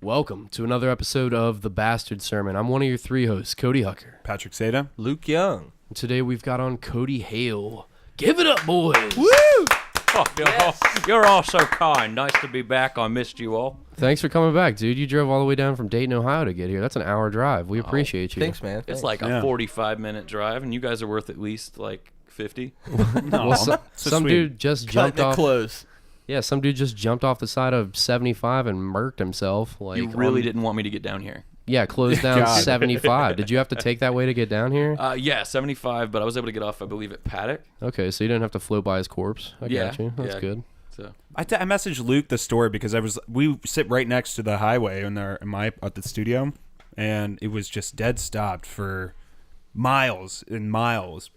Welcome to another episode of The Bastard Sermon. I'm one of your three hosts, Cody Hucker. Patrick Seta. Luke Young. And today we've got on Kody Hale. Give it up, boys! Woo! Oh, you're all so kind. Nice to be back. I missed you all. Thanks for coming back, dude. You drove all the way down from Dayton, Ohio to get here. That's an hour drive. We appreciate you. Thanks, man. It's like a 45-minute drive, and you guys are worth at least like 50. Well, some dude just jumped off. Close. Yeah, some dude just jumped off the side of 75 and murked himself. Like You really didn't want me to get down here. Yeah, closed down 75. Did you have to take that way to get down here? Yeah, 75, but I was able to get off, I believe, at Paddock. Okay, so you didn't have to float by his corpse. I got you. That's good. So I messaged Luke the story because we sit right next to the highway at the studio, and it was just dead stopped for miles and miles.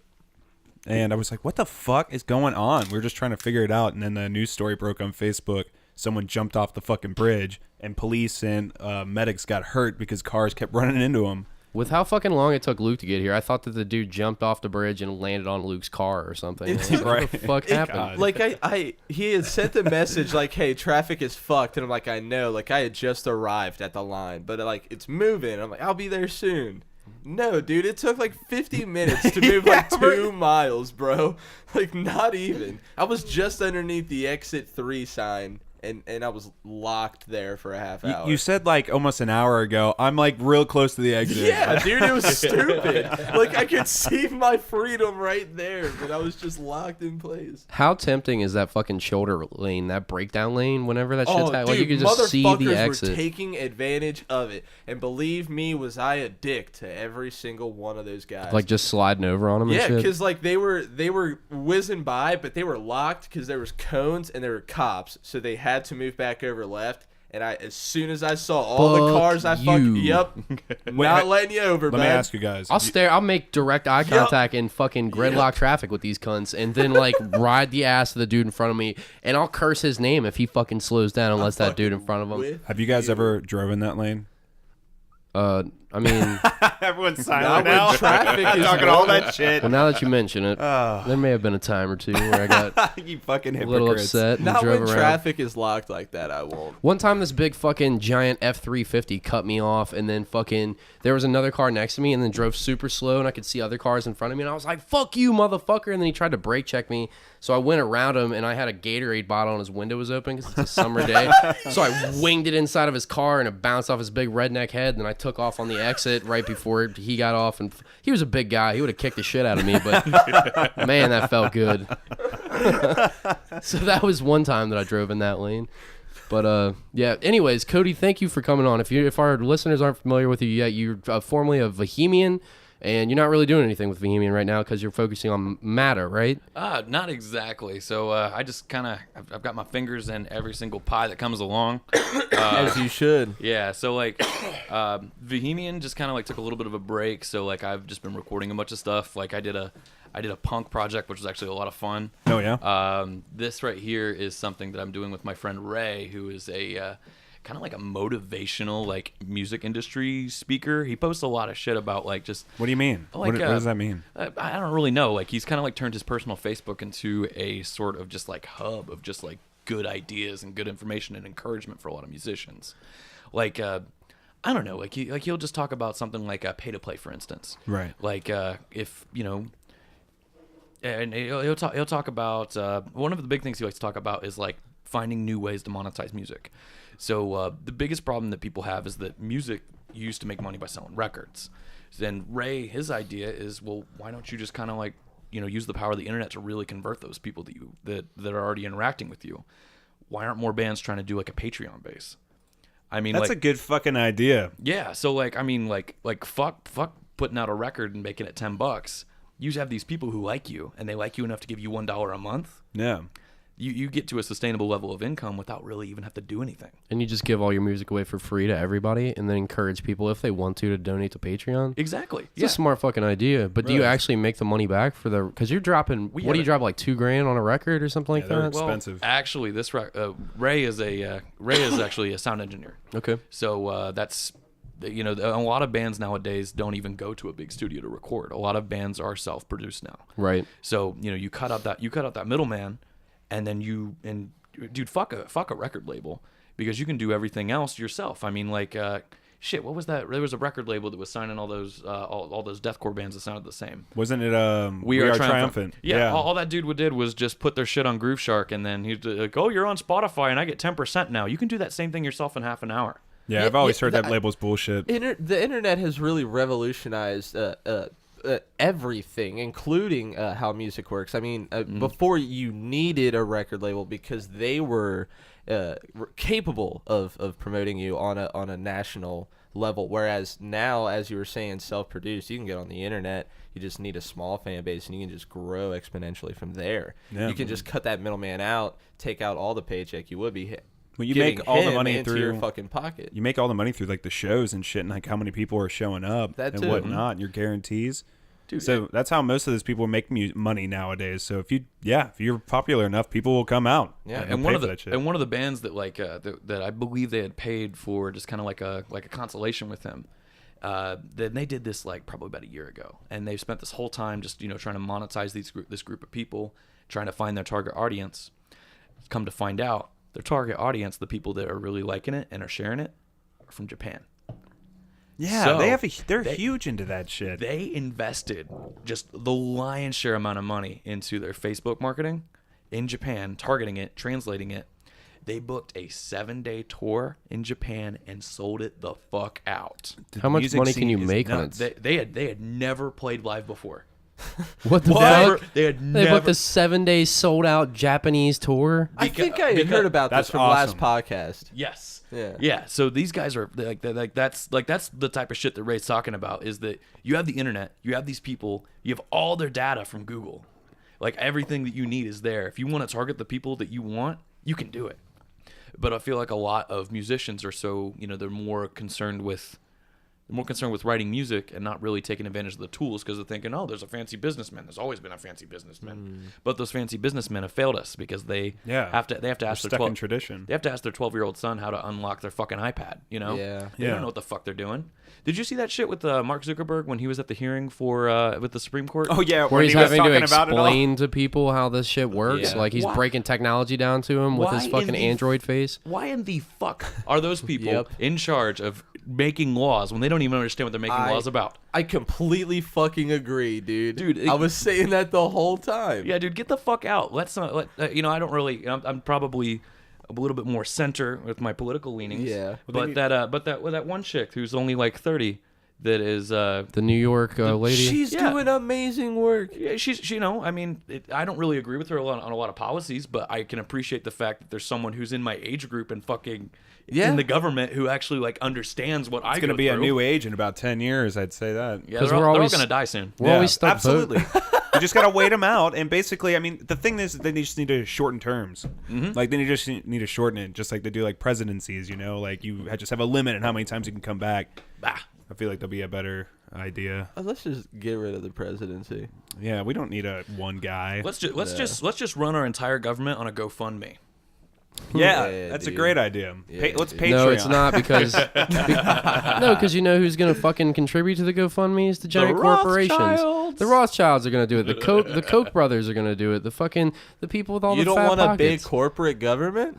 And I was like, what the fuck is going on? We were just trying to figure it out. And then the news story broke on Facebook. Someone jumped off the fucking bridge, and police and medics got hurt because cars kept running into them. With how fucking long it took Luke to get here, I thought that the dude jumped off the bridge and landed on Luke's car or something. What the fuck happened? Like he had sent the message like, "Hey, traffic is fucked," and I'm like, "I know." Like I had just arrived at the line, but like it's moving. I'm like, "I'll be there soon." No, dude, it took like 50 minutes to move like 2 miles, bro. Like not even. I was just underneath the exit 3 sign. And I was locked there for a half hour. You said like almost an hour ago, I'm like real close to the exit. Yeah, dude, it was stupid. Like I could see my freedom right there, but I was just locked in place. How tempting is that fucking shoulder lane, that breakdown lane, whenever that shit's happening? Like you dude, could just see the motherfuckers exit. were taking advantage of it. And believe me, was I a dick to every single one of those guys. Like just sliding over on them and yeah, shit? because like they were whizzing by, but they were locked because there was cones and there were cops, so they had to move back over left. And as soon as I saw all the cars, I not letting you over. Let me ask you guys. I'll make direct eye contact in fucking gridlock traffic with these cunts, and then like ride the ass of the dude in front of me, and I'll curse his name if he fucking slows down unless that dude in front of him. Have you guys ever driven that lane? I mean, everyone's silent now. Traffic is talking all that shit. Well, now that you mention it, there may have been a time or two where I got you fucking a little upset and Not drove when around. traffic is locked like that, I won't. One time, this big fucking giant F-350 cut me off, and then fucking there was another car next to me, and then drove super slow, and I could see other cars in front of me, and I was like, "Fuck you, motherfucker!" And then he tried to brake check me, so I went around him, and I had a Gatorade bottle, and his window was open because it's a summer day, so I winged it inside of his car, and it bounced off his big redneck head, and then I took off on the exit right before he got off, and he was a big guy. He would have kicked the shit out of me, but man, that felt good. So that was one time that I drove in that lane. But yeah. Anyways, Cody, thank you for coming on. If our listeners aren't familiar with you yet, you're formerly a Bohemian, and you're not really doing anything with Bohemian right now because you're focusing on Matter, right? not exactly. So I just kind of I've got my fingers in every single pie that comes along. As you should. Yeah, so like Bohemian just kind of like took a little bit of a break. So like I've just been recording a bunch of stuff. Like I did a punk project, which was actually a lot of fun. Oh yeah. This right here is something that I'm doing with my friend Ray, who is a kind of like a motivational like music industry speaker. He posts a lot of shit about like just. What do you mean? Like, what does that mean? I don't really know. Like he's kind of like turned his personal Facebook into a sort of just like hub of just like good ideas and good information and encouragement for a lot of musicians. Like I don't know. Like he'll just talk about something like pay to play, for instance. Right. Like if you know. And he'll talk about one of the big things he likes to talk about is like finding new ways to monetize music. So the biggest problem that people have is that music used to make money by selling records. Then Ray, his idea is, well, why don't you just kind of like, you know, use the power of the internet to really convert those people that are already interacting with you? Why aren't more bands trying to do like a Patreon base? I mean, that's like, a good fucking idea. Yeah. So like, I mean, like fuck putting out a record and making it $10. You have these people who like you, and they like you enough to give you $1 a month. Yeah. You get to a sustainable level of income without really even have to do anything. And you just give all your music away for free to everybody, and then encourage people if they want to donate to Patreon. Exactly. It's a smart fucking idea. But do you actually make the money back for the? Because you're dropping. What do you drop, like $2,000 on a record or something like they're that? expensive. Well, actually, this Ray is actually a sound engineer. Okay. So that's. You know, a lot of bands nowadays don't even go to a big studio to record. A lot of bands are self-produced now. Right. So, you know, you cut out that middleman, and then dude, fuck a record label. because you can do everything else yourself. I mean, like, shit, what was that? There was a record label that was signing all those deathcore bands that sounded the same. Wasn't it We Are Are Triumphant? Yeah, all that dude did was just put their shit on Groove Shark, and then he's like, oh, you're on Spotify, and I get 10% now. You can do that same thing yourself in half an hour. Yeah, I've always heard that label's bullshit. The internet has really revolutionized everything, including how music works. I mean, before you needed a record label because they were capable of promoting you on a national level, whereas now, as you were saying, self-produced, you can get on the internet. You just need a small fan base, and you can just grow exponentially from there. You can just cut that middleman out, take out all the paycheck you would be Well, you make all the money into through your fucking pocket. You make all the money through like the shows and shit, and like how many people are showing up and whatnot, and your guarantees. Dude, so that's how most of those people make money nowadays. So if you're popular enough, people will come out. Yeah, and one of the bands that like that I believe they had paid for just kind of like a consolation with him. Then they did this like probably about a year ago, and they've spent this whole time just trying to monetize this group of people, trying to find their target audience. Come to find out, their target audience, the people that are really liking it and are sharing it, are from Japan. Yeah, so they're huge into that shit. They invested just the lion's share amount of money into their Facebook marketing in Japan, targeting it, translating it. They booked a 7-day tour in Japan and sold it the fuck out. How much money can you make on it? They had never played live before. What the fuck? They booked a 7-day sold out Japanese tour. I think I heard about this from last podcast. Yes. Yeah. So these guys are that's the type of shit that Ray's talking about, is that you have the internet, you have these people, you have all their data from Google. Like everything that you need is there. If you want to target the people that you want, you can do it. But I feel like a lot of musicians are so, they're more concerned with writing music and not really taking advantage of the tools, because they're thinking, oh, there's a fancy businessman. There's always been a fancy businessman. But those fancy businessmen have failed us because they have to ask their 12-year-old son how to unlock their fucking iPad. They don't know what the fuck they're doing. Did you see that shit with Mark Zuckerberg when he was at the hearing for with the Supreme Court? Oh yeah, where he's having to explain to people how this shit works. Yeah. Like he's breaking technology down to him with his fucking Android face. Why in the fuck are those people in charge of making laws when they don't even understand what they're making laws about? I completely fucking agree, dude. I was saying that the whole time. Yeah, dude, get the fuck out. Let's not. I don't really. I'm probably a little bit more center with my political leanings. Yeah, but that one chick who's only like 30. That is the New York lady. She's doing amazing work. Yeah, she's I mean, I don't really agree with her on a lot of policies, but I can appreciate the fact that there's someone who's in my age group and fucking in the government who actually like understands what I go through. It's going to be a new age in about 10 years, I'd say that. Yeah, they're all going to die soon. We're always stuck. Absolutely. You just got to wait them out, and basically, I mean, the thing is, they just need to shorten terms. Like they just need to shorten it, just like they do like presidencies. Like you just have a limit on how many times you can come back. I feel like there'll be a better idea. Let's just get rid of the presidency. Yeah, we don't need one guy. Let's just run our entire government on a GoFundMe. Yeah, that's a great idea. Yeah, let's Patreon. No, it's not because because you know who's gonna fucking contribute to the GoFundMe is the giant corporations. The Rothschilds are gonna do it. The Koch brothers are gonna do it. The people with all the fat pockets. You don't want a big corporate government?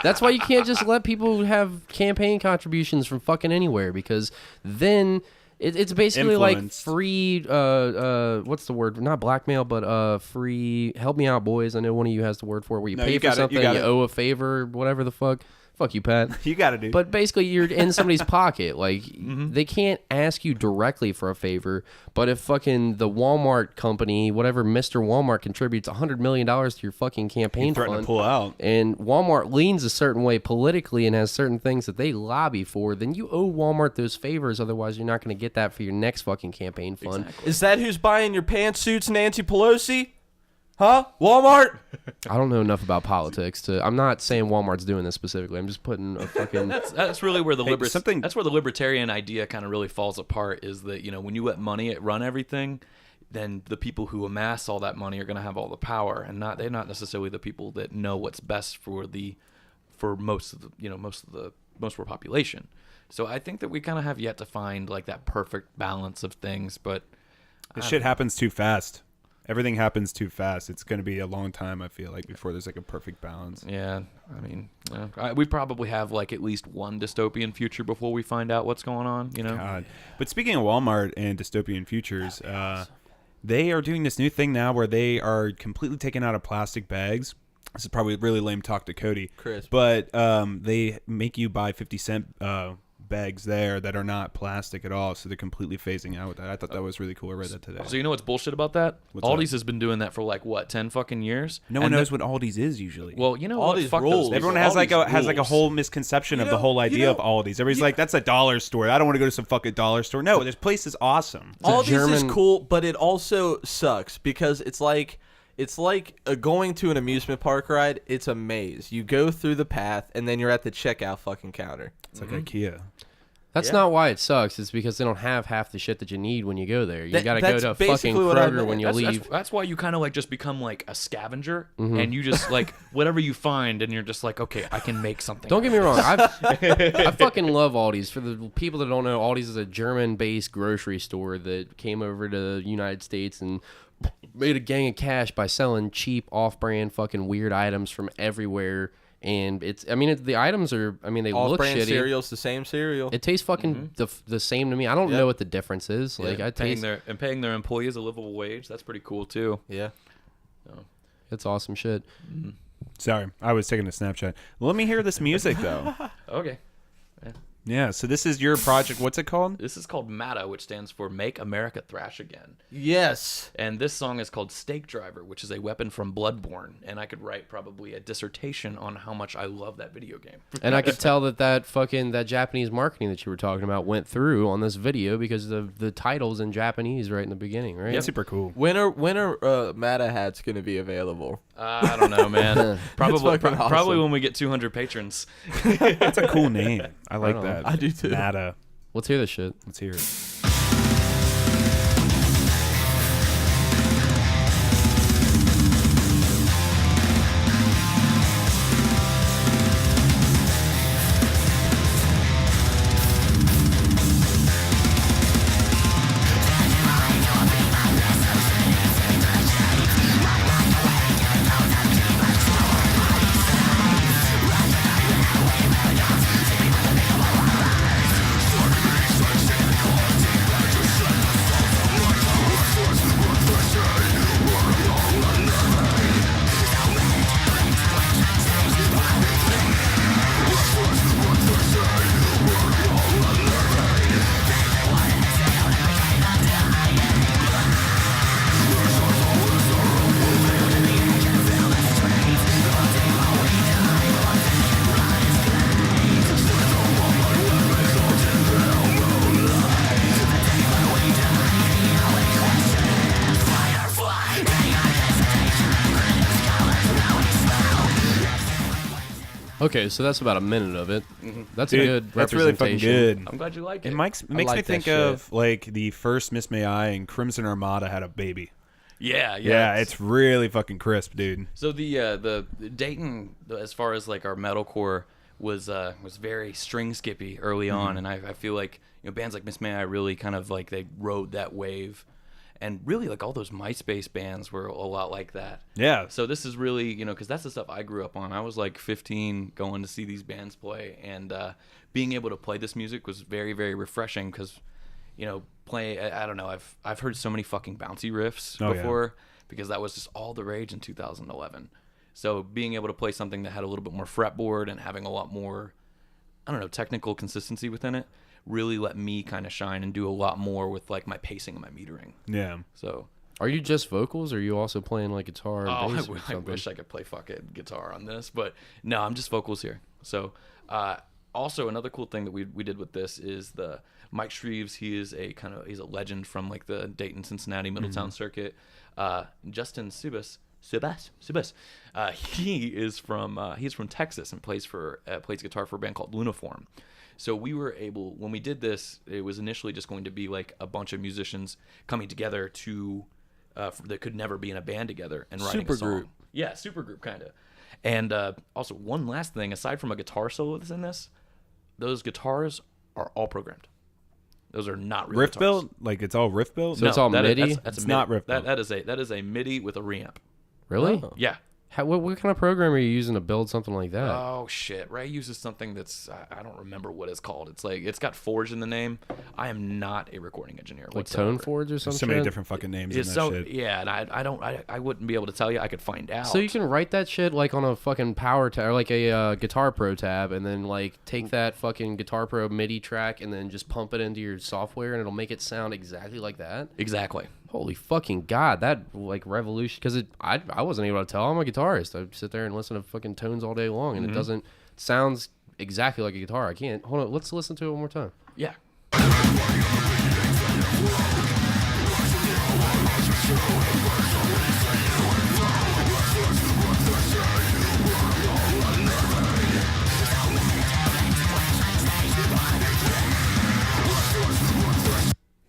That's why you can't just let people have campaign contributions from fucking anywhere, because then it's basically like free, what's the word? Not blackmail, but free, help me out, boys. I know one of you has the word for it, where you pay for something, you owe a favor, whatever the fuck. Fuck you, Pat. You got to do. But basically, you're in somebody's pocket. Like, they can't ask you directly for a favor, but if fucking the Walmart company, whatever, Mr. Walmart contributes $100 million to your fucking campaign fund, to pull out, and Walmart leans a certain way politically and has certain things that they lobby for, then you owe Walmart those favors. Otherwise, you're not going to get that for your next fucking campaign fund. Exactly. Is that who's buying your pantsuits, Nancy Pelosi? Huh? Walmart? I don't know enough about politics I'm not saying Walmart's doing this specifically. I'm just putting a fucking... That's really where the that's where the libertarian idea kind of really falls apart, is that, when you let money run everything, then the people who amass all that money are going to have all the power, and they're not necessarily the people that know what's best for most of the population. So I think that we kind of have yet to find like that perfect balance of things, but this shit happens too fast. Everything happens too fast. It's going to be a long time, I feel like, before there's like a perfect balance. Yeah, I mean, we probably have like at least one dystopian future before we find out what's going on, you know? God. But speaking of Walmart and dystopian futures, they are doing this new thing now where they are completely taking out of plastic bags. This is probably really lame talk to Cody. Chris. But they make you buy 50-cent bags there that are not plastic at all, so they're completely phasing out with that. I thought that was really cool. I read that today. So you know what's bullshit about that? What's Aldi's that? has been doing that for like what, 10 fucking years? No one knows what Aldi's is usually. Well, you know Aldi's what? Fuck rules. those Everyone people. has like a whole misconception of the whole idea of Aldi's. Everybody's like, that's a dollar store. I don't want to go to some fucking dollar store. No, this place is awesome. Aldi's is German- cool, but it also sucks because it's like going to an amusement park ride. It's a maze. You go through the path, and then you're at the checkout fucking counter. It's like IKEA. That's not why it sucks. It's because they don't have half the shit that you need when you go there. You got to go that's to fucking basically what I Kroger meant. when you leave. That's why you kind of like just become like a scavenger, and you just like whatever you find, and you're just like, okay, I can make something. Don't get me wrong. I fucking love Aldi's. For the people that don't know, Aldi's is a German-based grocery store that came over to the United States and made a gang of cash by selling cheap, off-brand, fucking weird items from everywhere. And the items are, they look Off-brand shitty. cereal's the same cereal. It tastes fucking the same to me. I don't know what the difference is. Like I paying taste, paying their employees a livable wage. That's pretty cool too. Yeah. it's awesome shit. Sorry, I was taking a Snapchat. Let me hear this music though. Okay. Yeah, so this is your project. What's it called? This is called MATA, which stands for Make America Thrash Again. Yes. And this song is called Stake Driver, which is a weapon from Bloodborne. And I could write probably a dissertation on how much I love that video game. And I could tell that Japanese marketing that you were talking about went through on this video because of the titles in Japanese right in the beginning, right? Yeah, super cool. When are Mata hats going to be available? I don't know, man. Probably fucking awesome. probably when we get 200 patrons. That's a cool name. I like Right on. that. I do too. Nada. Let's hear this shit. Let's hear it. Okay, so that's about a minute of it. That's a Dude, good that's really fucking representation. good. I'm glad you like it. It makes me like think that shit. of like the first Miss May I and Crimson Armada had a baby. Yeah. Yeah, it's really fucking crisp, dude. So the Dayton, as far as like our metalcore, was very string skippy early on, and I feel like bands like Miss May I really kind of like they rode that wave, and really like all those MySpace bands were a lot like that. Yeah. So this is really because that's the stuff I grew up on. I was like 15 going to see these bands play, and being able to play this music was very, very refreshing because I don't know, I've heard so many fucking bouncy riffs before because that was just all the rage in 2011. So being able to play something that had a little bit more fretboard and having a lot more, I don't know, technical consistency within it really let me kind of shine and do a lot more with like my pacing and my metering. Yeah. So Are you just vocals, or are you also playing like guitar and bass or I something? wish I could play fucking guitar on this, but no, I'm just vocals here. So also another cool thing that we did with this is the Mike Shreves. He's a legend from like the Dayton, Cincinnati, Middletown circuit. Justin Subas, he's from Texas and plays guitar for a band called Luniform. So we were able, when we did this, it was initially just going to be like a bunch of musicians coming together to that could never be in a band together and writing a song. Supergroup. Yeah, supergroup kind of. And also one last thing, aside from a guitar solo that's in this, those guitars are all programmed. Those are not real Riff guitars. built? Like it's all riff built? So it's all that is- MIDI? that's a It's MIDI. not riff built. That is a MIDI with a reamp. Really? Oh. Yeah. What kind of program are you using to build something like that? Oh shit! Ray uses something that's I don't remember what it's called. It's like it's got Forge in the name. I am not a recording engineer. like whatsoever. Tone Forge or There's something? so many different fucking names in It's that so shit. yeah, and I wouldn't be able to tell you. I could find out. So you can write that shit like on a fucking power tab, or like a Guitar Pro tab, and then like take that fucking Guitar Pro MIDI track and then just pump it into your software, and it'll make it sound exactly like that. exactly. Holy fucking god, that like revolution! Because I wasn't able to tell. I'm a guitarist. I sit there and listen to fucking tones all day long, and it doesn't sounds exactly like a guitar. I can't. Hold on, let's listen to it one more time. Yeah.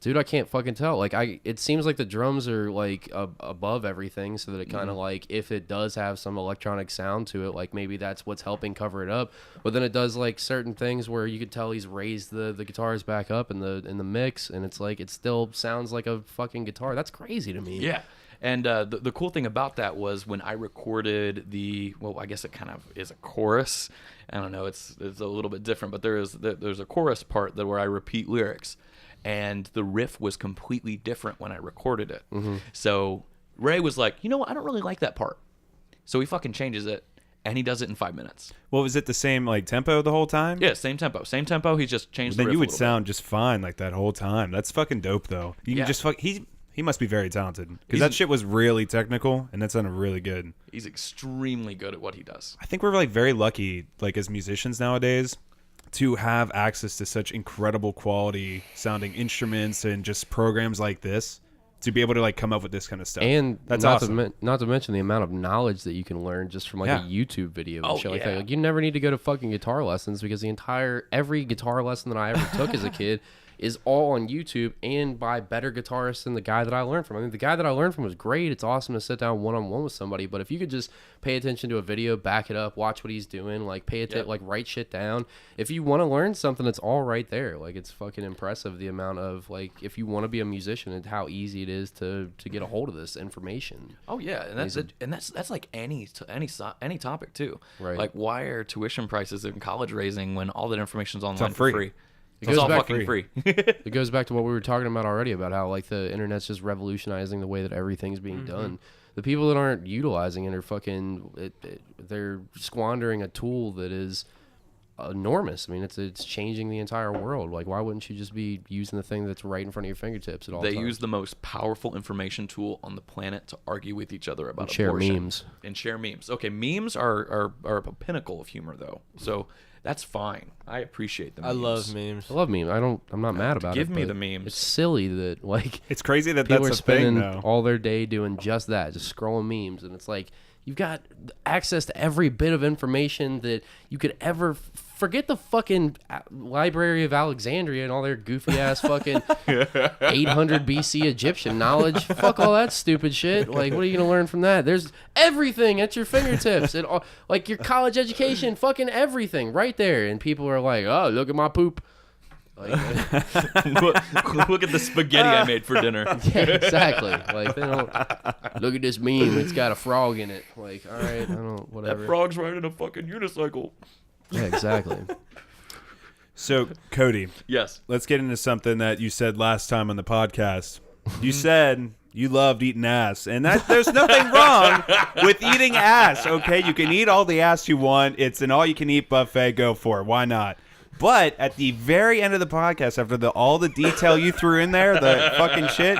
Dude, I can't fucking tell. Like, it seems like the drums are like above everything, so that it kind of like, if it does have some electronic sound to it, like maybe that's what's helping cover it up. But then it does like certain things where you could tell he's raised the guitars back up in the mix, and it's like it still sounds like a fucking guitar. That's crazy to me. Yeah. And the cool thing about that was when I recorded I guess it kind of is a chorus. I don't know, it's a little bit different, but there's a chorus part where I repeat lyrics, and the riff was completely different when I recorded it. So Ray was like, you know what, I don't really like that part. So he fucking changes it, and he does it in 5 minutes. Well, was it the same like tempo the whole time? Yeah, same tempo. He just changed the Then riff you a would little sound just fine like that whole time. That's fucking dope though. You Yeah. can just he must be very talented because that shit was really technical and that sounded really good. He's extremely good at what he does. I think we're like very lucky, like as musicians nowadays, to have access to such incredible quality sounding instruments and just programs like this to be able to like come up with this kind of stuff. And that's not awesome. not to mention the amount of knowledge that you can learn just from like Yeah. a YouTube video and Oh, shit like yeah. that. Like, you never need to go to fucking guitar lessons because every guitar lesson that I ever took as a kid is all on YouTube and by better guitarists than the guy that I learned from. I mean, the guy that I learned from was great. It's awesome to sit down one-on-one with somebody, but if you could just pay attention to a video, back it up, watch what he's doing, like pay attention, like write shit down. If you want to learn something, it's all right there. Like, it's fucking impressive the amount of like, if you want to be a musician, and how easy it is to get a hold of this information. Oh yeah, and that's like any topic too. Right. Like, why are tuition prices in college raising when all that information's online free. for free? It It's goes all back fucking free. It goes back to what we were talking about already about how like the internet's just revolutionizing the way that everything's being done. The people that aren't utilizing it are fucking they're squandering a tool that is enormous. I mean, it's changing the entire world. Like, why wouldn't you just be using the thing that's right in front of your fingertips at all They times? use the most powerful information tool on the planet to argue with each other about And share abortion. memes. And share memes. Okay, memes are a pinnacle of humor though. So that's fine. I appreciate the memes. I love memes. I love memes. I'm not mad about Give it. me but the memes. It's silly that like It's crazy that people that's are a thing spending though. all their day doing just that, just scrolling memes, and it's like you've got access to every bit of information that you could ever. Forget the fucking Library of Alexandria and all their goofy ass fucking 800 BC Egyptian knowledge. Fuck all that stupid shit. Like, what are you gonna learn from that? There's everything at your fingertips. And all, like your college education, fucking everything right there. And people are like, oh, look at my poop. Like, Look at the spaghetti I made for dinner. yeah, exactly. Like, they don't look at this meme. It's got a frog in it. Like, all right, I don't, whatever. That frog's riding a fucking unicycle. Yeah, exactly. So, Cody, Yes. let's get into something that you said last time on the podcast. You said you loved eating ass, and that there's nothing wrong with eating ass. Okay, you can eat all the ass you want. It's an all-you-can-eat buffet. Go for it. Why not? But at the very end of the podcast, after all the detail you threw in there, the fucking shit,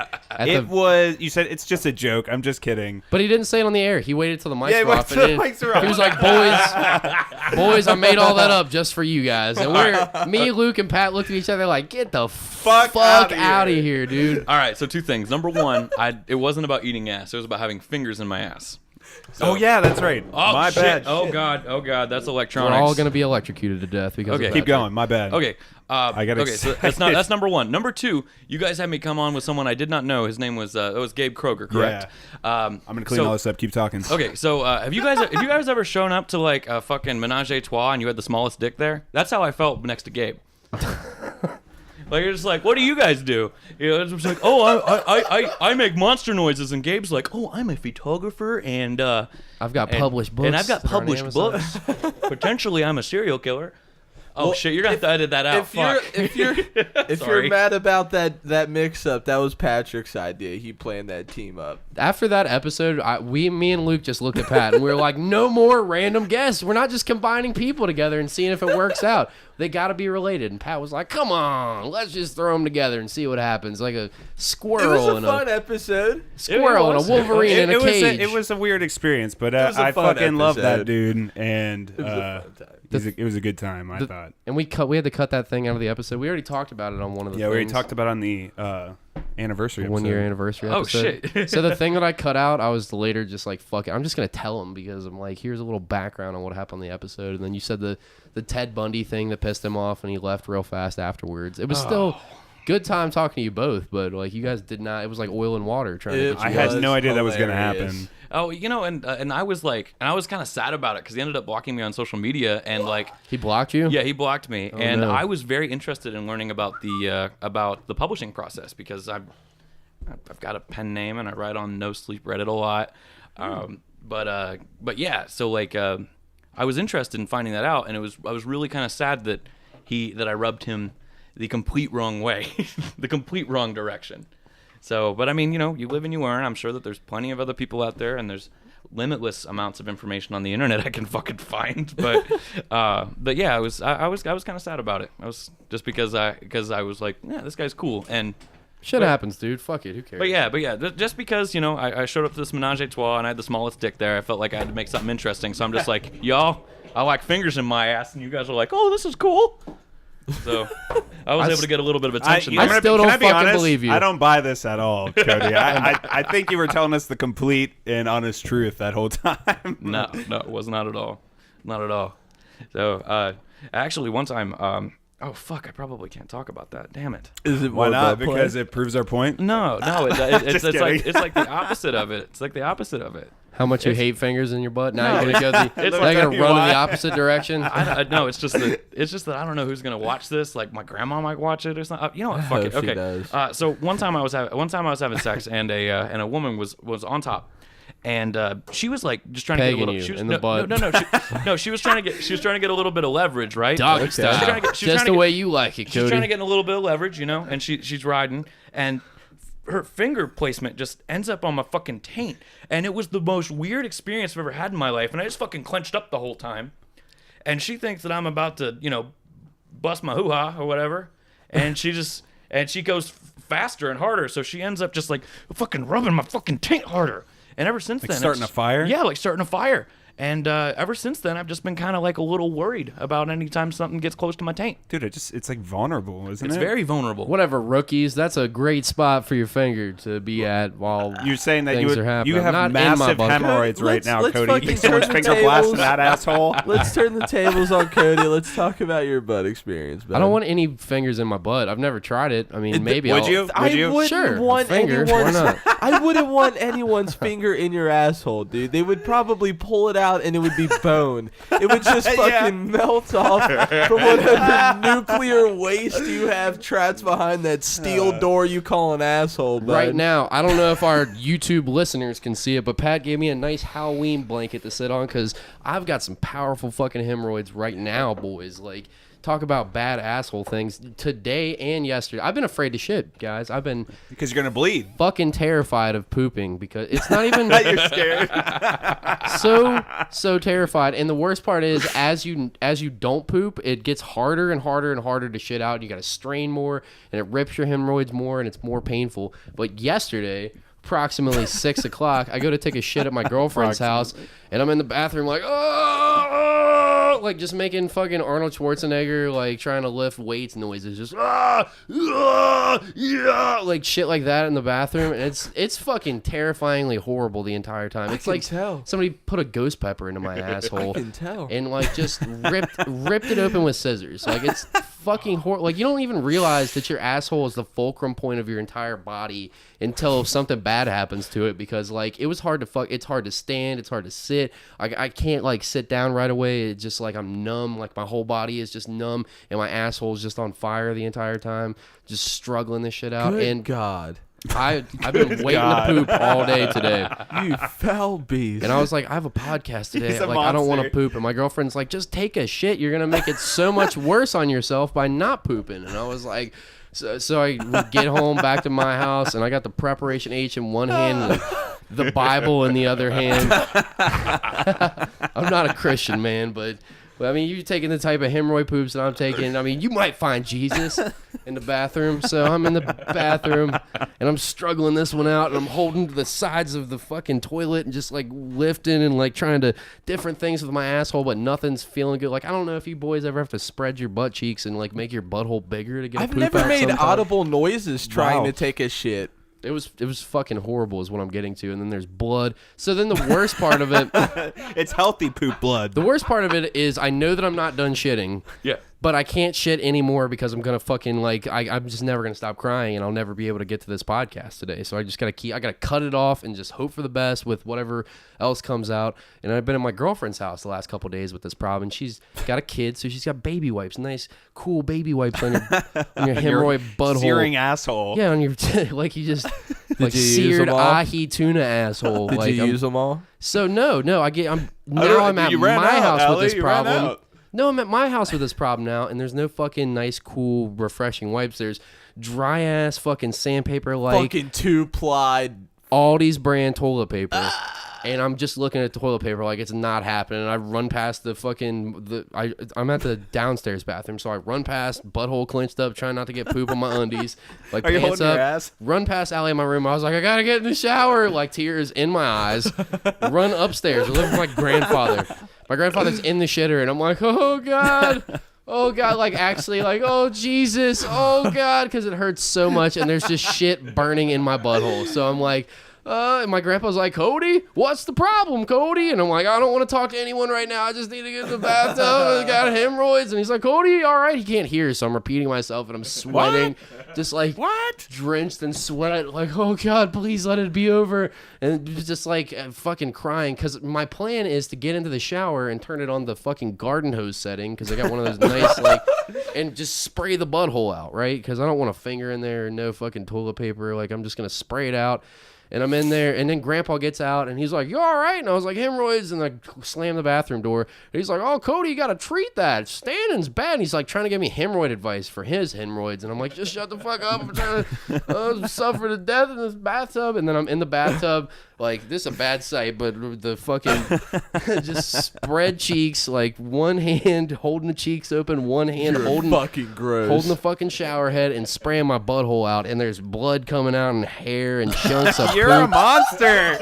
you said it's just a joke. I'm just kidding. But he didn't say it on the air. He waited till the mics Yeah, he were waited off. till And the then mics were off. he was like, boys, I made all that up just for you guys. And me, Luke, and Pat looked at each other like, get the fuck out of here, dude. All right, so two things. Number one, it wasn't about eating ass. It was about having fingers in my ass. So, Oh yeah, that's right. Oh, My shit. bad. Oh, God. Oh, God. That's electronics. We're all going to be electrocuted to death because Okay. of Keep that. going. My bad. Okay. I got okay, so that's number one. Number two, you guys had me come on with someone I did not know. His name was Gabe Kroger, correct? I'm gonna clean all this up. Keep talking. Okay, so have you guys ever shown up to like a fucking menage a trois and you had the smallest dick there? That's how I felt next to Gabe. Like you're just like, what do you guys do? You know, it's just like, oh, I make monster noises, and Gabe's like, oh, I'm a photographer, and I've got published books. and I've got that are on published Amazon. books. Potentially, I'm a serial killer. Oh shit, you're gonna have to edit that out. If you're Sorry. mad about that mix up, that was Patrick's idea. He planned that team up. After that episode, me and Luke just looked at Pat and we were like, no more random guests. We're not just combining people together and seeing if it works out. They got to be related. And Pat was like, come on, let's just throw them together and see what happens. Like a squirrel It was a and fun episode. squirrel and a wolverine in a cage. It was a weird experience, but was a I fun fucking love that episode. dude, and It was a fun time. it was a good time. I thought. And we had to cut that thing out of the episode. We already talked about it on one of the Yeah, we already things. talked about it on the anniversary episode. 1 year anniversary Oh, episode. shit. So the thing that I cut out, I was later just like, fuck it. I'm just going to tell him because I'm like, here's a little background on what happened on the episode. And then you said the Ted Bundy thing that pissed him off and he left real fast afterwards. It was still good time talking to you both, but like you guys did not, it was like oil and water trying to get you I guys. had no idea that was going to hilarious. happen. Oh, you know, and I was kind of sad about it because he ended up blocking me on social media, and like, He blocked you? yeah, he blocked me, and no. I was very interested in learning about the publishing process because I've got a pen name and I write on No Sleep Reddit a lot, but yeah, so like I was interested in finding that out, and I was really kind of sad that I rubbed him the complete wrong way, the complete wrong direction. So, but I mean, you know, you live and you learn. I'm sure that there's plenty of other people out there, and there's limitless amounts of information on the internet I can fucking find. But yeah, I was kind of sad about it. I was just because I was like, yeah, this guy's cool, and Shit happens, dude. Fuck it. Who cares? but yeah, just because, you know, I showed up to this menage a trois and I had the smallest dick there, I felt like I had to make something interesting. So I'm just like, y'all, I like fingers in my ass, and you guys are like, oh, this is cool. So I was able to get a little bit of attention. I there. still can don't I be fucking honest? believe you. I don't buy this at all, Cody. I think you were telling us the complete and honest truth that whole time. No, it was not at all. Not at all. So, actually, one time, oh, fuck, I probably can't talk about that. Damn it. Is it Why more not? about play? Because it proves our point. No, it's Just kidding. it's like the opposite of it. It's like the opposite of it. How much you hate fingers in your butt? Now you're gonna go It's now like- you're gonna run in the opposite direction. No, it's just that I don't know who's gonna watch this. Like my grandma might watch it or something. You know what? Fuck hope it. she Okay. does. So one time I was having sex and a woman was on top, and she was like just trying to get a Pegging little. you She was, in the no, butt. No, she was trying to get a little bit of leverage, right? Doggy Okay. style. She's trying to get- she's Just trying to the get- way you like it, She's trying to Cody. get a little bit of leverage, you know, and she's riding, and her finger placement just ends up on my fucking taint, and it was the most weird experience I've ever had in my life, and I just fucking clenched up the whole time, and she thinks that I'm about to, you know, bust my hoo-ha or whatever, and she goes faster and harder, so she ends up just like fucking rubbing my fucking taint harder, and ever since then, starting it's- a fire? Yeah, like starting a fire. And ever since then, I've just been kind of like a little worried about any time something gets close to my taint. Dude, it's like vulnerable, isn't It's it? very vulnerable. Whatever, rookies. That's a great spot for your finger to be at while You're saying that things you are happening. you have Not in my massive bunker. hemorrhoids right Let's- now, let's Cody. fucking You so much turn the finger blast in tables. that asshole. Let's turn the tables on Cody. Let's talk about your butt experience. I don't want any fingers in my butt. I've never tried it. I mean, maybe Would I'll, you? I wouldn't Sure, a want finger. Why anyone's. not? I wouldn't want anyone's finger in your asshole, dude. They would probably pull it out and it would be bone. It would just fucking melt off from whatever nuclear waste you have trapped behind that steel door you call an asshole. Bud. Right now, I don't know if our YouTube listeners can see it, but Pat gave me a nice Halloween blanket to sit on because I've got some powerful fucking hemorrhoids right now, boys. Like, talk about bad asshole things today and yesterday. I've been afraid to shit, guys. I've been Because you're gonna bleed. fucking terrified of pooping because it's not even You're scared. so terrified. And the worst part is as you don't poop, it gets harder and harder and harder to shit out. You got to strain more and it rips your hemorrhoids more and it's more painful. But yesterday, approximately 6 o'clock, I go to take a shit at my girlfriend's house and I'm in the bathroom like, oh, like just making fucking Arnold Schwarzenegger, like trying to lift weights noises, just yeah, like shit like that in the bathroom. And it's fucking terrifyingly horrible the entire time. It's can like tell. somebody put a ghost pepper into my asshole I can tell. and like just ripped it open with scissors. Like it's fucking horrible. Like, you don't even realize that your asshole is the fulcrum point of your entire body until something bad happens to it, because, like, it was hard to fuck. It's hard to stand. It's hard to sit. I can't, like, sit down right away. It's just, like, I'm numb. Like, my whole body is just numb, and my asshole is just on fire the entire time, just struggling this shit out. Good and God. I've been waiting to poop all day today. You foul beast. And I was like, I have a podcast today. He's a Like, I don't want to monster. poop. And my girlfriend's like, just take a shit. You're going to make it so much worse on yourself by not pooping. And I was like, so I would get home back to my house, and I got the Preparation H in one hand and the Bible in the other hand. I'm not a Christian, man, but I mean, you're taking the type of hemorrhoid poops that I'm taking. I mean, you might find Jesus in the bathroom. So I'm in the bathroom, and I'm struggling this one out, and I'm holding to the sides of the fucking toilet and just, like, lifting and, like, trying to different things with my asshole, but nothing's feeling good. Like, I don't know if you boys ever have to spread your butt cheeks and, like, make your butthole bigger to get a I've poop never out made sometime. audible noises trying Wow. to take a shit. It was fucking horrible is what I'm getting to. And then there's blood. So then the worst part of it, It's healthy poop blood. the worst part of it is I know that I'm not done shitting. Yeah. But I can't shit anymore because I'm gonna fucking, like, I'm just never gonna stop crying, and I'll never be able to get to this podcast today. So I just gotta cut it off and just hope for the best with whatever else comes out. And I've been at my girlfriend's house the last couple of days with this problem. She's got a kid, so she's got baby wipes, nice cool baby wipes on your hemorrhoid butthole. Searing asshole. Yeah, on your like, you just like you use seared them all? ahi tuna asshole. Did like, you use them all? So I'm at You ran my out, house Allie, with this you ran problem. out. No, I'm at my house with this problem now, and there's no fucking nice, cool, refreshing wipes. There's dry ass fucking sandpaper, like Fucking 2-ply. Aldi's brand toilet paper. And I'm just looking at the toilet paper like it's not happening. And I run past the fucking I'm at the downstairs bathroom, so I run past, butthole clenched up, trying not to get poop on my undies, like Are you pants holding up. your ass? Run past Allie in my room. I was like, I gotta get in the shower, like tears in my eyes. Run upstairs. I live with my grandfather. My grandfather's in the shitter, and I'm like, oh God. Oh God, like actually, like, oh Jesus, oh God, because it hurts so much, and there's just shit burning in my butthole. So I'm like, and my grandpa's like, Cody, what's the problem, Cody? And I'm like, I don't want to talk to anyone right now. I just need to get in the bathtub. I got hemorrhoids. And he's like, Cody, all right. He can't hear, so I'm repeating myself, and I'm sweating, just like drenched in sweat. Like, oh God, please let it be over. And just like fucking crying, because my plan is to get into the shower and turn it on the fucking garden hose setting, because I got one of those nice, like, and just spray the butthole out, right? Because I don't want a finger in there, no fucking toilet paper. Like, I'm just going to spray it out. And I'm in there, and then Grandpa gets out, and he's like, you all right? And I was like, hemorrhoids, and I slam the bathroom door. And he's like, oh, Cody, you got to treat that. Standing's bad. And he's like trying to give me hemorrhoid advice for his hemorrhoids. And I'm like, just shut the fuck up. I'm trying to suffer to death in this bathtub. And then I'm in the bathtub, like, this is a bad sight, but the fucking just spread cheeks, like one hand holding the cheeks open, one hand holding fucking gross. holding the fucking shower head and spraying my butthole out, and there's blood coming out and hair and chunks of You're a poop. monster.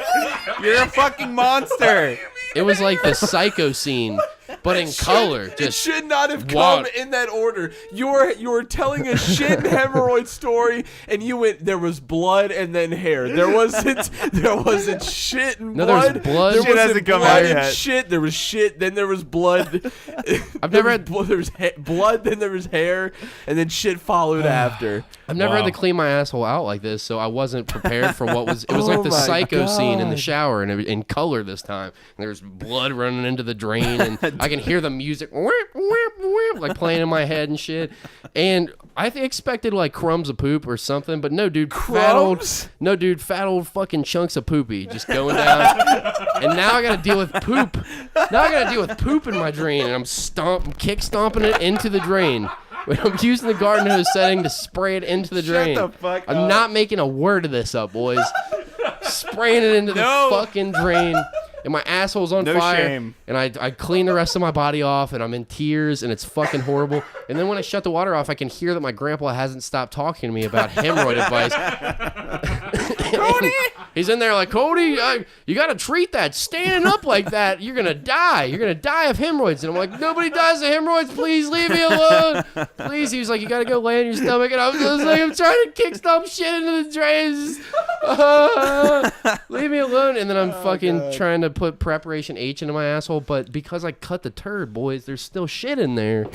You're a fucking monster. It was like the Psycho scene, but in color. It Just should not have come water. in that order. You were telling a shit and hemorrhoid story, and you went, there was blood and then hair. There wasn't shit and No, there was blood. blood. There Shit wasn't hasn't come blood out and yet. shit. There was shit. Then there was blood. I've never had. There was blood. Then there was hair, and then shit followed after. I've never had Wow. to clean my asshole out like this, so I wasn't prepared for what was. It was Oh like the my Psycho scene in the God. shower, and in color this time. And there's blood running into the drain, and I can hear the music, whip, whip, whip, like playing in my head and shit. And I expected like crumbs of poop or something, but no, dude, fat old fucking chunks of poopy just going down. And now I got to deal with poop. Now I got to deal with poop in my drain, and I'm kick stomping it into the drain. I'm using the garden hose setting to spray it into the drain. the fuck I'm up. not making a word of this up, boys. Spraying it into the No. fucking drain. And my asshole's on No fire. shame. And I clean the rest of my body off, and I'm in tears, and it's fucking horrible. And then when I shut the water off, I can hear that my grandpa hasn't stopped talking to me about hemorrhoid advice. Cody! He's in there like, Cody, you got to treat that. Standing up like that, you're going to die. You're going to die of hemorrhoids. And I'm like, nobody dies of hemorrhoids. Please leave me alone. Please. He was like, you got to go lay on your stomach. And I was like, I'm trying to kick stomp shit into the drains. Leave me alone. And then I'm fucking trying to put Preparation H into my asshole. But because I cut the turd, boys, there's still shit in there.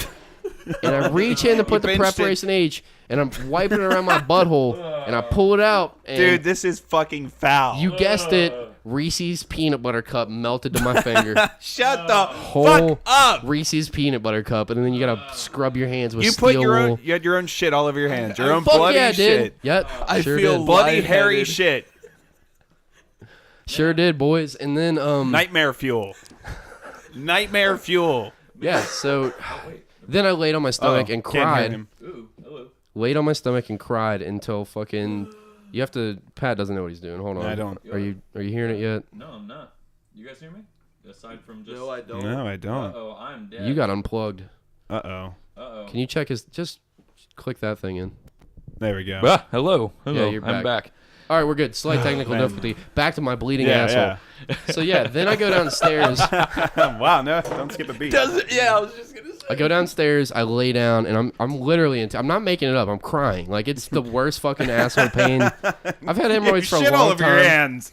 and I reach in to put the preparation H, and I'm wiping it around my butthole, and I pull it out. And Dude, this is fucking foul. you guessed it, Reese's peanut butter cup melted to my finger. Shut the Whole fuck up. Reese's peanut butter cup, and then you gotta scrub your hands with You steel put your wool. own. You had your own shit all over your hands. Your own Fuck bloody yeah, shit. dude. Yep, I sure feel did. Bloody hairy lightheaded. shit. Sure did, boys. And then Nightmare fuel. Nightmare fuel. yeah. So then I laid on my stomach and Can't hear cried. him. Ooh, hello. Laid on my stomach and cried until fucking. You have to. Pat doesn't know what he's doing. Hold on. I don't. Are you hearing it yet? No, I'm not. You guys hear me? Aside from just. No, I don't. No, I don't. Uh-oh, I'm dead. You got unplugged. Uh-oh. Uh-oh. Can you check his? Just click that thing in. There we go. Ah, hello. Hello. Yeah, you're I'm back. All right, we're good. Slight technical man. difficulty. Back to my bleeding Yeah, asshole. So yeah, then I go downstairs. Wow, no, don't skip a beat. Yeah, I was just gonna say. I go downstairs. I lay down, and I'm literally I'm not making it up. I'm crying. Like it's the worst fucking asshole pain. I've had hemorrhoids for a shit long all over time. your hands.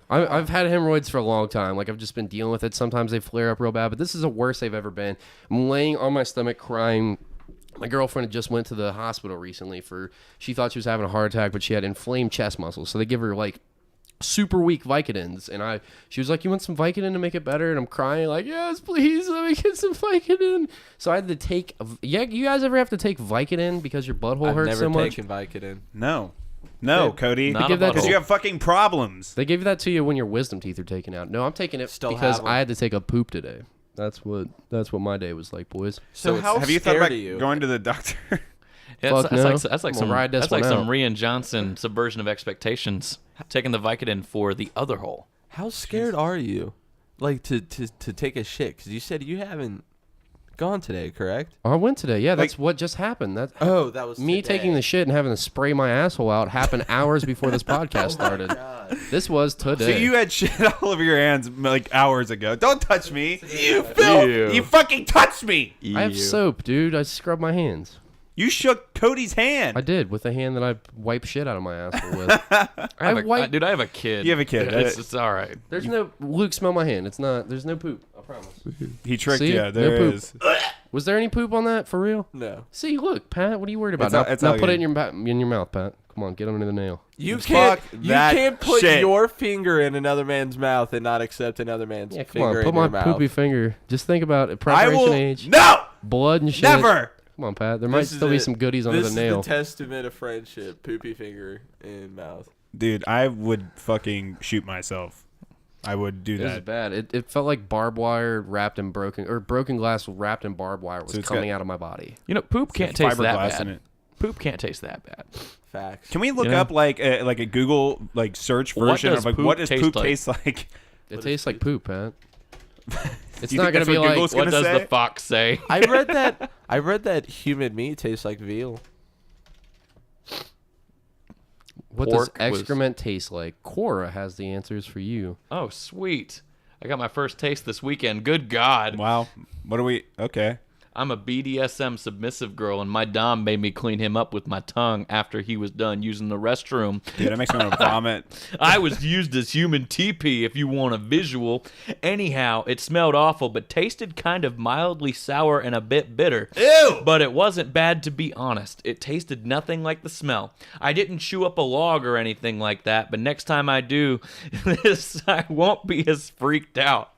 I've had hemorrhoids for a long time. Like I've just been dealing with it. Sometimes they flare up real bad, but this is the worst they've ever been. I'm laying on my stomach crying. My girlfriend just went to the hospital recently she thought she was having a heart attack, but she had inflamed chest muscles. So they give her like super weak Vicodins, and she was like, "You want some Vicodin to make it better?" And I'm crying like, "Yes, please, let me get some Vicodin." So I had to take. Yeah, you guys ever have to take Vicodin because your butthole I've hurts never so much? taken Vicodin. No, Cody. Not give that Because to- you have fucking problems. They give that to you when your wisdom teeth are taken out. No, I'm taking it Still because have 'em. I had to take a poop today. That's what my day was like, boys. So how Have you thought scared about are you? going to the doctor? Yeah, Fuck no. that's like I'm gonna some ride this that's like one some out. Rian Johnson subversion of expectations. Taking the Vicodin for the other hole. How scared are you? Like to take a shit? Because you said you haven't gone today, correct? I went today. Yeah, that's Like- what just happened. That Oh, that was me today. taking the shit and having to spray my asshole out happened hours before this podcast started. This was So today. you had shit all over your hands like hours ago. Don't touch me. You Ew. You fucking touched me. I have soap, dude. I scrub my hands. You shook Cody's hand. I did with the hand that I wipe shit out of my asshole with. I have white- dude, I have a kid. You have a kid. It's all right. There's no Luke. Smell my hand. It's not. There's no poop. I promise. He tricked See? you. No There poop. is. Was there any poop on that for real? No. See, look, Pat. What are you worried about? It's all- Now, it's now all put it good. in your mouth, Pat. Come on, get under the nail. You Fuck can't. You that can't put shit. your finger in another man's mouth and not accept another man's Yeah, come finger on. in Put your my mouth. poopy finger. Just think about it. I Preparation will. age, No. blood and shit. Never. Come on, Pat. There might This is still be it. some goodies under This the nail. is the testament of friendship. Poopy finger in mouth. Dude, I would fucking shoot myself. I would do It was that. bad. It felt like barbed wire wrapped in broken glass wrapped in barbed wire was So it's coming got- out of my body. You know, poop can't taste that Fiberglass in bad. it. Poop can't taste that bad. Facts. Can we look You know? up like a Google like search What version does of like poop what does taste poop like? taste like? It tastes like poop, Pat. It's you not think gonna that's be what like Google's What gonna does say? the fox say? I read that. I read that human meat tastes like veal. what does pork was- excrement taste like. Cora has the answers for you. Oh, sweet. I got my first taste this weekend. Good God. Wow. What are we? Okay. I'm a BDSM submissive girl, and my dom made me clean him up with my tongue after he was done using the restroom. Dude, that makes me want to vomit. I was used as human TP if you want a visual. Anyhow, it smelled awful, but tasted kind of mildly sour and a bit bitter. Ew! But it wasn't bad, to be honest. It tasted nothing like the smell. I didn't chew up a log or anything like that, but next time I do this, I won't be as freaked out.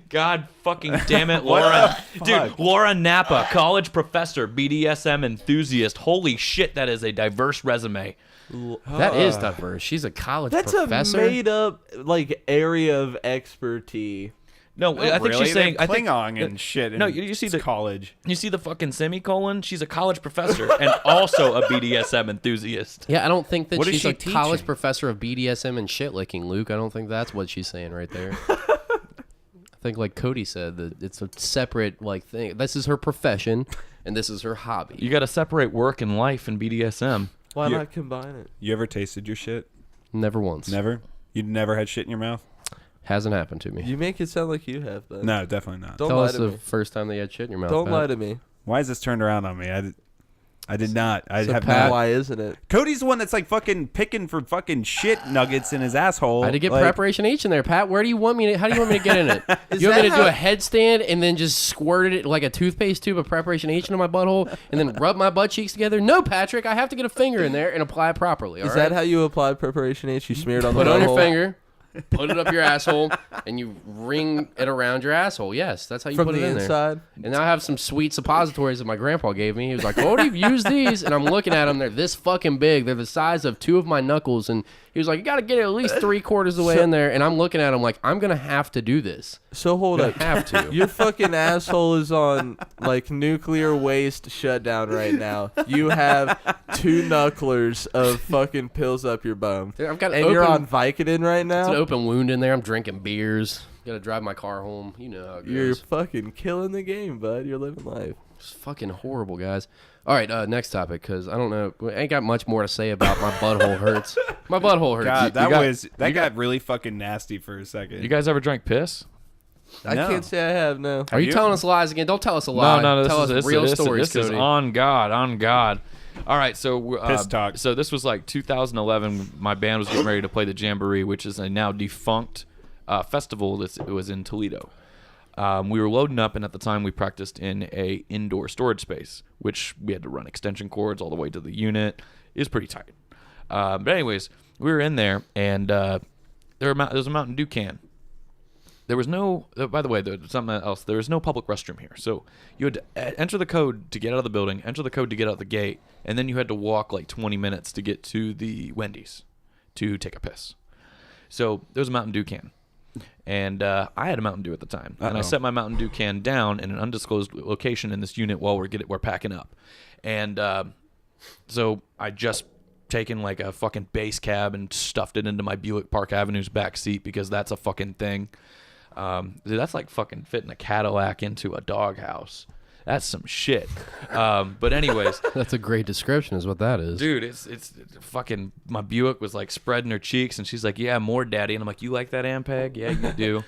God fucking damn it, Laura. Dude, Laura Napa, college professor, BDSM enthusiast. Holy shit, that is a diverse resume. That is diverse. She's a college That's professor. a made up like area of expertise. No, I think Really? she's saying They're I think Klingon and shit. No, in you see the college. You see the fucking semicolon? She's a college professor and also a BDSM enthusiast. Yeah, I don't think that What is she's she a college teaching? professor of BDSM and shit licking, Luke. I don't think that's what she's saying right there. I think, like Cody said, that it's a separate like thing. This is her profession, and this is her hobby. You got to separate work and life in BDSM. Why You- not combine it? You ever tasted your shit? Never once. Never. You never had shit in your mouth? Hasn't happened to me. You make it sound like you have, though. No, definitely not. Don't Tell lie us to the me. first time that you had shit in your mouth. Don't Pat. lie to me. Why is this turned around on me? I did not. I So have Pat- not. Why isn't it? Cody's the one that's like fucking picking for fucking shit nuggets in his asshole. I had to get like, preparation H in there, Pat. Where do you want me to? How do you want me to get in it? Is You want me that to do how- a headstand and then just squirt it like a toothpaste tube of preparation H into my butthole and then rub my butt cheeks together? No, Patrick. I have to get a finger in there and apply it properly. Is that how you applied preparation H? You smeared on Put the it on your butthole? finger, put it up your asshole, and you ring it around your asshole. Yes, that's how you From put it the in there. inside? And now I have some sweet suppositories that my grandpa gave me. He was like, Cody, use these. And I'm looking at them. They're this fucking big. They're the size of 2 of my knuckles. And he was like, you got to get it at least 3/4 of the way in there. And I'm looking at him like, I'm going to have to do this. So hold I up. have to. Your fucking asshole is on like nuclear waste shutdown right now. You have 2 knucklers of fucking pills up your bum. Dude, I've got And you're on Vicodin right It's now? an open wound in there. I'm drinking beers. Got to drive my car home. You know how it You're goes. fucking killing the game, bud. You're living life. It's fucking horrible, guys. All right, next topic, because I don't know. I ain't got much more to say about my butthole hurts. My butthole hurts. God, that got- got really fucking nasty for a second. You guys ever drank piss? I No. can't say I have, no. Are you you? telling us lies again? Don't tell us a lie. No. Tell us real stories, This is Cody. on God, on God. All right, so Piss talk. So this was like 2011. My band was getting ready to play the Jamboree, which is a now defunct festival. It was in Toledo. We were loading up, and at the time we practiced in a indoor storage space, which we had to run extension cords all the way to the unit. It was pretty tight. But anyways, we were in there, and there was a Mountain Dew can. There was no, by the way, there's something else. There was no public restroom here. So you had to enter the code to get out of the building, enter the code to get out the gate, and then you had to walk like 20 minutes to get to the Wendy's to take a piss. So there was a Mountain Dew can. And I had a Mountain Dew at the time. And I set my Mountain Dew can down in an undisclosed location in this unit while we're packing up. And so I just taken like a fucking base cab and stuffed it into my Buick Park Avenue's back seat because that's a fucking thing. Dude, that's like fucking fitting a Cadillac into a doghouse. That's some shit. But anyways, That's a great description, is what that is. dude, it's fucking, my Buick was like spreading her cheeks, and she's like, yeah, more, daddy. And I'm like, you like that, Ampeg? Yeah, you do.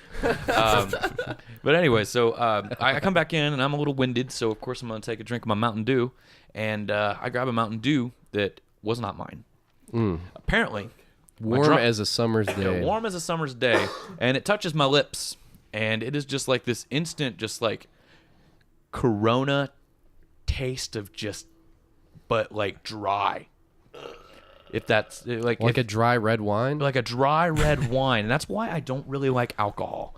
But anyway, so I come back in, and I'm a little winded, so of course I'm going to take a drink of my Mountain Dew. And I grab a Mountain Dew that was not mine. Apparently. Warm as a summer's day. Yeah, warm as a summer's day. And it touches my lips, and it is just like this instant, just like Corona taste of just, but like dry. If that's like Like a dry red wine? like a dry red wine, and that's why I don't really like alcohol.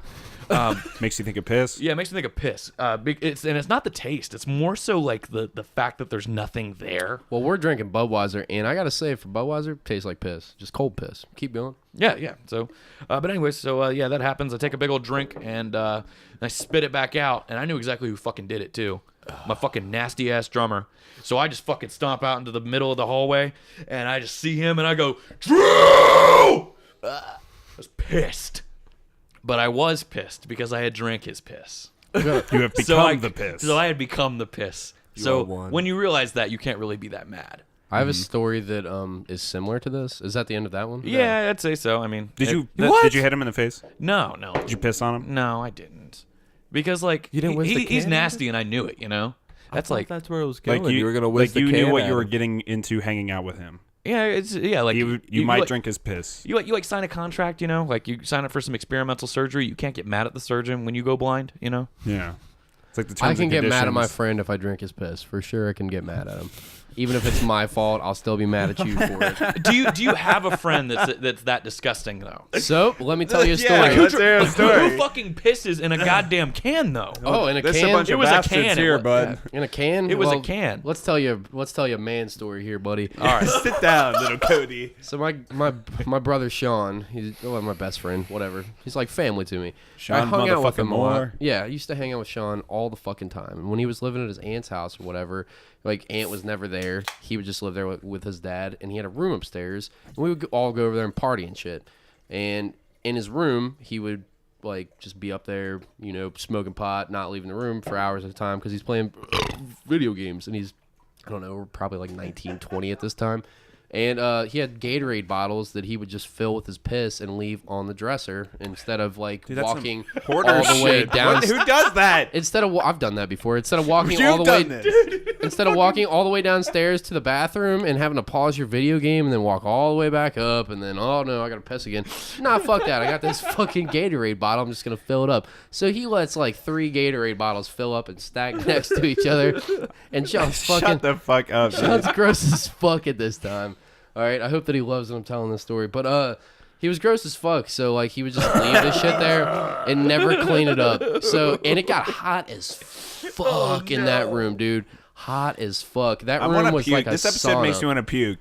Makes you think of piss. Yeah, it makes me think of piss. It's not the taste; it's more so like the fact that there's nothing there. Well, we're drinking Budweiser, and I got to say, for Budweiser, it tastes like piss. Just cold piss. Keep going. Yeah. So, but anyways, so yeah, that happens. I take a big old drink and I spit it back out, and I knew exactly who fucking did it too. My fucking nasty ass drummer. So I just fucking stomp out into the middle of the hallway, and I just see him, and I go, Drew! I was pissed. But I was pissed because I had drank his piss. You have become So the piss. So I had become the piss. are So one. when you realize that, you can't really be that mad. I have a story that is similar to this. Is that the end of that one? Yeah, I'd say so. I mean, Did you What? did you hit him in the face? No. Did you piss on him? No, I didn't. Because like You didn't whiz the he's can nasty, and I knew it. You know, that's like that's where it was going. Like you were gonna whiz like the you can knew what at you were him. getting into hanging out with him. like You might like, drink his piss. You like sign a contract, you know, like you sign up for some experimental surgery. You can't get mad at the surgeon when you go blind, you know. Yeah. It's like the terms I and can get mad at my conditions. friend if I drink his piss. For sure, I can get mad at him. Even if it's my fault, I'll still be mad at you for it. Do you have a friend that's that disgusting though? So, let me tell you a story. Yeah, let's hear a Who story. fucking pisses in a goddamn can though? Oh, in a There's can? a bunch It of was a bastards can, it here, was- bud. In a can? It was a Well, can. Let's tell you a man story here, buddy. All right. Sit down, little Cody. So my brother Sean, he's my best friend, whatever. He's like family to me. Sean I hung out with motherfucking him a lot. Moore. Yeah, I used to hang out with Sean all the fucking time. And when he was living at his aunt's house or whatever, like aunt was never there. He would just live there with his dad, and he had a room upstairs. And we would all go over there and party and shit. And in his room, he would like just be up there, you know, smoking pot, not leaving the room for hours at a time because he's playing video games, and he's, I don't know, we're probably like 19, 20 at this time. And he had Gatorade bottles that he would just fill with his piss and leave on the dresser instead of like Dude, that's walking some hoarder all the way shit. down. Who does that? Instead of I've done that before. Instead of walking You've all the done way, this. instead of walking all the way downstairs to the bathroom and having to pause your video game and then walk all the way back up and then oh no, I gotta piss again. Nah, fuck that. I got this fucking Gatorade bottle. I'm just gonna fill it up. So he lets like 3 Gatorade bottles fill up and stack next to each other. And Sean's fucking Shut the fuck up. Sean's gross as fuck at this time. All right, I hope that he loves that I'm telling this story. But he was gross as fuck, so like he would just leave this shit there and never clean it up. So and it got hot as fuck in that room, dude. Hot as fuck. That room was puke. like a This episode sauna. makes me want to puke.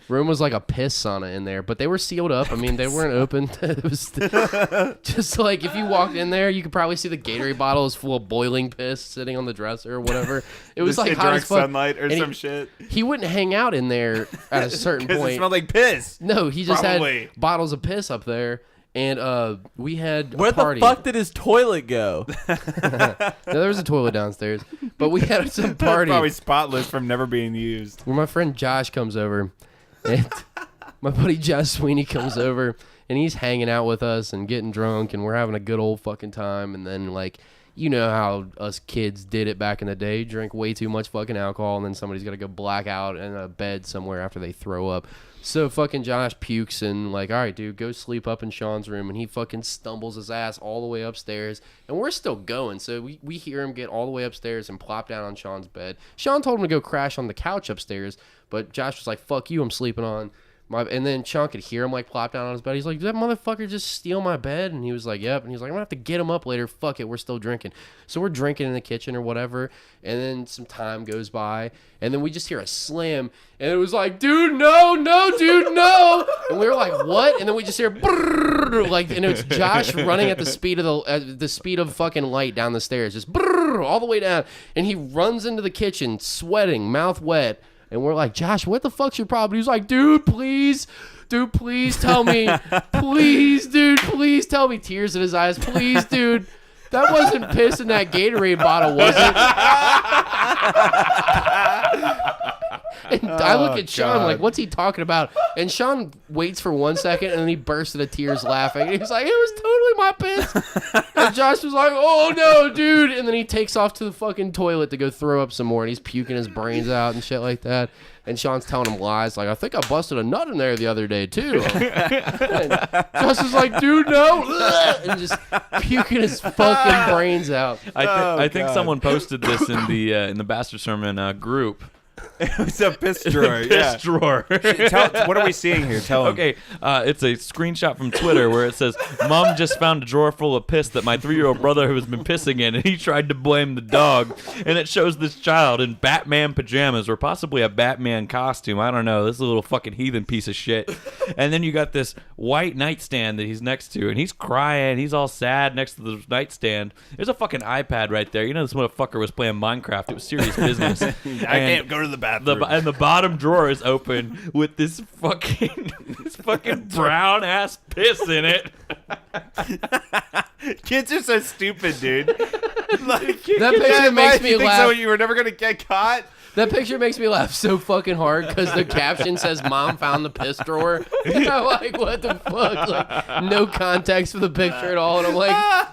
Room was like a piss sauna in there, but they were sealed up. I mean, they weren't open. It was just like if you walked in there, you could probably see the Gatorade bottle is full of boiling piss sitting on the dresser or whatever. It was like hot direct as fuck. sunlight or And some shit. He wouldn't hang out in there at a certain Because point. it smelled like piss. No, he just Probably. had bottles of piss up there, and we had Where a party. the fuck did his toilet go? No, there was a toilet downstairs, but we had some party Probably spotless from never being used. where my friend Josh comes over, and my buddy Josh Sweeney comes over, and he's hanging out with us and getting drunk, and we're having a good old fucking time, and then like. You know how us kids did it back in the day, drink way too much fucking alcohol, and then somebody's got to go black out in a bed somewhere after they throw up. So fucking Josh pukes and like, all right, dude, go sleep up in Sean's room. And he fucking stumbles his ass all the way upstairs. And we're still going. So we hear him get all the way upstairs and plop down on Sean's bed. Sean told him to go crash on the couch upstairs. But Josh was like, fuck you, I'm sleeping on and then Sean could hear him like plop down on his bed. He's like, did that motherfucker just steal my bed? And he was like, yep. And he's like, I'm gonna have to get him up later. Fuck it, we're still drinking. So we're drinking in the kitchen or whatever. And then some time goes by, and then we just hear a slam, and it was like, dude, no, dude, no. And we were like, what? And then we just hear brrr, like, and it's Josh running at the speed of the speed of fucking light down the stairs, just brrr, all the way down. And he runs into the kitchen, sweating, mouth wet. And we're like, Josh, what the fuck's your problem? He was like, dude, please tell me. Please, dude, please tell me. Tears in his eyes. Please, dude. That wasn't piss in that Gatorade bottle, was it? And I look at Sean like, what's he talking about? And Sean waits for 1 second, and then he bursts into tears laughing. And he's like, it was totally my piss. And Josh was like, oh, no, dude. And then he takes off to the fucking toilet to go throw up some more, and he's puking his brains out and shit like that. And Sean's telling him lies, like, I think I busted a nut in there the other day, too. And Josh is like, dude, no. And just puking his fucking brains out. I think someone posted this in the Bastard Sermon group. It was a piss drawer. Yeah. Piss drawer. What are we seeing here? Tell him. Okay, it's a screenshot from Twitter where it says, Mom just found a drawer full of piss that my 3-year-old brother has been pissing in, and he tried to blame the dog. And it shows this child in Batman pajamas, or possibly a Batman costume. I don't know. This is a little fucking heathen piece of shit. And then you got this white nightstand that he's next to, and he's crying. He's all sad next to the nightstand. There's a fucking iPad right there. You know this motherfucker was playing Minecraft. It was serious business. I can't go to the bathroom. And the bottom drawer is open with this fucking brown ass piss in it. Kids are so stupid, dude. Like, That picture makes me you think laugh. so you were never gonna get caught? That picture makes me laugh so fucking hard because the caption says "Mom found the piss drawer." And I'm like, what the fuck? Like, no context for the picture at all. And I'm like,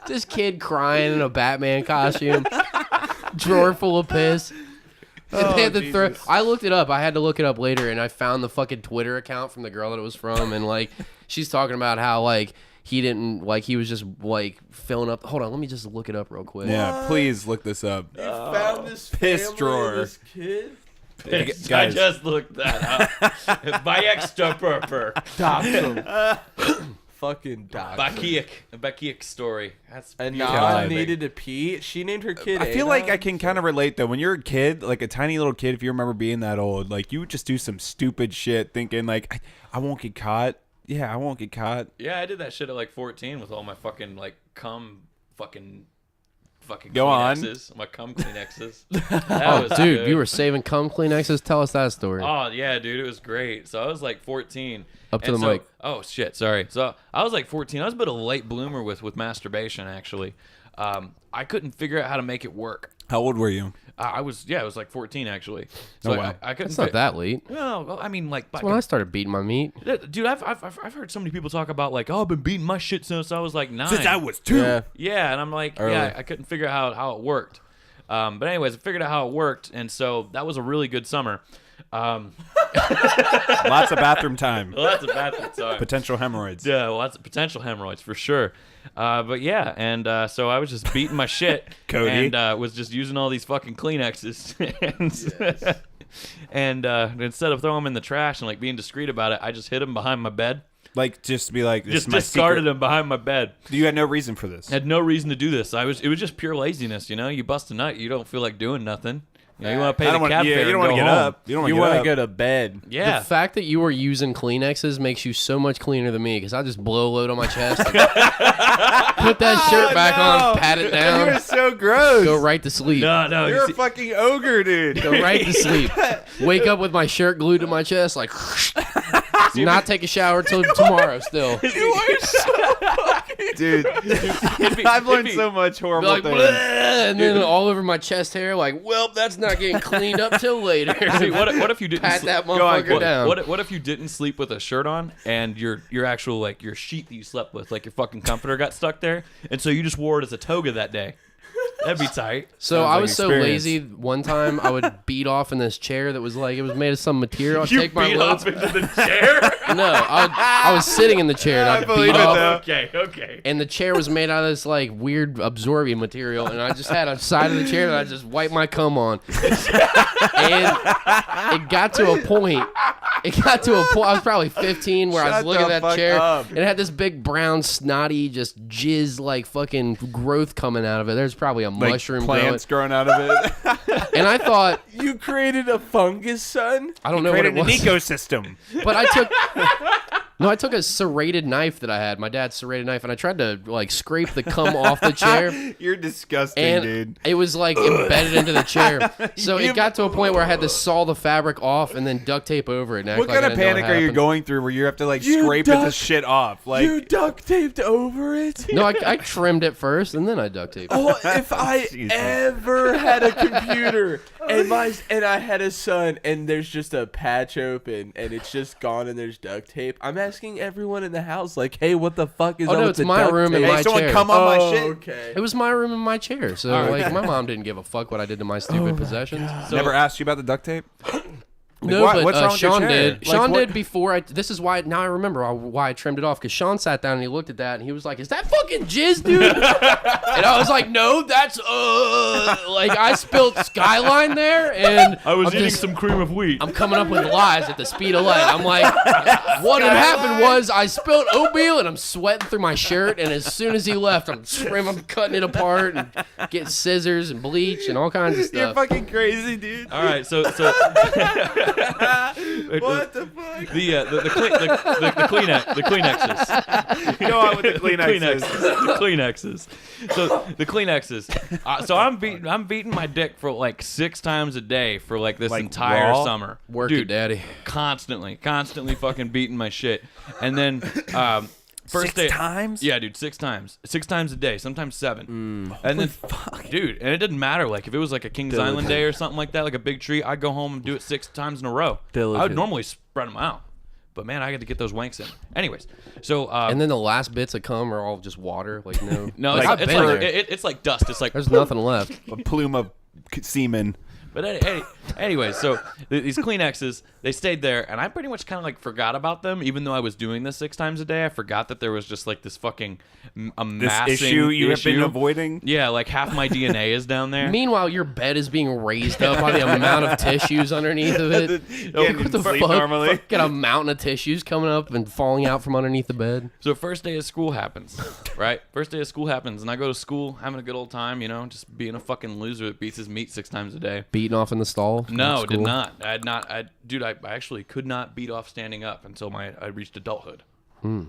this kid crying in a Batman costume, drawer full of piss. And they had to throw. I looked it up. I had to look it up later, and I found the fucking Twitter account from the girl that it was from, and like, she's talking about how like he didn't like he was just like filling up. Hold on, let me just look it up real quick. Yeah, please look this up. You found this piss family, drawer. This kid. I Guys. just looked that up. By extra purper. Dox him. Fucking dox. Bakiak story. That's And beautiful. Nan needed to pee. She named her kid. I feel like Anon. I can kind of relate though. When you're a kid, like a tiny little kid, if you remember being that old, like you would just do some stupid shit, thinking like, I won't get caught. Yeah, I won't get caught. Yeah, I did that shit at like 14 with all my fucking like fucking Go on. Kleenexes, my cum Kleenexes. That was Dude, good. you were saving cum Kleenexes? Tell us that story. Oh yeah, dude, it was great. So I was like 14. Up to and the mic. Oh shit, sorry. So I was like 14. I was a bit of a late bloomer with masturbation actually. I couldn't figure out how to make it work. How old were you? I was like 14 actually. So Oh, wow. I couldn't. It's not that late. Well, I mean, like, That's when I started beating my meat. dude, I've heard so many people talk about like, oh, I've been beating my shit since I was like 9. Since I was 2. Yeah. Yeah, and I'm like, Early. yeah, I couldn't figure out how it worked. But anyways, I figured out how it worked, and so that was a really good summer. Lots of bathroom time. Lots of bathroom time. Potential hemorrhoids. Yeah, lots of potential hemorrhoids for sure. But yeah, and so I was just beating my shit, Cody. and was just using all these fucking Kleenexes, and instead of throwing them in the trash and like being discreet about it, I just hid them behind my bed. Like, just be like, this Just is my discarded secret. them behind my bed. You had no reason for this. Had no reason to do this. It was just pure laziness, you know. You bust a nut, you don't feel like doing nothing. You know, you want to pay the cab fare you don't and want go to get home. up. You don't want You to want to get go up. to bed. Yeah. The fact that you were using Kleenexes makes you so much cleaner than me because I just blow a load on my chest, put that shirt back on, pat it You're down, so gross. go right to sleep. No. You're a fucking ogre, dude. Go right to sleep. Wake up with my shirt glued to my chest, like not take a shower till tomorrow. Still, Dude, I've learned so much horrible like, things. "Bleh," and then all over my chest hair, like, well, that's not getting cleaned up till later. See, what if you didn't Pat sl- that on, motherfucker what- down. What if you didn't sleep with a shirt on and your actual like your sheet that you slept with, like your fucking comforter got stuck there, and so you just wore it as a toga that day? That'd be tight. So Sounds I like was so experience. lazy. One time I would beat off in this chair that was like it was made of some material. I'd You take my beat loads. off into the chair. No, I was sitting in the chair and I I'd believe beat it, off. though. Okay. And the chair was made out of this like weird absorbing material, and I just had a side of the chair that I just wiped my cum on. And it got to a point. I was probably 15, where I was Shut looking the at that fuck chair, up. and it had this big brown snotty just jizz like fucking growth coming out of it. There's probably a Like mushroom plants growing out of it. and I thought, You created a fungus, son? I don't know what it Created an was. ecosystem. But I took a serrated knife that I had, my dad's serrated knife, and I tried to like scrape the cum off the chair, You're disgusting, and dude. it was like embedded into the chair. So it got to a point where I had to saw the fabric off and then duct tape over it. And act What like kind I of didn't know panic what are you happened. going through where you have to like You scrape duck- this shit off? Like, You duct taped over it? No, I trimmed it first and then I duct taped it. Oh, if I Jesus. ever had a computer and I had a son and there's just a patch open and it's just gone and there's duct tape, I'm asking everyone in the house like, hey, what the fuck is Oh, up no, with it's the my duct room and tape? my hey, someone chair. come on my shit. Okay. It was my room and my chair. So like my mom didn't give a fuck what I did to my stupid possessions. So, Never asked you about the duct tape? No, what- but what's wrong with your Sean chair? did. Like, Sean what- did before. This is why now I remember why I trimmed it off, because Sean sat down and he looked at that and he was like, "Is that fucking jizz, dude?" And I was like, "No, that's like I spilled Skyline there, and I was I'm eating just- some cream of wheat. I'm coming up with lies at the speed of light. I'm like, what had happened was I spilled oatmeal and I'm sweating through my shirt. And as soon as he left, I'm cutting it apart and getting scissors and bleach and all kinds of You're stuff. fucking crazy, dude. All right, so What the fuck? the Kleenexes. Go on with the Kleenexes. The Kleenexes. So the Kleenexes. So I'm beating my dick for like 6 times a day for like this Like entire raw? summer. Work Dude, it, daddy. constantly fucking beating my shit. And then first 6 day, times? yeah, dude, 6 times a day, sometimes 7. And then, dude, and it didn't matter. Like if it was like a Kings Island day or something like that, like a big tree, I'd go home and do it 6 times in a row. I would Diligent. normally spread them out, but man, I got to get those wanks in. Anyways, so And then the last bits of cum are all just water. Like no, no, like, I've it's been like there. it's like dust. It's like There's nothing left. A plume of semen. But anyway, so these Kleenexes, they stayed there, and I pretty much kind of like forgot about them, even though I was doing this 6 times a day. I forgot that there was just like this fucking This amassing issue you have been issue. avoiding. Yeah, like half my DNA is down there. Meanwhile, your bed is being raised up by the amount of tissues underneath of it. Getting What the sleep fuck? normally. Got a mountain of tissues coming up and falling out from underneath the bed. So first day of school happens, right? First day of school happens, and I go to school having a good old time, you know, just being a fucking loser that beats his meat 6 times a day. Beating off in the stall. No, at did school. not. I actually could not beat off standing up until I reached adulthood.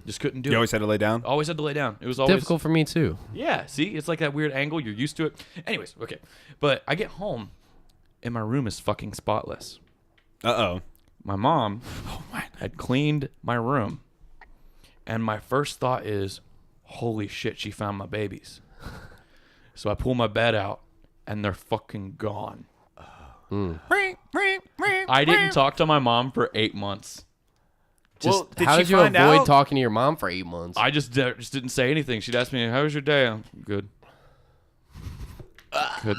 Just couldn't do You it. always had to lay down? Always had to lay down. It was always Difficult for me too. Yeah, see, it's like that weird angle. You're used to it. Anyways, okay, but I get home, and my room is fucking spotless. Uh-oh. My mom had cleaned my room, and my first thought is, holy shit, she found my babies. So I pull my bed out, and they're fucking gone. I didn't talk to my mom for 8 months. Just, did how she did you find avoid out? talking to your mom for 8 months? I just didn't say anything. She'd ask me, "How was your day?" I'm good. Good.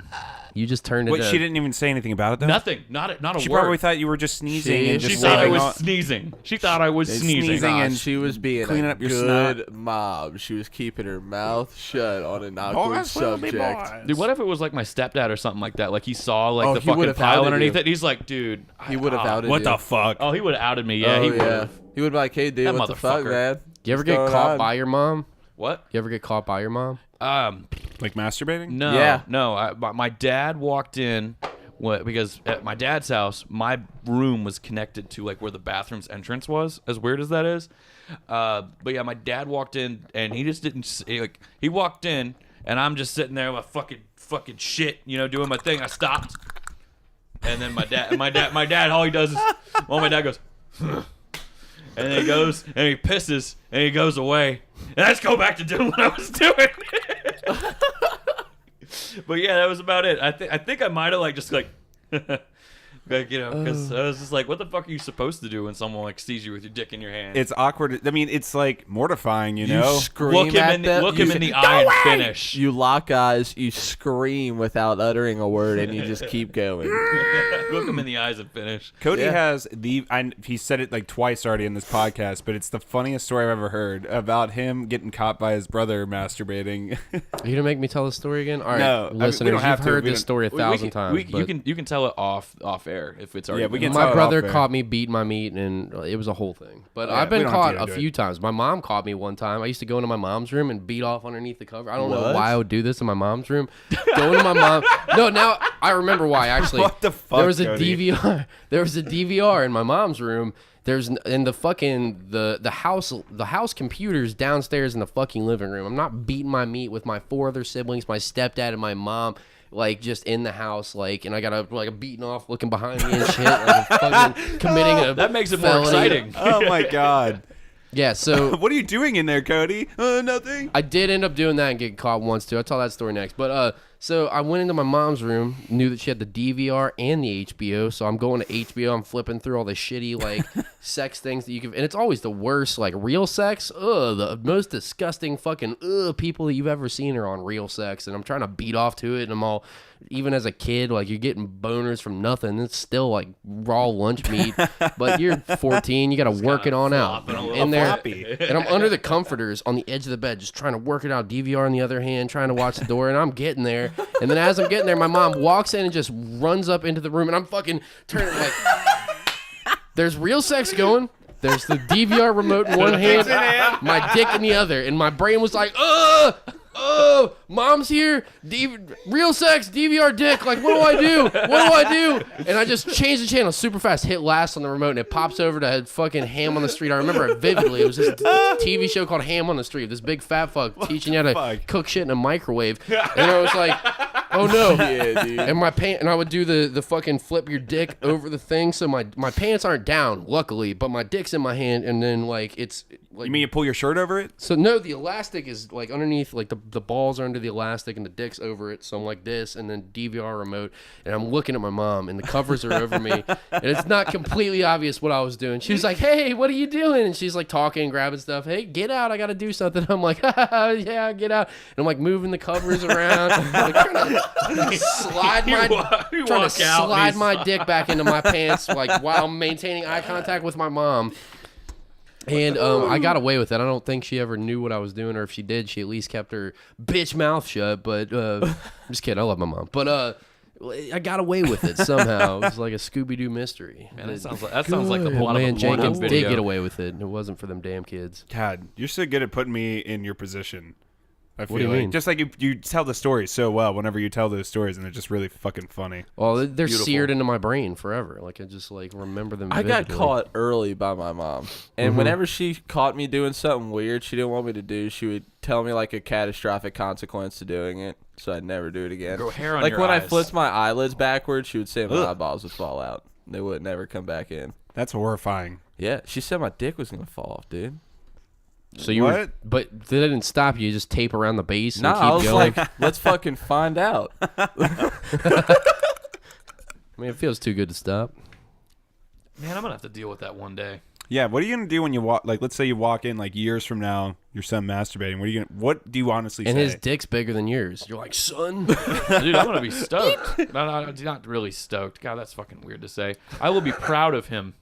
You just turned Wait, into... she didn't even say anything about it though. Nothing. Not a She word. probably thought you were just sneezing and She just thought I waving was on- sneezing. She thought I was sneezing. sneezing Nah, and she was being cleaning a up your good mom. She was keeping her mouth shut on an awkward subject. Dude, what if it was like my stepdad or something like that? Like he saw like Oh, the he fucking would've pile outed underneath you. it. He's like, dude, He would have outed What you. the fuck? Oh, he would have outed me. Yeah, Oh, he would have. He would be like, "Hey, dude, That what the fuck, motherfucker. man? Do you ever What's get going caught on?" by your mom? What? You ever get caught by your mom? Like masturbating? No, Yeah. no. My dad walked in, because at my dad's house, my room was connected to like where the bathroom's entrance was. As weird as that is, but yeah, my dad walked in and he just didn't like. He walked in and I'm just sitting there with fucking shit, doing my thing. I stopped, and then my dad, all he does is, well, my dad goes. And then he goes and he pisses and he goes away. And I just go back to doing what I was doing. But yeah, that was about it. I think I might have just because I was just like, what the fuck are you supposed to do when someone like sees you with your dick in your hand? It's awkward. I mean, it's like mortifying, you You know? scream Look him at in them. the eye and finish. You lock eyes. You scream without uttering a word, and you just keep going. Look him in the eyes and finish. Cody Yeah. has he said it like twice already in this podcast, but it's the funniest story I've ever heard about him getting caught by his brother masturbating. Are you gonna make me tell the story again? All right, No, I mean, we listeners, don't have you've to. heard We this don't- story a thousand times. You can tell it off air if it's already. Yeah, we been can done. tell My it brother off air. caught me beating my meat, and it was a whole thing. But Yeah, I've we been don't have to caught get a into few times. My mom caught me one time. I used to go into my mom's room and beat off underneath the cover. I don't know What? why I would do this in my mom's room. Go into my mom. No, now I remember why. Actually, What the fuck, There was a Cody? DVR. There was a DVR in my mom's room. There's in the fucking the house computers downstairs in the fucking living room. I'm not beating my meat with my 4 other siblings, my stepdad and my mom, like just in the house, like, and I got a beating off, looking behind me and shit, like I'm fucking committing a That makes it more felony. exciting. Oh my god. Yeah, so What are you doing in there, Cody? Nothing. I did end up doing that and get caught once too. I'll tell that story next. But so I went into my mom's room, knew that she had the DVR and the HBO. So I'm going to HBO. I'm flipping through all the shitty like sex things that you can, and it's always the worst, like real sex. The most disgusting fucking people that you've ever seen are on real sex, and I'm trying to beat off to it, and I'm all. Even as a kid, like you're getting boners from nothing. It's still like raw lunch meat, but you're 14. You got to work it on out. flopping a little In there, floppy. and I'm under the comforters on the edge of the bed, just trying to work it out. DVR on the other hand, trying to watch the door, and I'm getting there. And then as I'm getting there, my mom walks in and just runs up into the room, and I'm fucking turning like. There's real sex going. There's the DVR remote in one hand, my dick in the other, and my brain was like, oh, mom's here, real sex, DVR dick, like, what do I do? What do I do? And I just changed the channel super fast, hit last on the remote, and it pops over to fucking Ham on the Street. I remember it vividly. It was this TV show called Ham on the Street, this big fat fuck teaching you how to fuck? cook shit in a microwave. And I was like, oh no. Yeah, dude. And my pants, and I would do the fucking flip your dick over the thing, so my pants aren't down, luckily, but my dick's in my hand, and then like it's like. You mean you pull your shirt over it? So no, the elastic is like underneath, like the balls are under the elastic and the dick's over it. So I'm like this, and then DVR remote, and I'm looking at my mom, and the covers are over me, and it's not completely obvious what I was doing. She was like, "Hey, what are you doing?" And she's like talking, grabbing stuff. "Hey, get out! I got to do something." I'm like, "Yeah, get out!" And I'm like moving the covers around, like trying to slide my dick back into my pants, like while maintaining eye contact with my mom. And I got away with it. I don't think she ever knew what I was doing, or if she did, she at least kept her bitch mouth shut. But I'm just kidding. I love my mom. But I got away with it somehow. It was like a Scooby-Doo mystery. Man, that sounds like the plot of a Jacob porno did video. get away with it, and it wasn't for them damn kids. God, you're so good at putting me in your position. I feel do you like. mean? Just like you tell the stories so well whenever you tell those stories, and they're just really fucking funny. Well, they're Beautiful. seared into my brain forever. Like I just like remember them. I got vividly. caught early by my mom, and whenever she caught me doing something weird she didn't want me to do, she would tell me like a catastrophic consequence to doing it, so I'd never do it again. Grow hair on like your when I eyes. flipped my eyelids backwards, she would say my Ugh. eyeballs would fall out. They would never come back in. That's horrifying. Yeah, she said my dick was gonna fall off, dude. So you were, What? but they didn't stop you. You just tape around the base and Nah, keep I was going. like, let's fucking find out. I mean, it feels too good to stop. Man, I'm gonna have to deal with that one day. Yeah, what are you gonna do when you walk? Like, let's say you walk in like years from now, your son masturbating. What do you honestly And say? his dick's bigger than yours. You're like, son. Dude, I'm gonna be stoked. No, not really stoked. God, that's fucking weird to say. I will be proud of him.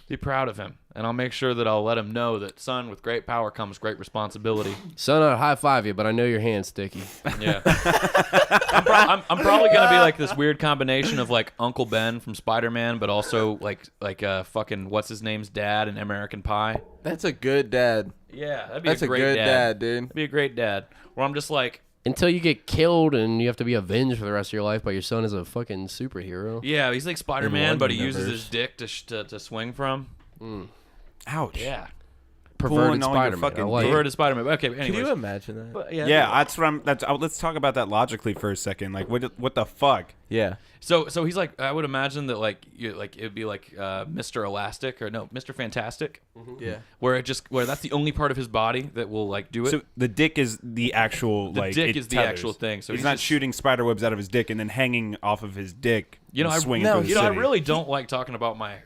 Be proud of him, and I'll make sure that I'll let him know that, son, with great power comes great responsibility. Son, I'd high five you, but I know your hand's sticky. Yeah. I'm probably gonna be like this weird combination of like Uncle Ben from Spider-Man, but also like fucking what's his name's dad in American Pie. That's a good dad. Yeah, that'd be That's a great good dad, dude. That'd be a great dad. Where I'm just like, Until you get killed and you have to be avenged for the rest of your life, but your son is a fucking superhero. yeah, he's like Spider-Man, one but he universe. uses his dick to swing from. Ouch. Yeah, Perverted Pulling all your Spider-Man. I fucking like it. perverted Spider-Man. Okay, but Can anyways. you imagine that? But Yeah, that's what I'm. Let's talk about that logically for a second. Like, what the fuck? Yeah. So he's like, I would imagine that like it'd be like Mr. Elastic or no, Mr. Fantastic, Yeah. where that's the only part of his body that will like do it. So the dick is the actual The like. dick it is the tethers. actual thing. So he's he's not just- shooting spider webs out of his dick and then hanging off of his dick. You know, and I swinging through the I city. really don't like talking about my.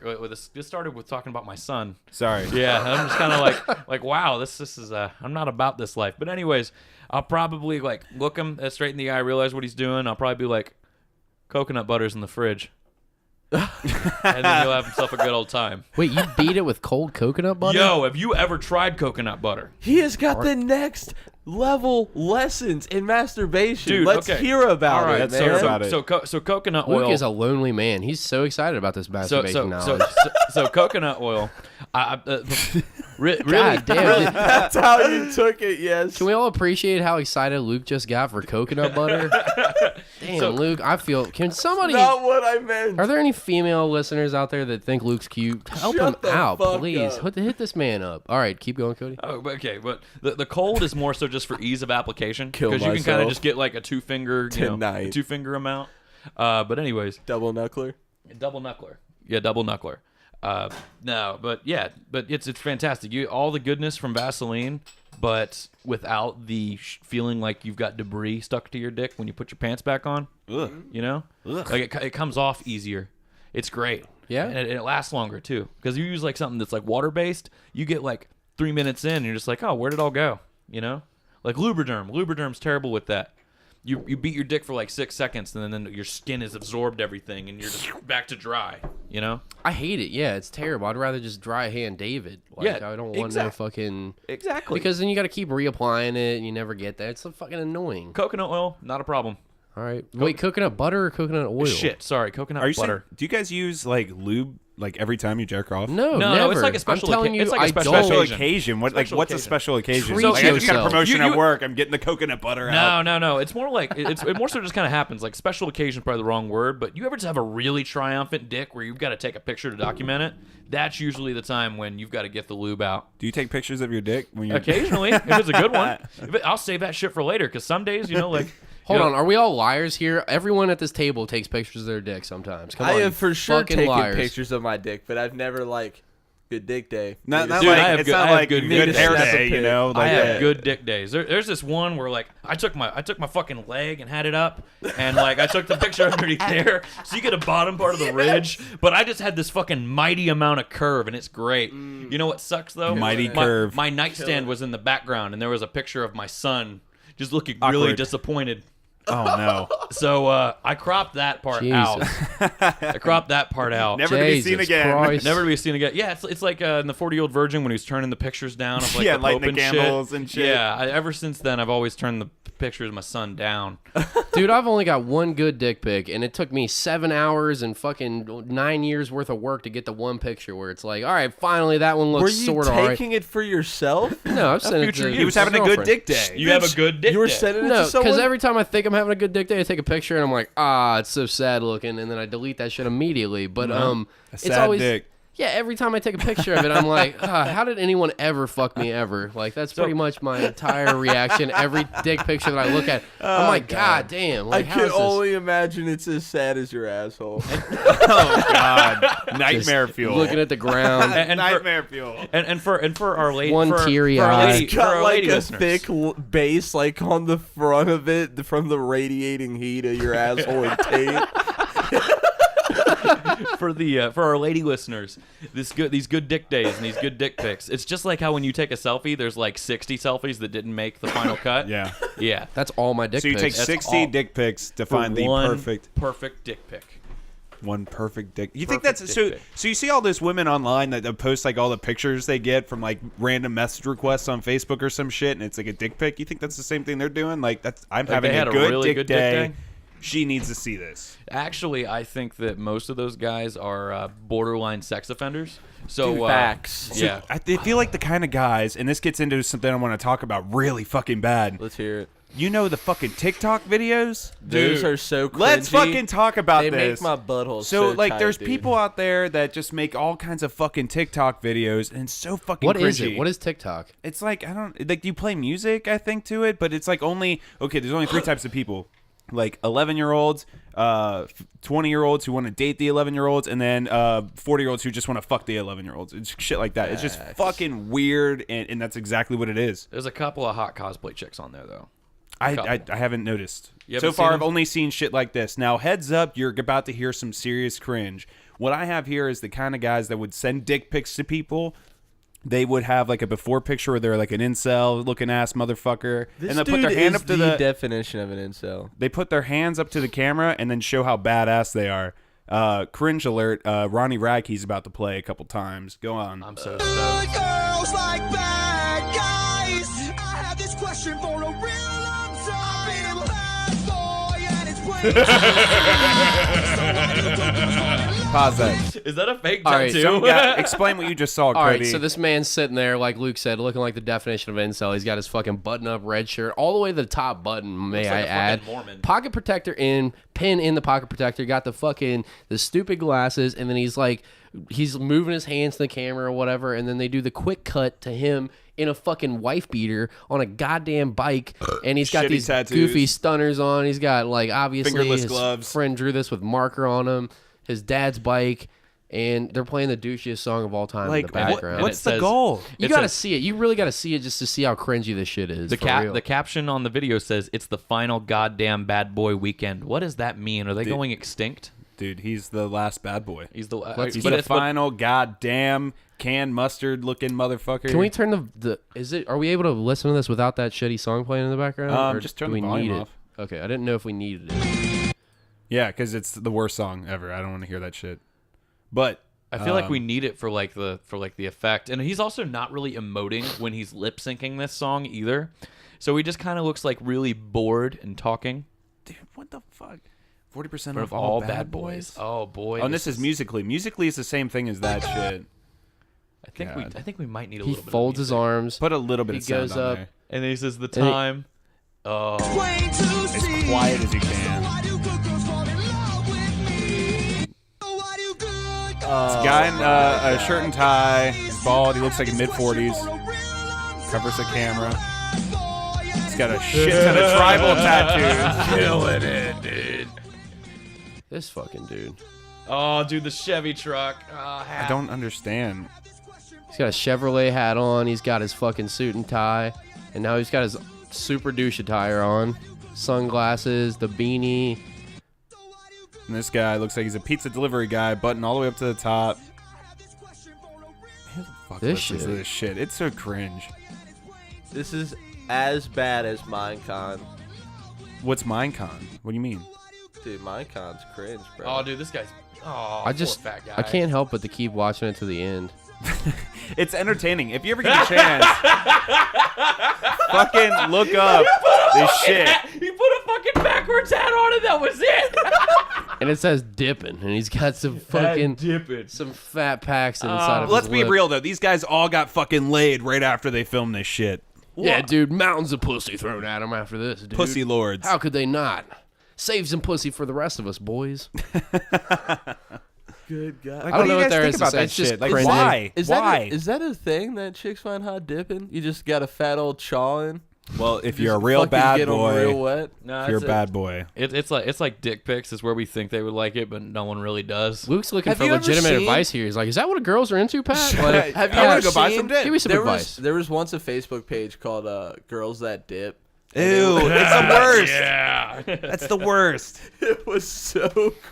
This started with talking about my son. Sorry. Yeah, I'm just kind of like wow, this is I'm not about this life. But anyways, I'll probably like look him straight in the eye, realize what he's doing. I'll probably be like, coconut butter's in the fridge, and then he'll have himself a good old time. Wait, you beat it with cold coconut butter? Yo, have you ever tried coconut butter? He has got the next level lessons in masturbation. Dude, Let's okay. hear about All right, it, let's man. hear about it. So coconut Luke oil is a lonely man. He's so excited about this masturbation knowledge. So coconut oil. Really, God damn. That's how you took it, yes. Can we all appreciate how excited Luke just got for coconut butter? Damn, Luke, I feel... Can somebody... Not what I meant. Are there any female listeners out there that think Luke's cute? Help Shut him the out, fuck please. up. Hit this man up. All right, keep going, Cody. Oh, okay, but the cold is more so just for ease of application Kill because you can kind of myself. just get like a two-finger, Tonight. a two-finger amount. But anyways, Double knuckler. double knuckler. Yeah, double knuckler. No, but it's fantastic. You all the goodness from Vaseline, but without the feeling like you've got debris stuck to your dick when you put your pants back on. Ugh. You know, like it comes off easier. It's great. Yeah? and it lasts longer too. Because you use like something that's like water based, you get like 3 minutes in, and you're just like, oh, where'd it all go? You know, like Lubriderm. Lubriderm's terrible with that. You beat your dick for like 6 seconds, and then your skin has absorbed everything, and you're just back to dry. You know? I hate it. Yeah, it's terrible. I'd rather just dry hand David. Like, Yeah, I don't want no fucking... Exactly. Because then you got to keep reapplying it, and you never get that. It's so fucking annoying. Coconut oil, not a problem. All right. Wait, coconut butter or coconut oil? Shit, sorry, coconut Are you butter. saying? Do you guys use like lube like every time you jerk off? No, No, never. it's like a special I'm telling occa- you, it's like a I special don't. Special occasion. occasion. What like Special what's a occasion. special occasion? Treat Like I just got a yourself. promotion You- at work. I'm getting the coconut butter out. No. It's more like it more so just kind of happens. Like special occasion is probably the wrong word, but you ever just have a really triumphant dick where you've got to take a picture to document it? That's usually the time when you've got to get the lube out. Do you take pictures of your dick when you? Occasionally, if it's a good one. But I'll save that shit for later because some days, like. Hold you know, on, are we all liars here? Everyone at this table takes pictures of their dick sometimes. Come I on, have for sure fucking taken liars. pictures of my dick, but I've never like good dick day. Not Dude, like I have it's good- not I have like good good dick hair days. day, you know. Like I have that. good dick days. There's this one where like I took my fucking leg and had it up, and like I took the picture underneath there, so you get a bottom part of the ridge. But I just had this fucking mighty amount of curve, and it's great. You know what sucks though? Mighty My- curve. My nightstand was in the background, and there was a picture of my son just looking really Awkward. disappointed. Oh no. So I cropped that part Jesus. out. I cropped that part out. Never to be Jesus seen again. Christ. Never to be seen again. Yeah, it's like in the 40-Year-Old Virgin when he was turning the pictures down of like Yeah, the lighting Pope the and candles and shit. Yeah, ever since then I've always turned the pictures of my son down. Dude, I've only got one good dick pic, and it took me 7 hours and fucking 9 years worth of work to get the one picture where it's like, all right, finally that one Were looks you sort of all right. taking it for yourself? No, I've sent it future to you. He was having a good girlfriend. dick day. You have a good dick. You were day. sending it No, to someone? because every time I think I'm having a good dick day, I take a picture and I'm like, it's so sad looking, and then I delete that shit immediately. But it's sad always dick. yeah. Every time I take a picture of it, I'm like, how did anyone ever fuck me ever? Like that's pretty much my entire reaction. Every dick picture that I look at, I'm like, God damn! I Like, how can is this? only imagine it's as sad as your asshole. Oh god. Nightmare fuel. looking at the ground. and for, Nightmare fuel. and for our lady One for, teary for our eye. lady, It's for our got like lady a listeners. thick base like on the front of it from the radiating heat of your asshole and tape. for our lady listeners, these good dick days and these good dick pics. It's just like how when you take a selfie, there's like 60 selfies that didn't make the final cut. Yeah. Yeah. That's all my dick So you pics. take That's 60 all dick pics to For find the one perfect dick pic. one perfect dick. You think Perfect that's dick so? pic. So you see all those women online that post like all the pictures they get from like random message requests on Facebook or some shit, and it's like a dick pic. You think that's the same thing they're doing? Like that's I'm Like having they a had a good really dick good dick day. day? She needs to see this. Actually, I think that most of those guys are borderline sex offenders. So Facts. Yeah. I feel like the kind of guys, and this gets into something I want to talk about really fucking bad. Let's hear it. You know the fucking TikTok videos? Those are so cringy. Let's fucking talk about They this. make my butthole So like, tight, there's dude. people out there that just make all kinds of fucking TikTok videos, and it's so fucking What cringy. is it? What is TikTok? It's like, I don't like, you play music, I think, to it, but it's like only there's only 3 types of people. Like 11-year-olds, 20-year-olds who want to date the 11-year-olds, and then 40-year-olds who just want to fuck the 11-year-olds. It's shit like that. It's just fucking weird, and that's exactly what it is. There's a couple of hot cosplay chicks on there though. I haven't noticed. You So haven't far, seen I've them? only seen shit like this. Now, heads up, you're about to hear some serious cringe. What I have here is the kind of guys that would send dick pics to people. They would have like a before picture where they're like an incel looking ass motherfucker, This and they dude put their hand is up to the the. definition of an incel. They put their hands up to the camera and then show how badass they are. Cringe alert! Ronnie Radke's about to play a couple times. Go on. I'm so stoked. Girls like bad guys. I have this question for a real long time. I've been a bad boy and it's Pause that. Is that a fake All right, tattoo? Some guy, explain what you just saw, All Cody. right, so this man's sitting there, like Luke said, looking like the definition of incel. He's got his fucking button-up red shirt all the way to the top button, may Looks I like a add. fucking Mormon. Pocket protector pin in the pocket protector. Got the stupid glasses, and then he's moving his hands to the camera or whatever, and then they do the quick cut to him in a fucking wife beater on a goddamn bike, and he's got Shitty these tattoos. goofy stunners on. He's got like obviously Fingerless his gloves. friend drew this with marker on him. His dad's bike. And they're playing the douchiest song of all time in the like, background. what's it the says- goal? You It gotta says- see it. You really gotta see it just to see how cringy this shit is. The caption on the video says it's the final goddamn bad boy weekend. What does that mean? Are they going extinct? Dude, he's the last bad boy. He's the He's but the it's final goddamn canned mustard looking motherfucker. Can we turn the? Is it? Are we able to listen to this without that shitty song playing in the background? Or just turn do the we volume need off. it? Okay, I didn't know if we needed it. Yeah, because it's the worst song ever. I don't want to hear that shit. But I feel like we need it for the effect. And he's also not really emoting when he's lip syncing this song either. So he just kind of looks like really bored and talking. dude, what the fuck? 40% For of all bad boys. boys. Oh boy. Oh, and this is Musically. Musically is the same thing as that shit. God. I think we might need a He little bit. folds his arms. Put a little bit He of sound goes on up. there. And then he says the And he- time. Oh. As quiet as you can. It's a guy in a shirt and tie. He's bald. He looks like in mid-40s. Covers the camera. He's got a shit ton of tribal tattoos. Killing it, dude. This fucking dude. Oh, dude, the Chevy truck. I don't understand. He's got a Chevrolet hat on. He's got his fucking suit and tie, and now he's got his super douche attire on, sunglasses, the beanie. And this guy looks like he's a pizza delivery guy, button all the way up to the top. Who the fuck This listens to shit. this shit? It's so cringe. This is as bad as Minecon. What's Minecon? What do you mean? Dude, Minecon's cringe, bro. Oh, dude, this guy's. Oh, I just, poor fat guy. I can't help but to keep watching it to the end. It's entertaining. If you ever get a chance, fucking look up this shit. He put a fucking backwards hat on and that was it. And it says dipping, and he's got some fucking some fat packs inside of his Let's be lip. real though. These guys all got fucking laid right after they filmed this shit. Yeah, dude, mountains of pussy thrown at him after this, dude. Pussy lords. How could they not? Save some pussy for the rest of us, boys. Good God. Like, I don't what do know you what guys there think is to about say. that It's just shit? Like, cringy. why? Is Why? that a thing that chicks find hot dipping? You just got a fat old chaw in? Well, if Just you're a real fucking bad get 'em boy, real wet? No, if you're a bad boy, It's like dick pics is where we think they would like it, but no one really does. Luke's looking Have for you ever legitimate seen- advice here. He's like, is that what girls are into, Pat? Like, Have you I wanna ever go buy seen- some dip. give me some there advice. there was once a Facebook page called Girls That Dip. ew, it's the worst. Yeah. That's the worst. It was so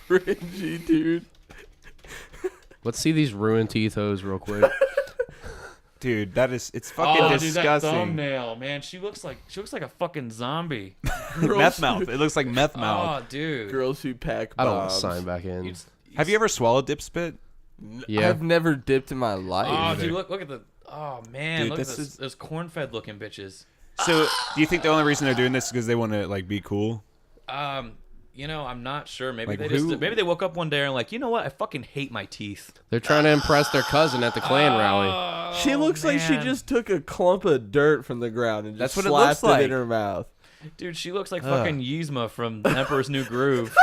cringy, dude. Let's see these ruined teeth hose real quick. Dude, it's fucking Dude, that disgusting. thumbnail, man. She looks like a fucking zombie. Meth mouth. It looks like meth mouth. Oh, dude. Girls who pack I don't want bombs. to sign back in. Have you ever swallowed dip spit? Yeah. I've never dipped in my life. Oh, dude, look at the. Oh man, Dude, look at this this. is- Those corn-fed looking bitches. So, do you think the only reason they're doing this is because they want to like be cool? I'm not sure. Maybe Like, maybe they woke up one day and like, you know what? I fucking hate my teeth. They're trying to impress their cousin at the Klan rally. She looks like she man. just took a clump of dirt from the ground and just That's what it looks slapped it in like. her mouth. Dude, she looks like fucking Yzma from Emperor's New Groove.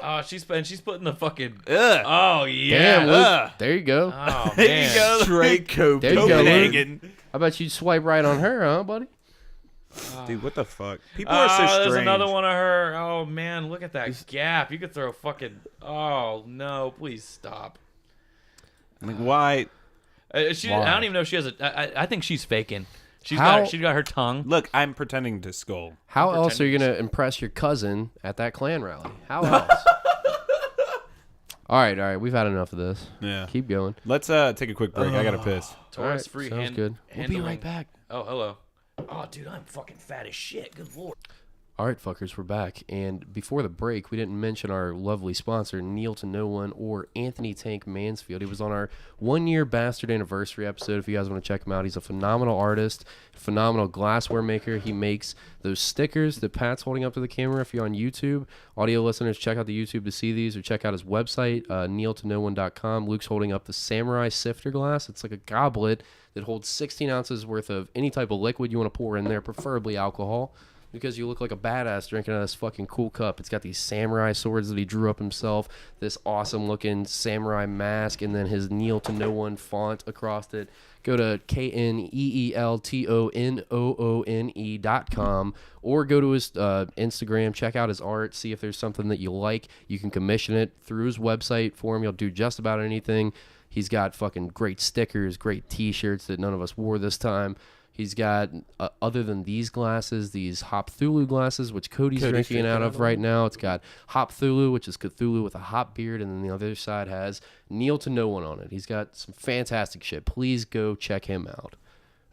Oh, she's putting the fucking. Ugh. Oh yeah. Damn, Luke. There you go. Oh man. There you go. Straight Cope. There you go, Luke. Copenhagen. I bet you'd swipe right on her, huh, buddy? Dude, what the fuck? People are so strange. There's another one of her. Oh man, look at that gap. You could throw a fucking. Oh no, please stop. Like, why? I Why? don't even know if she has a. I think she's faking. She's How- got her tongue. Look, I'm pretending to skull. How else are you pretending going to impress your cousin at that Klan rally? How else? All right. We've had enough of this. Yeah. Keep going. Let's take a quick break. I gotta piss. Taurus Alright, free sounds hand. good. We'll be right back. Oh, hello. Oh, dude, I'm fucking fat as shit. Good lord. All right, fuckers, we're back. And before the break, we didn't mention our lovely sponsor, Kneel to No One or Anthony Tank Mansfield. He was on our 1-year Bastard anniversary episode. If you guys want to check him out, he's a phenomenal artist, phenomenal glassware maker. He makes those stickers that Pat's holding up to the camera. If you're on YouTube, audio listeners, check out the YouTube to see these, or check out his website, kneeltonoone.com. Luke's holding up the Samurai Sifter glass. It's like a goblet that holds 16 ounces worth of any type of liquid you want to pour in there, preferably alcohol, because you look like a badass drinking out of this fucking cool cup. It's got these samurai swords that he drew up himself, this awesome looking samurai mask, and then his Kneel to No One font across it. Go to KNEELTONOONE.com or go to his Instagram, check out his art, see if there's something that you like. You can commission it through his website for him. He'll do just about anything. He's got fucking great stickers, great t-shirts that none of us wore this time. He's got, other than these glasses, these Hop Thulu glasses, which Cody's drinking out of right now. It's got Hop Thulu, which is Cthulhu with a hop beard, and then the other side has Kneel to No One on it. He's got some fantastic shit. Please go check him out.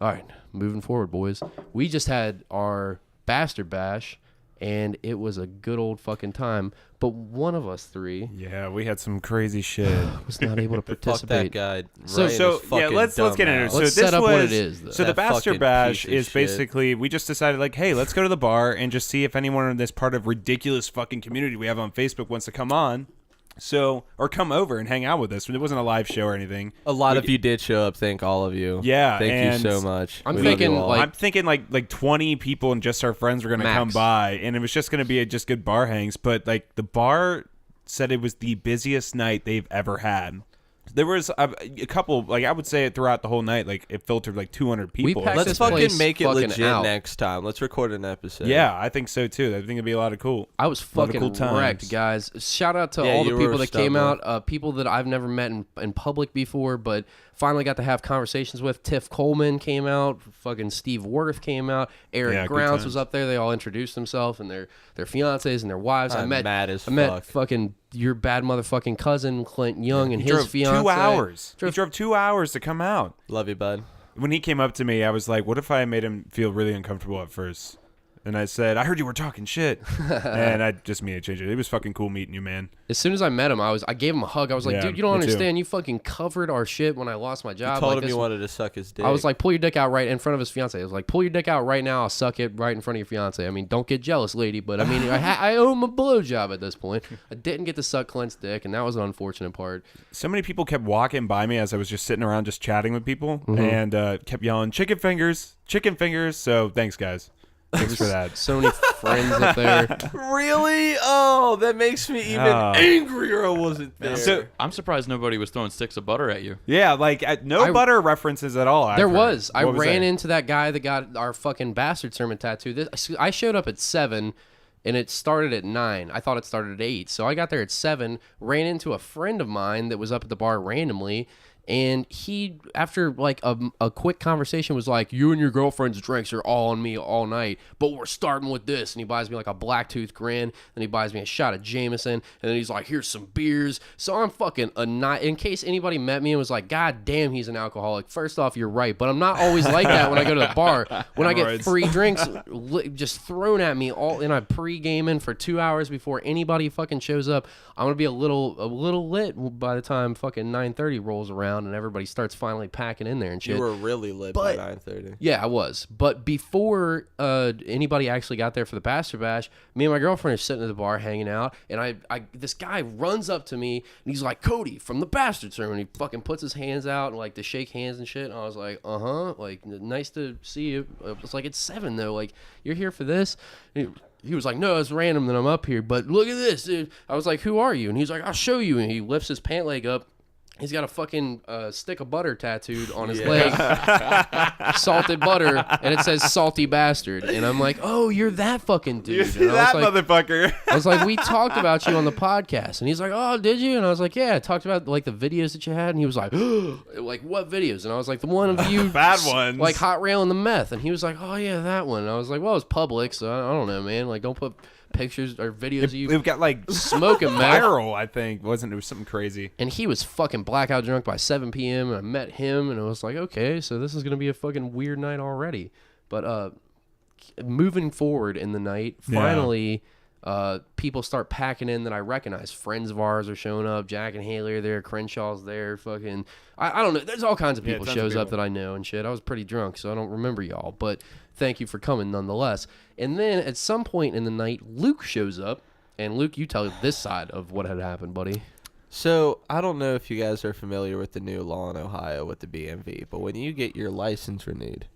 All right, moving forward, boys. We just had our Bastard Bash, and it was a good old fucking time. But one of us three Yeah, we had some crazy shit. was not able to Fuck that participate. guy. So- right in So his yeah, fucking let's get into it. dumb So Let's this set up was what it is, though. so the That Bastard fucking Bash piece of is shit. basically we just decided like, hey, let's go to the bar and just see if anyone in this part of ridiculous fucking community we have on Facebook wants to come on. So or come over and hang out with us. It wasn't a live show or anything. A lot of you did show up. Thank all of you. Yeah, Thank and you so much. I'm We love thinking, you all. like- I'm thinking like 20 people and just our friends were gonna Max. come by, and it was just gonna be just good bar hangs. But like the bar said it was the busiest night they've ever had. There was a couple, like I would say throughout the whole night, like it filtered like 200 people. packed Let's this fucking place make it fucking legit out. next time. Let's record an episode. Yeah, I think so too. I think it'd be a lot of cool. I was lot of fucking cool times. wrecked, guys. Shout out to Yeah, all the you people were that came stubborn. out, people that I've never met in public before, but finally got to have conversations with. Tiff Coleman came out. Fucking Steve Worth came out. Eric Yeah, good Grounds times. was up there. They all introduced themselves and their fiancés and their wives. I'm mad as I met fuck. fucking your bad motherfucking cousin Clint Young and He his drove fiance. 2 hours. Drove- He drove 2 hours to come out. Love you, bud. When he came up to me, I was like, "What if I made him feel really uncomfortable at first?" And I said, "I heard you were talking shit," and I just made it change it. It was fucking cool meeting you, man. As soon as I met him, I gave him a hug. I was like, Yeah, dude, you don't me too. understand. You fucking covered our shit when I lost my job. I told like him this you wanted to suck his dick. I was like, pull your dick out right in front of his fiance. I was like, pull your dick out right now. I'll suck it right in front of your fiance. I mean, don't get jealous, lady. But I mean, I owe him a blowjob at this point. I didn't get to suck Clint's dick, and that was an unfortunate part. So many people kept walking by me as I was just sitting around just chatting with people, Mm-hmm. and kept yelling chicken fingers, chicken fingers. So thanks, guys. Thanks for that. So many friends up there. really? Oh, that makes me even Oh. angrier. I wasn't there. So I'm surprised nobody was throwing sticks of butter at you. yeah, like no butter references at all. There I've was. heard. I What ran that? into that guy that got our fucking bastard sermon tattoo. I showed up at 7, and it started at 9. I thought it started at 8. So I got there at 7, ran into a friend of mine that was up at the bar randomly, And he, after like a quick conversation, was like, you and your girlfriend's drinks are all on me all night, but we're starting with this. And he buys me like a Blacktooth Grin, then he buys me a shot of Jameson, and then he's like, here's some beers. So I'm fucking a night. In case anybody met me and was like, God damn, he's an alcoholic. First off, you're right, but I'm not always like that when I go to the bar. When I get free drinks just thrown at me all, and I'm pre-gaming for 2 hours before anybody fucking shows up, I'm gonna be a little lit by the time fucking 9:30 rolls around and everybody starts finally packing in there and shit. You were really lit by 9:30. Yeah, I was. But before anybody actually got there for the Bastard Bash, me and my girlfriend are sitting at the bar hanging out, and I this guy runs up to me and he's like, Cody from the Bastard Sermon. And he fucking puts his hands out and like to shake hands and shit. And I was like, like nice to see you. I was like, it's 7 though. Like, you're here for this? And he was like, no, it's random that I'm up here, but look at this, dude. I was like, who are you? And he's like, I'll show you. And he lifts his pant leg up. He's got a fucking stick of butter tattooed on his leg, salted butter, and it says "Salty Bastard." And I'm like, "Oh, you're that fucking dude." You're that motherfucker. I was like, "We talked about you on the podcast," and he's like, "Oh, did you?" And I was like, "Yeah, I talked about like the videos that you had." And he was like, "Like what videos?" And I was like, "The one of you, bad ones, like hot rail and the meth." And he was like, "Oh yeah, that one." And I was like, "Well, it's public, so I don't know, man. Like, don't put pictures or videos of you." We've got like smoking meth. Viral, I think, wasn't it? It was something crazy. And he was fucking blackout drunk by 7 p.m. and I met him and I was like, okay, so this is gonna be a fucking weird night already. But moving forward in the night, finally, people start packing in that I recognize. Friends of ours are showing up. Jack and Haley are there. Crenshaw's there. Fucking, I don't know. There's all kinds of people shows up that I know and shit. I was pretty drunk, so I don't remember y'all. But thank you for coming nonetheless. And then at some point in the night, Luke shows up. And Luke, you tell this side of what had happened, buddy. So I don't know if you guys are familiar with the new law in Ohio with the BMV, but when you get your license renewed,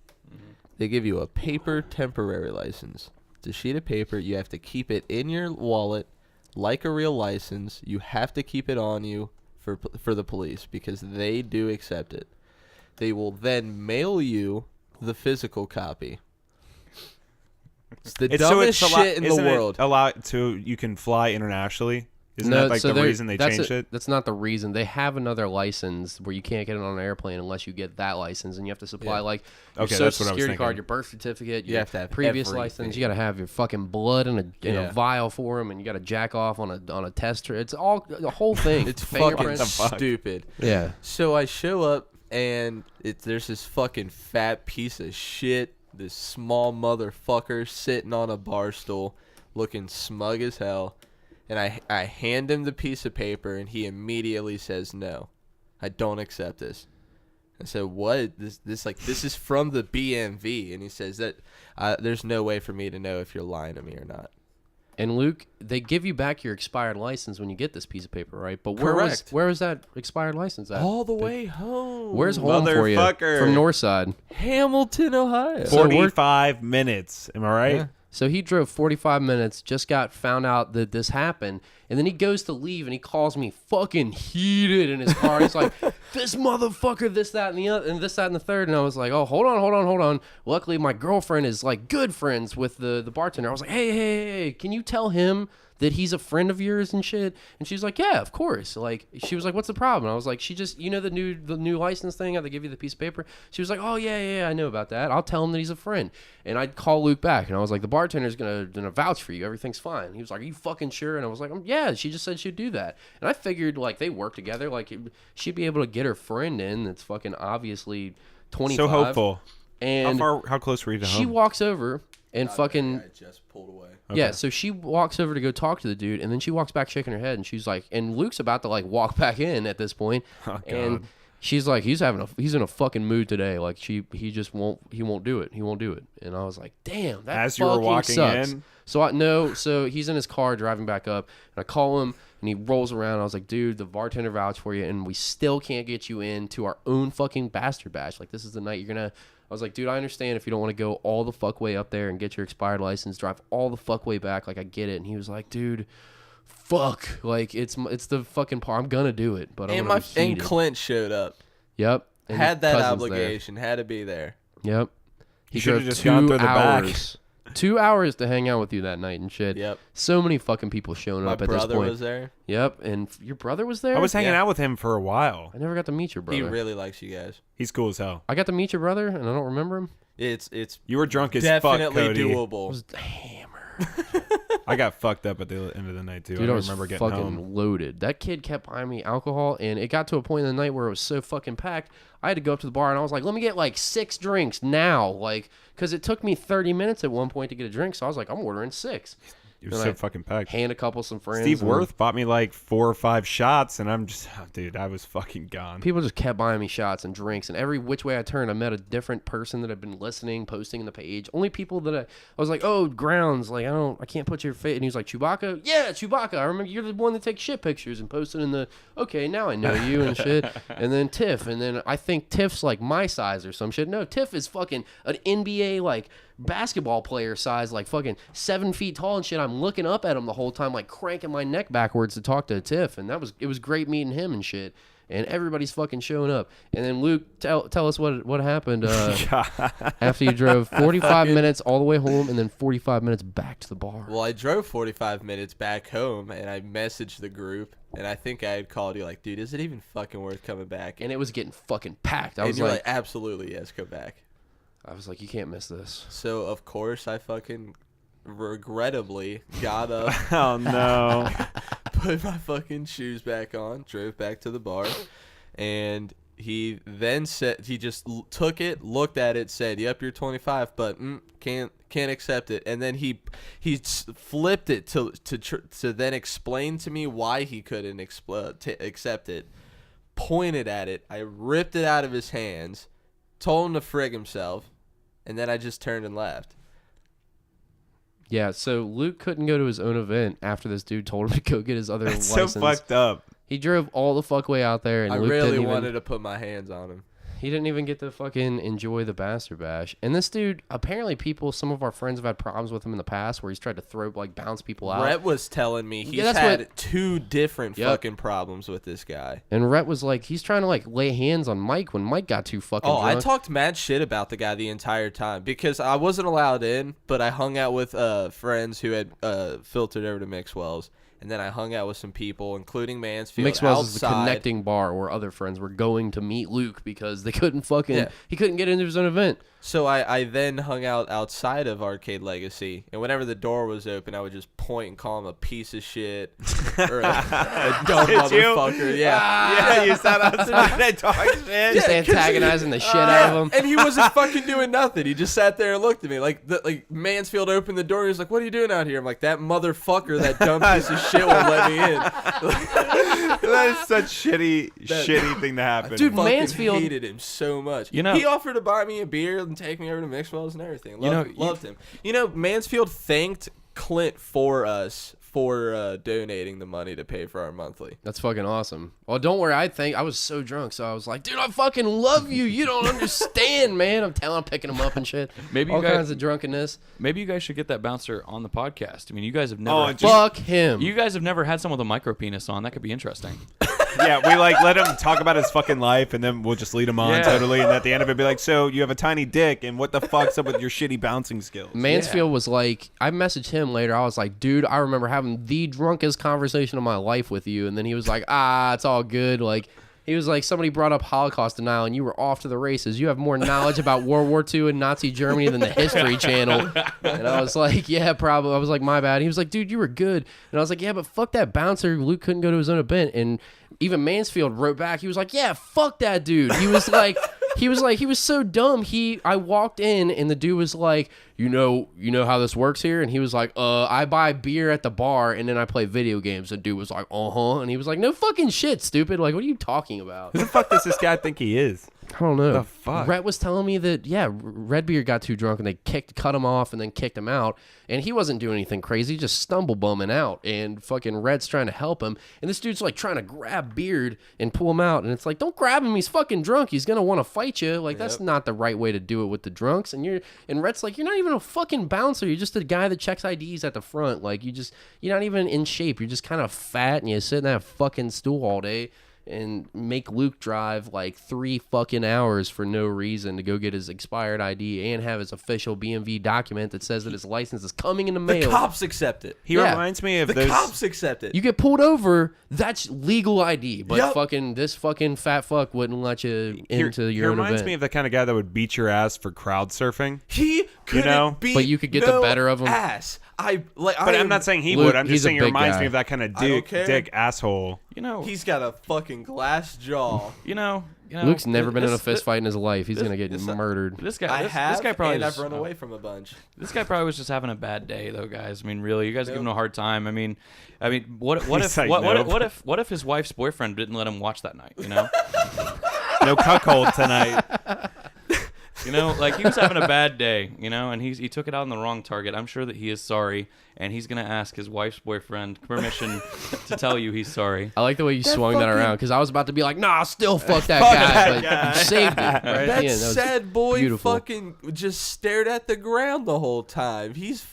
they give you a paper temporary license. It's a sheet of paper. You have to keep it in your wallet like a real license. You have to keep it on you for the police because they do accept it. They will then mail you the physical copy. It's the dumbest shit in the world. Allowed to you can fly internationally. Isn't that like the reason they changed it? That's not the reason. They have another license where you can't get it on an airplane unless you get that license, and you have to supply like your social security card, your birth certificate, your have to have previous everything. license. You got to have your fucking blood in a vial for them, and you got to jack off on a tester. It's all the whole thing. It's fucking stupid. Yeah. So I show up and there's this fucking fat piece of shit, this small motherfucker sitting on a bar stool, looking smug as hell. And I hand him the piece of paper, and he immediately says, "No, I don't accept this." I said, "What? This is from the BMV," and he says that there's no way for me to know if you're lying to me or not. And Luke, they give you back your expired license when you get this piece of paper, right? But where was that expired license at? All the way home. Where's home for you? From Northside, Hamilton, Ohio. 45 minutes. Am I right? Yeah. So he drove 45 minutes, just found out that this happened, and then he goes to leave, and he calls me fucking heated in his car. He's like, this motherfucker, this, that, and the other, and this, that, and the third. And I was like, oh, hold on. Luckily, my girlfriend is like good friends with the bartender. I was like, hey, can you tell him that he's a friend of yours and shit? And she's like, yeah, of course. Like, she was like, what's the problem? I was like, she just, the new license thing, how they give you the piece of paper. She was like, oh yeah, I know about that. I'll tell him that he's a friend. And I'd call Luke back, and I was like, the bartender's gonna vouch for you. Everything's fine. He was like, are you fucking sure? And I was like, yeah, she just said she'd do that. And I figured like they work together, like she'd be able to get her friend in that's fucking obviously 25. So hopeful. And how close were you to home? She walks over and fucking. I just pulled away. Okay. Yeah, so she walks over to go talk to the dude, and then she walks back shaking her head, and she's like, and Luke's about to like walk back in at this point, and she's like, he's in a fucking mood today, like he won't do it, and I was like, damn, that as you were walking sucks. in. So he's in his car driving back up, and I call him, and he rolls around. I was like, dude, the bartender vouched for you, and we still can't get you into our own fucking Bastard Bash. Like, this is the night you're gonna. I was like, dude, I understand if you don't want to go all the fuck way up there and get your expired license, drive all the fuck way back. Like, I get it. And he was like, dude, fuck. Like, it's the fucking part. I'm gonna do it, but I'm and Clint showed up. Yep. And had that obligation. Had to be there. Yep. He should've drove just 2 gone through the back. hours 2 hours to hang out with you that night and shit. Yep. So many fucking people showing My up at this brother point. was there. Yep. And your brother was there? I was hanging out with him for a while. I never got to meet your brother. He really likes you guys. He's cool as hell. I got to meet your brother, and I don't remember him. It's You were drunk as fuck, definitely Cody. doable. I was hammered. I got fucked up at the end of the night too. Dude, I I don't was remember getting fucking home. loaded. That kid kept buying me alcohol, and it got to a point in the night where it was so fucking packed. I had to go up to the bar, and I was like, let me get like 6 drinks now. Like, because it took me 30 minutes at one point to get a drink. So I was like, I'm ordering 6. It was And so I fucking packed. Hand a couple some friends. Steve and Worth bought me like 4 or 5 shots, and I'm just, dude, I was fucking gone. People just kept buying me shots and drinks, and every which way I turned, I met a different person that had been listening, posting in the page. Only people that I was like, oh, Grounds, like I can't put your face. And he was like, Chewbacca, yeah, Chewbacca. I remember you're the one that takes shit pictures and posted in the. Okay, now I know you and shit. And then Tiff, and then I think Tiff's like my size or some shit. No, Tiff is fucking an NBA like basketball player size, like fucking 7 feet tall and shit. I'm looking up at him the whole time, like cranking my neck backwards to talk to Tiff, and it was great meeting him and shit. And everybody's fucking showing up. And then Luke, tell us what happened after you drove 45 minutes all the way home and then 45 minutes back to the bar. Well, I drove 45 minutes back home, and I messaged the group, and I think I had called you like, dude, is it even fucking worth coming back? And it was getting fucking packed. I And was you're like, like, absolutely, yes, go back. I was like, you can't miss this. So, of course, I fucking regrettably got up, Oh no. put my fucking shoes back on, drove back to the bar, and he then said, he just took it, looked at it, said, yep, you're 25, but can't accept it. And then he flipped it to then explain to me why he couldn't accept it, pointed at it, I ripped it out of his hands, told him to frig himself, and then I just turned and left. Yeah, so Luke couldn't go to his own event after this dude told him to go get his other That's so license. fucked up. He drove all the fuck way out there, and I Luke really didn't wanted even, to put my hands on him. he didn't even get to fucking enjoy the Bastard Bash. And this dude, apparently some of our friends have had problems with him in the past where he's tried to bounce people out. Rhett was telling me he's that's had what- 2 different Yep. fucking problems with this guy. And Rhett was like, he's trying to like lay hands on Mike when Mike got too fucking Oh, drunk. I talked mad shit about the guy the entire time because I wasn't allowed in, but I hung out with friends who had filtered over to Mixwell's, and then I hung out with some people, including Mansfield. Mixwell's is the outside. connecting bar where other friends were going to meet Luke because they couldn't fucking, Yeah. he couldn't get into his own event. So I then hung out outside of Arcade Legacy, and whenever the door was open, I would just point and call him a piece of shit or a dumb Did you? motherfucker. Yeah. Yeah, you sat outside and talked shit. Just antagonizing the shit out of him. And he wasn't fucking doing nothing. He just sat there and looked at me. Like Mansfield opened the door. He was like, "What are you doing out here?" I'm like, "That motherfucker, that dumb piece of shit won't let me in." That is such shitty thing to happen. Dude, Fucking Mansfield- hated him so much. You know- he offered to buy me a beer and take me over to Mixwell's and everything. Loved him. You know, Mansfield thanked Clint for us for donating the money to pay for our monthly. That's fucking awesome. Well, don't worry. I was so drunk, so I was like, dude, I fucking love you. You don't understand, man. I'm picking him up and shit. Maybe all you guys- kinds of drunkenness. Maybe you guys should get that bouncer on the podcast. I mean, you guys have Oh, never. Fuck him. You guys have never had someone with a micro penis on. That could be interesting. Yeah, we like let him talk about his fucking life, and then we'll just lead him on Yeah. totally. And at the end of it, be like, "So you have a tiny dick, and what the fuck's up with your shitty bouncing skills?" Mansfield was like, I messaged him later. I was like, dude, I remember having the drunkest conversation of my life with you. And then he was like, it's all good. Like, he was like, somebody brought up Holocaust denial and you were off to the races. You have more knowledge about World War II and Nazi Germany than the History Channel. And I was like, yeah, probably. I was like, my bad. He was like, dude, you were good. And I was like, yeah, but fuck that bouncer. Luke couldn't go to his own event. And even Mansfield wrote back. He was like, yeah, fuck that dude. He was like, he was so dumb. I walked in and the dude was like, you know how this works here? And he was like, I buy beer at the bar and then I play video games. And dude was like, and he was like, no fucking shit, stupid. Like, what are you talking about? Who the fuck does this guy think he is? I don't know. The fuck? Rhett was telling me that, yeah, Redbeard got too drunk and they cut him off and then kicked him out. And he wasn't doing anything crazy, just stumble bumming out. And fucking Rhett's trying to help him. And this dude's like trying to grab Beard and pull him out. And it's like, don't grab him. He's fucking drunk. He's going to want to fight you. Like, that's not the right way to do it with the drunks. And Rhett's like, you're not even a fucking bouncer. You're just a guy that checks IDs at the front. Like, you're not even in shape. You're just kind of fat and you sit in that fucking stool all day. and make Luke drive like 3 fucking hours for no reason to go get his expired ID and have his official BMV document that says that his license is coming in the mail. The cops accept it. He Yeah. reminds me of The those. cops accept it. You get pulled over, that's legal ID, but Yup. this fucking fat fuck wouldn't let you into he your own reminds event. me of the kind of guy that would beat your ass for crowd surfing. He couldn't know? beat But you could get the no better of him. Ass. But I'm not saying he Luke, would. I'm he's just a saying he big reminds guy. me of that kind of I don't care. dick asshole. You know, He's got a fucking glass jaw. you know, Luke's never been in a this- fist fight in his life. He's gonna get this- murdered. This guy, I this, have, this guy probably and just, I've run away from a bunch. This guy probably was just having a bad day, though, guys. I mean, really, you guys give him a hard time. I mean, what if He's like, what nope. if his wife's boyfriend didn't let him watch that night? You know, No cuckold tonight. you know, like he was having a bad day, you know, and he took it out on the wrong target. I'm sure that he is sorry, and he's gonna ask his wife's boyfriend permission to tell you he's sorry. I like the way you swung that fucking- around because I was about to be like, nah, still fuck that Fuck guy. that But guy. you saved it right at That the end. That was sad boy beautiful. fucking just stared at the ground the whole time. He's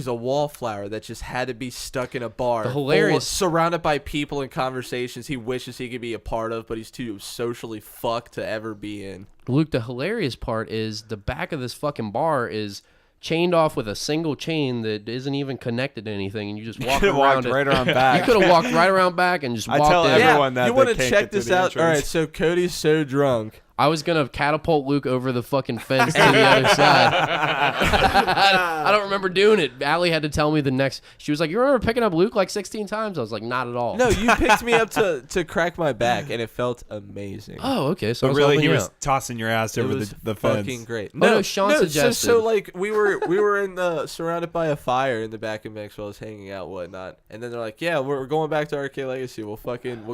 a wallflower that just had to be stuck in a bar. The hilarious- surrounded by people and conversations he wishes he could be a part of, but he's too socially fucked to ever be in. Luke, the hilarious part is the back of this fucking bar is chained off with a single chain that isn't even connected to anything, and you just walk Could've around walked it. right around You back. could have walked right around back and just I walked tell in. everyone that you they want to can't check get to this the out? All right, entrance. so Cody's so drunk. I was gonna catapult Luke over the fucking fence to the other side. I don't remember doing it. Allie had to tell me the next. She was like, "You remember picking up Luke like 16 times?" I was like, "Not at all." No, you picked me up to crack my back, and it felt amazing. Oh, okay. So I But was really, helping he you was out. tossing your ass It over was the fence. fucking great. no, Sean suggested. So like we were in the surrounded by a fire in the back of Maxwell's, hanging out, whatnot, and then they're like, "Yeah, we're going back to RK Legacy. We'll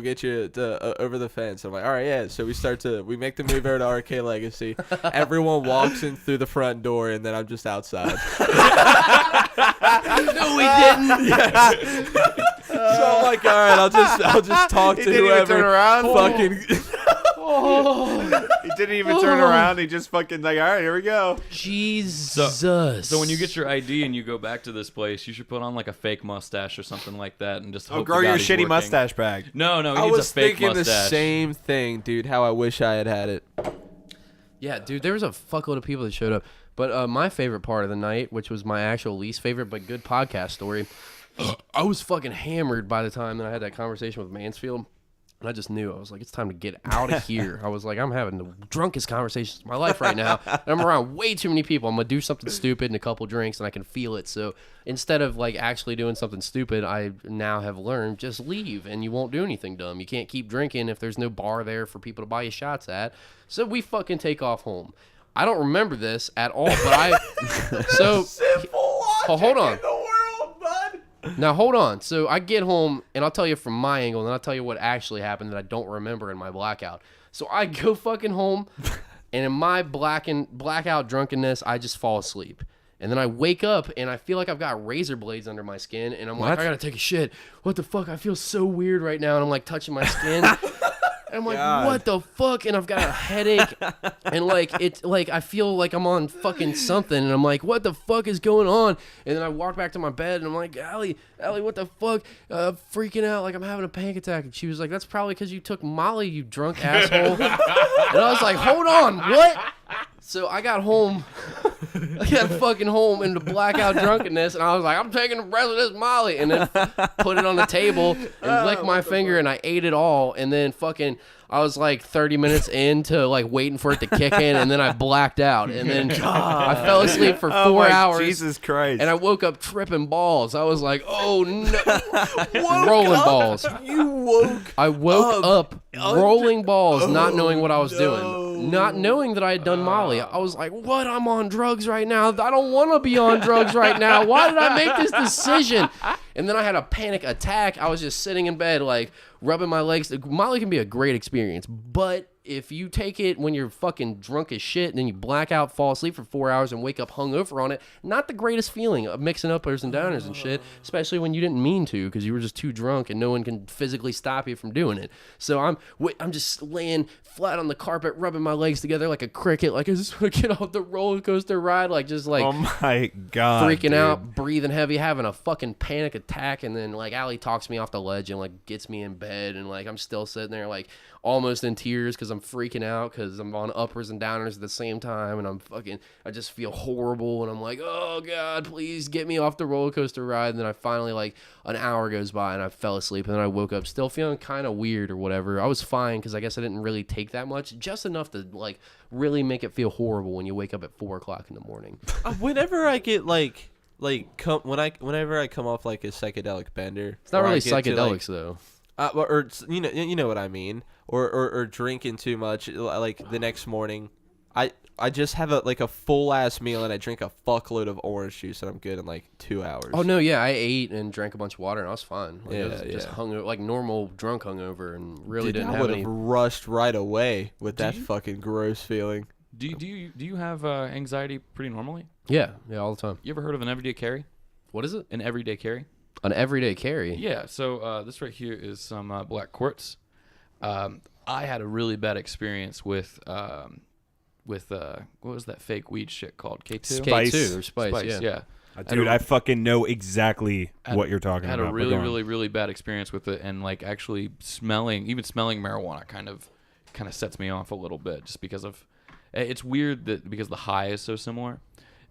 get you to, over the fence." I'm like, "All right, yeah." So we make the move over to RK Legacy. Everyone walks in through the front door, and then I'm just outside. No, we didn't. So I'm like, "All right, I'll just talk to didn't even whoever." turn around? Fucking. He didn't even turn around. He just fucking like, all right, here we go. Jesus. So when you get your ID and you go back to this place, you should put on like a fake mustache or something like that, and just Oh, hope grow to God your he's shitty working. mustache back. No, he I needs was a fake thinking mustache. the same thing, dude. How I wish I had it. Yeah, dude, there was a fuckload of people that showed up. But my favorite part of the night, which was my actual least favorite but good podcast story, I was fucking hammered by the time that I had that conversation with Mansfield. And I just knew. I was like, it's time to get out of here. I was like, I'm having the drunkest conversations of my life right now. And I'm around way too many people. I'm going to do something stupid in a couple drinks, and I can feel it. So instead of like actually doing something stupid, I now have learned just leave, and you won't do anything dumb. You can't keep drinking if there's no bar there for people to buy you shots at. So we fucking take off home. I don't remember this at all, but hold on. Now, hold on. So I get home, and I'll tell you from my angle, and then I'll tell you what actually happened that I don't remember in my blackout. So I go fucking home, and in my blackout drunkenness, I just fall asleep. And then I wake up, and I feel like I've got razor blades under my skin, and I'm like, I gotta take a shit. What the fuck? I feel so weird right now, and I'm like touching my skin. And I'm like, what the fuck? And I've got a headache, and I feel like I'm on fucking something, and I'm like, what the fuck is going on? And then I walk back to my bed, and I'm like, Allie, what the fuck? Freaking out, like I'm having a panic attack. And she was like, that's probably because you took Molly, you drunk asshole. And I was like, hold on, what? So I got home. I got fucking home into blackout drunkenness, and I was like, I'm taking the rest of this Molly, and then put it on the table and licked my finger, and I ate it all, and then fucking I was like 30 minutes into like waiting for it to kick in, and then I blacked out, and then I fell asleep for 4 hours. Jesus Christ. And I woke up tripping balls. I was like, oh no. Rolling balls. I woke up rolling balls, not knowing what I was doing. Not knowing that I had done Molly. I was like, what? I'm on drugs right now. I don't want to be on drugs right now. Why did I make this decision? And then I had a panic attack. I was just sitting in bed, like, rubbing my legs. Molly can be a great experience, but if you take it when you're fucking drunk as shit and then you black out, fall asleep for 4 hours and wake up hungover on it, not the greatest feeling of mixing uppers and downers and shit, especially when you didn't mean to because you were just too drunk and no one can physically stop you from doing it. So I'm just laying flat on the carpet, rubbing my legs together like a cricket, like I just want to get off the roller coaster ride, like just like Oh my god, freaking dude. out, breathing heavy, having a fucking panic attack, and then like Allie talks me off the ledge and like gets me in bed, and like I'm still sitting there like almost in tears because I'm freaking out because I'm on uppers and downers at the same time, and I just feel horrible, and I'm like, oh god, please get me off the roller coaster ride. And then I finally, like an hour goes by and I fell asleep, and then I woke up still feeling kind of weird or whatever. I was fine because I guess I didn't really take that much, just enough to like really make it feel horrible when you wake up at 4 o'clock in the morning. Whenever I get whenever I come off like a psychedelic bender, It's not or I really get to, psychedelics though. or you know what I mean, or drinking too much, like the next morning, I just have a full ass meal and I drink a fuckload of orange juice and I'm good in like 2 hours. Oh no, yeah, I ate and drank a bunch of water and I was fine. Like, I was Yeah, just yeah. hungover, like normal drunk hungover, and really Dude, didn't I have would any. have rushed right away with that you? fucking gross feeling. Do you have anxiety pretty normally? Yeah, all the time. You ever heard of an everyday carry? What is it? An everyday carry? An everyday carry. Yeah. So this right here is some black quartz. I had a really bad experience with what was that fake weed shit called? K2? Spice. K2 or spice, Spice, yeah. Dude, I fucking know exactly what you're talking had about. a but really, go on. really, really bad experience with it, and like actually smelling marijuana kind of sets me off a little bit, just because of it's weird that because the high is so similar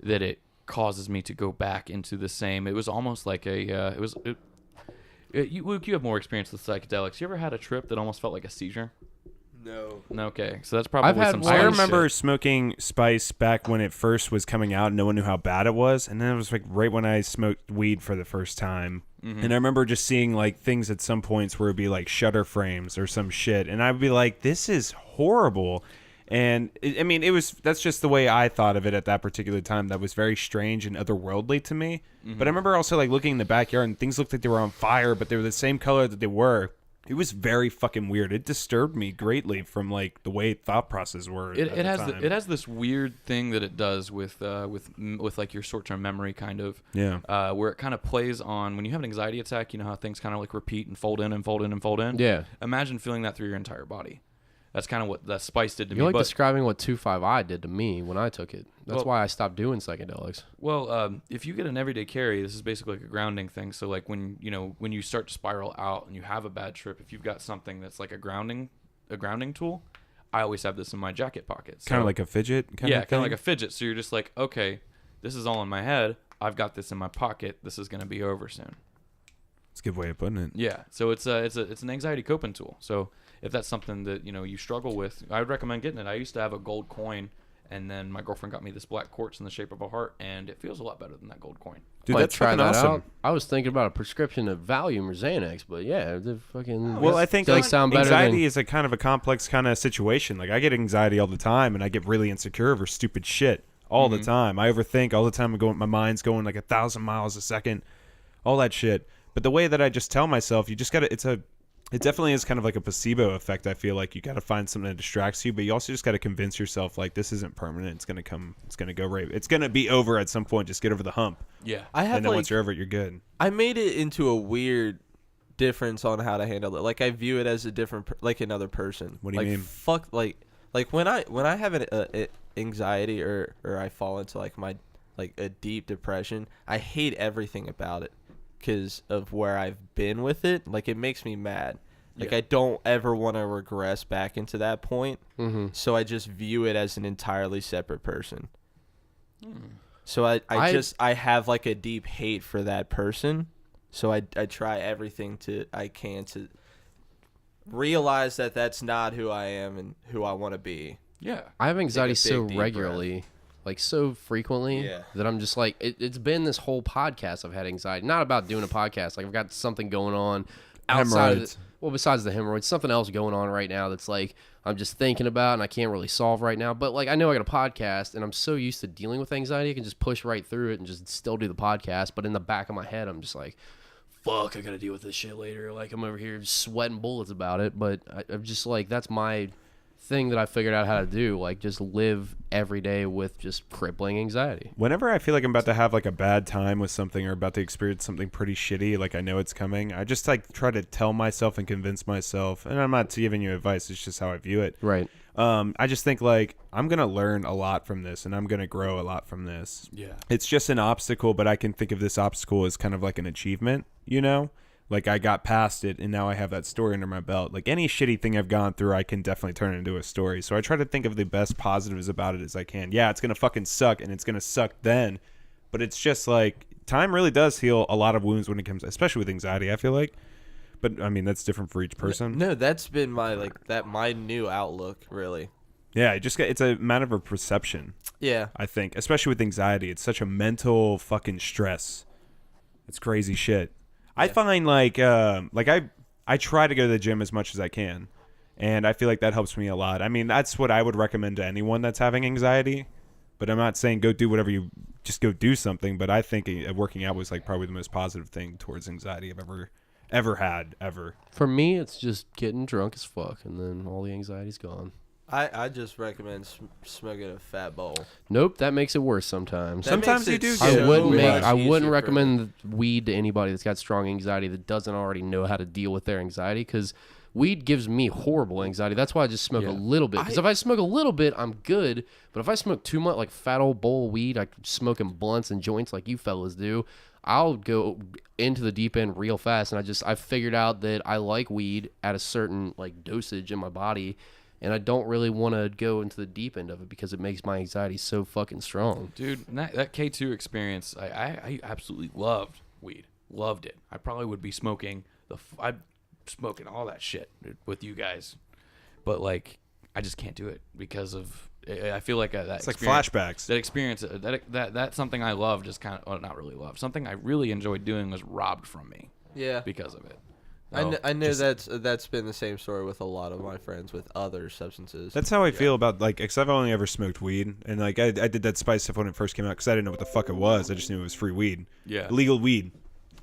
that it causes me to go back into the same. It was almost like you have more experience with psychedelics. You ever had a trip that almost felt like a seizure? No. Okay, so that's probably had some one- I spice remember shit. smoking spice back when it first was coming out and no one knew how bad it was. And then it was like right when I smoked weed for the first time. And I remember just seeing like things at some points where it'd be like shutter frames or some shit. And I'd be like, this is horrible. And that's just the way I thought of it at that particular time. That was very strange and otherworldly to me. But I remember also like looking in the backyard and things looked like they were on fire, but they were the same color that they were. It was very fucking weird. It disturbed me greatly from like the way thought processes were. It at the has time. it has this weird thing that it does with like your short term memory kind of where it kind of plays on when you have an anxiety attack. You know how things kind of like repeat and fold in and fold in and fold in. Yeah. Imagine feeling that through your entire body. That's kind of what that spice did to You're me. like describing what 2,5-I did to me when I took it. That's Well- why I stopped doing psychedelics. Well, if you get an everyday carry, this is basically like a grounding thing. So like when you start to spiral out and you have a bad trip, if you've got something that's like a grounding tool, I always have this in my jacket pocket. So, Kind of like a fidget. kind of like a fidget. So you're just like, okay, this is all in my head. I've got this in my pocket. This is gonna be over soon. It's a good way of putting it. Yeah. So it's an anxiety coping tool. So if that's something that you struggle with, I would recommend getting it. I used to have a gold coin, and then my girlfriend got me this black quartz in the shape of a heart, and it feels a lot better than that gold coin. Dude, Might that's try fucking that awesome. out. I was thinking about a prescription of Valium or Xanax, but yeah, the fucking. Well, I think does like, sound better anxiety than, is a kind of a complex kind of situation. Like I get anxiety all the time, and I get really insecure over stupid shit all the time. I overthink all the time. My mind's going like 1,000 miles a second, all that shit. But the way that I just tell myself, you just gotta. It definitely is kind of like a placebo effect. I feel like you got to find something that distracts you, but you also just got to convince yourself like this isn't permanent. It's gonna come. It's gonna go right. It's gonna be over at some point. Just get over the hump, Yeah. I have and then like once you're over it, you're good. I made it into a weird difference on how to handle it. Like I view it as a different, like another person. What do you like, mean? Fuck, like when I have an anxiety or I fall into like my like a deep depression, I hate everything about it because of where I've been with it. Like it makes me mad. Like Yeah. I don't ever want to regress back into that point. Mm-hmm. So I just view it as an entirely separate person. So I have like a deep hate for that person. So I try everything I can to realize that that's not who I am and who I want to be. Yeah. I have anxiety big, so deep regularly, like so frequently, Yeah. that I'm just like, it's been this whole podcast I've had anxiety. Not about doing a podcast. Like I've got something going on outside of Hemorrhoids. well, besides the hemorrhoids, something else going on right now that's like I'm just thinking about and I can't really solve right now. But like I know I got a podcast and I'm so used to dealing with anxiety, I can just push right through it and just still do the podcast. But in the back of my head, I'm just like, fuck, I gotta deal with this shit later. Like I'm over here sweating bullets about it. But I'm just like, that's my thing that I figured out how to do. Like, just live every day with just crippling anxiety. Whenever I feel like I'm about to have like a bad time with something or about to experience something pretty shitty, like I know it's coming, I just like try to tell myself and convince myself, and I'm not giving you advice, it's just how I view it. Right. I just think like I'm going to learn a lot from this and I'm going to grow a lot from this. Yeah. It's just an obstacle, but I can think of this obstacle as kind of like an achievement, you know? Like I got past it and now I have that story under my belt. Like any shitty thing I've gone through, I can definitely turn it into a story. So I try to think of the best positives about it as I can. Yeah, it's going to fucking suck and it's going to suck then. But it's just like time really does heal a lot of wounds when it comes, especially with anxiety, I feel like. But I mean, that's different for each person. No, that's been my new outlook, really. Yeah, it's a matter of perception. Yeah. I think, especially with anxiety, it's such a mental fucking stress. It's crazy shit. I find like I try to go to the gym as much as I can, and I feel like that helps me a lot. I mean, that's what I would recommend to anyone that's having anxiety. But I'm not saying go do whatever just go do something. But I think working out was like probably the most positive thing towards anxiety I've ever had. For me, it's just getting drunk as fuck, and then all the anxiety's gone. I just recommend smoking a fat bowl. Nope, that makes it worse sometimes. Sometimes you do I so wouldn't much easier recommend weed to anybody that's got strong anxiety that doesn't already know how to deal with their anxiety, because weed gives me horrible anxiety. That's why I just smoke a little bit. Because if I smoke a little bit, I'm good. But if I smoke too much, like fat old bowl of weed, like smoking blunts and joints like you fellas do, I'll go into the deep end real fast. And I figured out that I like weed at a certain like dosage in my body. And I don't really want to go into the deep end of it because it makes my anxiety so fucking strong. Dude, that K2 experience, I absolutely loved weed. Loved it. I probably would be smoking I'd smoking all that shit with you guys. But, like, I just can't do it because of, I feel like that It's like experience, flashbacks. That experience, that's something I love, just kind of, well, not really love. Something I really enjoyed doing was robbed from me. Yeah. Because of it. I know that's been the same story with a lot of my friends with other substances. That's how I feel about, like, because I've only ever smoked weed. And, like, I did that spice stuff when it first came out because I didn't know what the fuck it was. I just knew it was free weed. Yeah. Legal weed.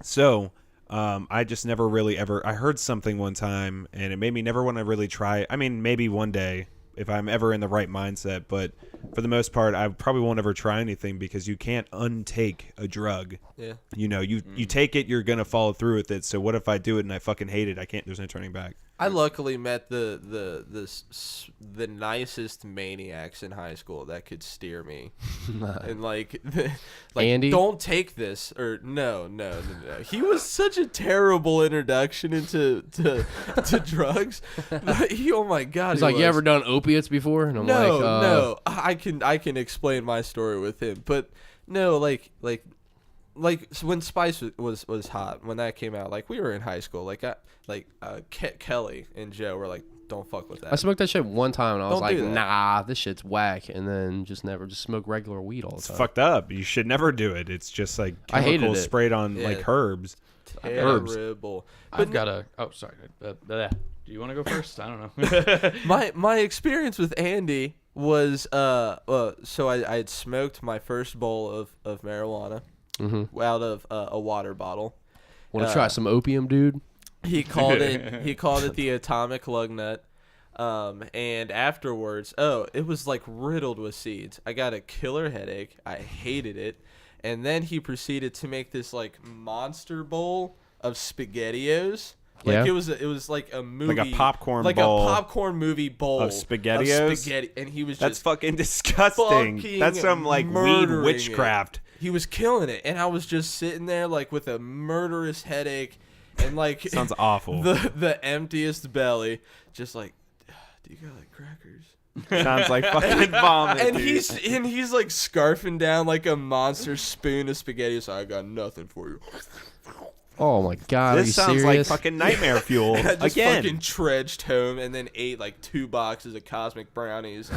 So, I just never really ever, I heard something one time and it made me never want to really try. I mean, maybe one day if I'm ever in the right mindset, but for the most part, I probably won't ever try anything because you can't untake a drug. Yeah. You know, you take it, you're going to follow through with it. So what if I do it and I fucking hate it? There's no turning back. I luckily met the nicest maniacs in high school that could steer me, and like Andy? Don't take this or no. He was such a terrible introduction into to drugs. Oh my god! He's like, you ever done opiates before? And I'm No. I can explain my story with him, but no, like so when Spice was hot, when that came out, like we were in high school, Kelly and Joe were like, don't fuck with that. I smoked that shit one time and I was Don't like, do that. nah, this shit's whack, and then just smoke regular weed all the It's time. fucked up. You should never do it. It's just like I hated chemicals it. sprayed on Yeah. like herbs. Terrible. I've got a, oh, sorry. Do you want to go first? I don't know. My experience with Andy was so I had smoked my first bowl of marijuana out of a water bottle. Want to try some opium, dude? He called it the atomic lug nut. And afterwards, it was like riddled with seeds. I got a killer headache. I hated it. And then he proceeded to make this like monster bowl of SpaghettiOs. Like Yeah. it was like a movie, Like a popcorn like bowl a popcorn movie bowl of SpaghettiOs? spaghetti, and he was That's just fucking disgusting. fucking That's some like weed murdering witchcraft. He was killing it, and I was just sitting there like with a murderous headache, and like Sounds awful. the emptiest belly, just like, do you got like crackers? Sounds like fucking vomit. And dude. he's like scarfing down like a monster spoon of spaghetti. So I got nothing for you. Oh my god, are you This sounds serious? like fucking nightmare fuel. I just Again. fucking trudged home and then ate like 2 boxes of cosmic brownies.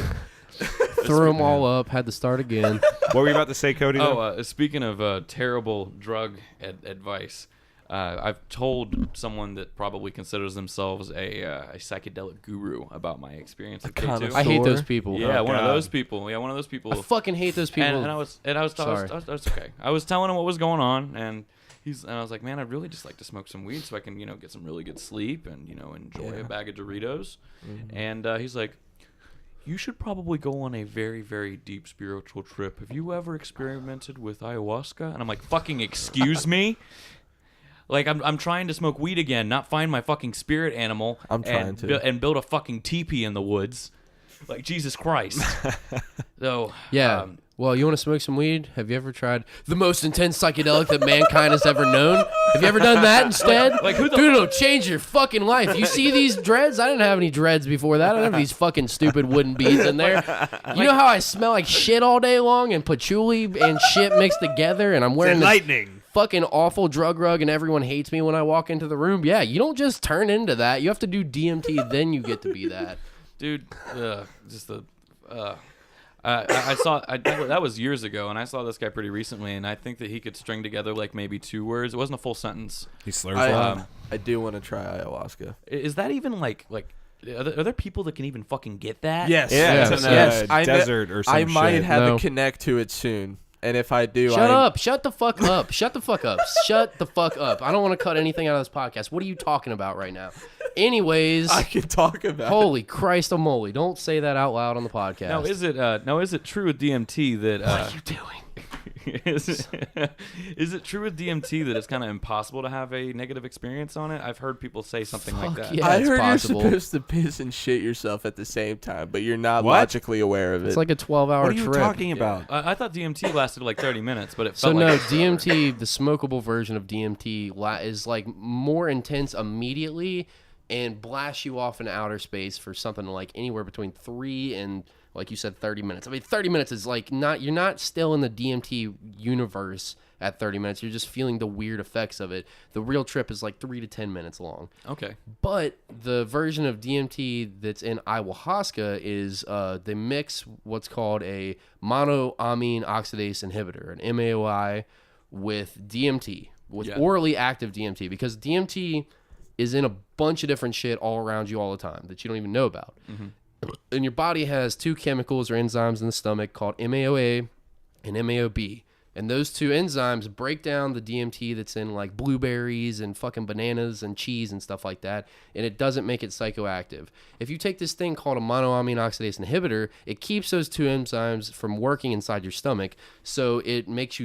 Threw them all up, had to start again. What were you about to say, Cody? though? Speaking of terrible drug advice, I've told someone that probably considers themselves a psychedelic guru about my experience with K2. I hate those people. Yeah, Oh, one of God. those people. Yeah, one of those people. I fucking hate those people. And I was Sorry. that's okay. I was telling him what was going on, and I was like, man, I'd really just like to smoke some weed so I can, get some really good sleep and, enjoy a bag of Doritos. And he's like, you should probably go on a very, very deep spiritual trip. Have you ever experimented with ayahuasca? And I'm like, fucking excuse me? Like, I'm trying to smoke weed again, not find my fucking spirit animal. I'm trying to. And build a fucking teepee in the woods. Like, Jesus Christ. So, Yeah. Well, you want to smoke some weed? Have you ever tried the most intense psychedelic that mankind has ever known? Have you ever done that instead? Like, who the Dude, it'll change your fucking life. You see these dreads? I didn't have any dreads before that. I don't have these fucking stupid wooden beads in there. You know how I smell like shit all day long and patchouli and shit mixed together, and I'm wearing this Lightning. fucking awful drug rug and everyone hates me when I walk into the room? Yeah, you don't just turn into that. You have to do DMT, then you get to be that. dude, just the. I saw that was years ago, and I saw this guy pretty recently, and I think that he could string together like maybe 2 words. It wasn't a full sentence. He slurs a lot. I do want to try ayahuasca. Is that even like are there people that can even fucking get that? Yes. Yeah. It's in Yes, a desert or some I might shit. have No. to connect to it soon, and if I do, Shut up. Shut the fuck up. Shut the fuck up. Shut the fuck up. I don't want to cut anything out of this podcast. What are you talking about right now? Anyways, I can talk about. holy Christ moly. Don't say that out loud on the podcast. Now is it true with DMT that What are you doing? is it true with DMT that it's kind of impossible to have a negative experience on it? I've heard people say something like Fuck that. yeah. I it's heard possible. you're supposed to piss and shit yourself at the same time, but you're not What? logically aware of it. It's like a 12-hour What are you trip. talking about? I thought DMT lasted like 30 minutes, but it So felt no, like DMT, the smokable version of DMT, is like more intense immediately and blasts you off in outer space for something like anywhere between 3 and, like you said, 30 minutes. I mean, 30 minutes is like you're not still in the DMT universe at 30 minutes. You're just feeling the weird effects of it. The real trip is like 3 to 10 minutes long. okay. But the version of DMT that's in ayahuasca is they mix what's called a monoamine oxidase inhibitor, an MAOI, with DMT, with orally active DMT, because DMT is in a bunch of different shit all around you all the time that you don't even know about. And your body has 2 chemicals or enzymes in the stomach called MAOA and MAOB. And those 2 enzymes break down the DMT that's in like blueberries and fucking bananas and cheese and stuff like that, and it doesn't make it psychoactive. If you take this thing called a monoamine oxidase inhibitor, it keeps those 2 enzymes from working inside your stomach, so it makes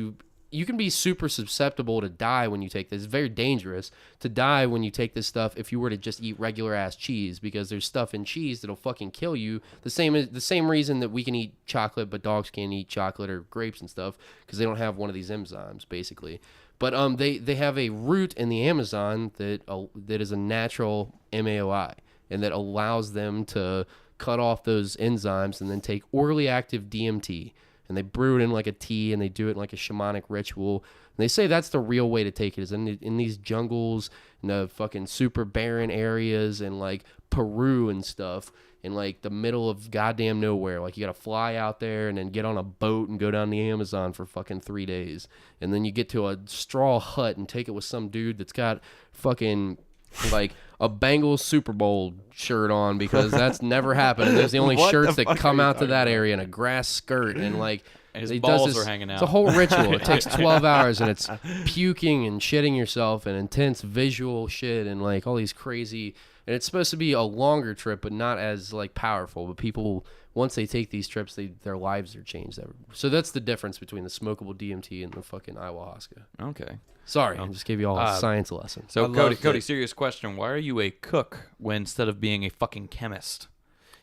you can be super susceptible to die when you take this. It's very dangerous to die when you take this stuff if you were to just eat regular ass cheese, because there's stuff in cheese that'll fucking kill you. The same reason that we can eat chocolate but dogs can't eat chocolate or grapes and stuff, because they don't have one of these enzymes basically. But they have a root in the Amazon that is a natural MAOI, and that allows them to cut off those enzymes and then take orally active DMT. And they brew it in like a tea, and they do it in like a shamanic ritual. And they say that's the real way to take it, is in these jungles, in the fucking super barren areas, and like Peru and stuff, in like the middle of goddamn nowhere. Like you gotta fly out there and then get on a boat and go down the Amazon for fucking 3 days. And then you get to a straw hut and take it with some dude that's got fucking like a Bengals Super Bowl shirt on, because that's never happened. And there's the only What shirts the that fuck come are you out to talking that about? area, in a grass skirt, and like And his he balls does this, are hanging out. It's a whole ritual. It takes 12 hours, and it's puking and shitting yourself and intense visual shit and like all these crazy. And it's supposed to be a longer trip, but not as like powerful. But people, once they take these trips, their lives are changed. So that's the difference between the smokable DMT and the fucking ayahuasca. Okay. Sorry, I just gave you all a science lesson. So I loved Cody, it. serious question. Why are you a cook instead of being a fucking chemist?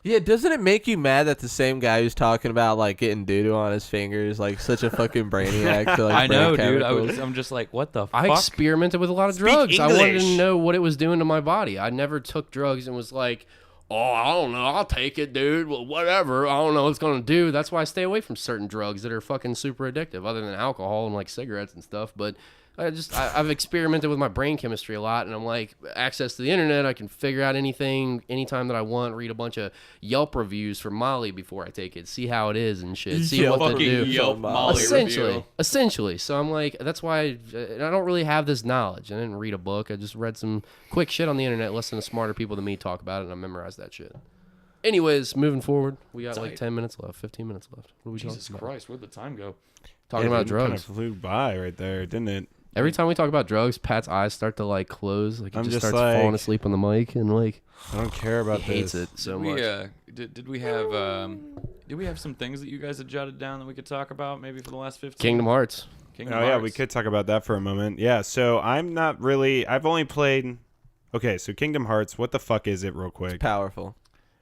Yeah, doesn't it make you mad that the same guy who's talking about like getting doo-doo on his fingers, like such a fucking brainiac? To, like, I know, burn dude. chemicals? I'm just like, what the I fuck? experimented with a lot of Speak drugs. I wanted to English. know what it was doing to my body. I never took drugs and was like, oh, I don't know, I'll take it, dude. Well, whatever. I don't know what it's going to do. That's why I stay away from certain drugs that are fucking super addictive, other than alcohol and like cigarettes and stuff. But I've experimented with my brain chemistry a lot, and I'm like, access to the internet, I can figure out anything anytime that I want, read a bunch of Yelp reviews for Molly before I take it, see how it is and shit, see what to Fucking do. Yelp Molly review. Essentially. So I'm like, that's why I don't really have this knowledge. I didn't read a book. I just read some quick shit on the internet, listened to smarter people than me talk about it, and I memorized that shit. Anyways, moving forward, we got like 10 minutes left, 15 minutes left. What are we Jesus talking about? Christ, where'd the time go? Talking about Kind of drugs. flew by right there, didn't it? Every time we talk about drugs, Pat's eyes start to like close. Like he I'm just just starts like- falling asleep on the mic and like I don't care about he hates this. it so We, much. did we have some things that you guys had jotted down that we could talk about maybe for the last 15? Kingdom Hearts. Kingdom Oh yeah, Hearts. we could talk about that for a moment. Yeah, so I'm not really. I've only played. Okay, so Kingdom Hearts. What the fuck is it, real quick? Powerful.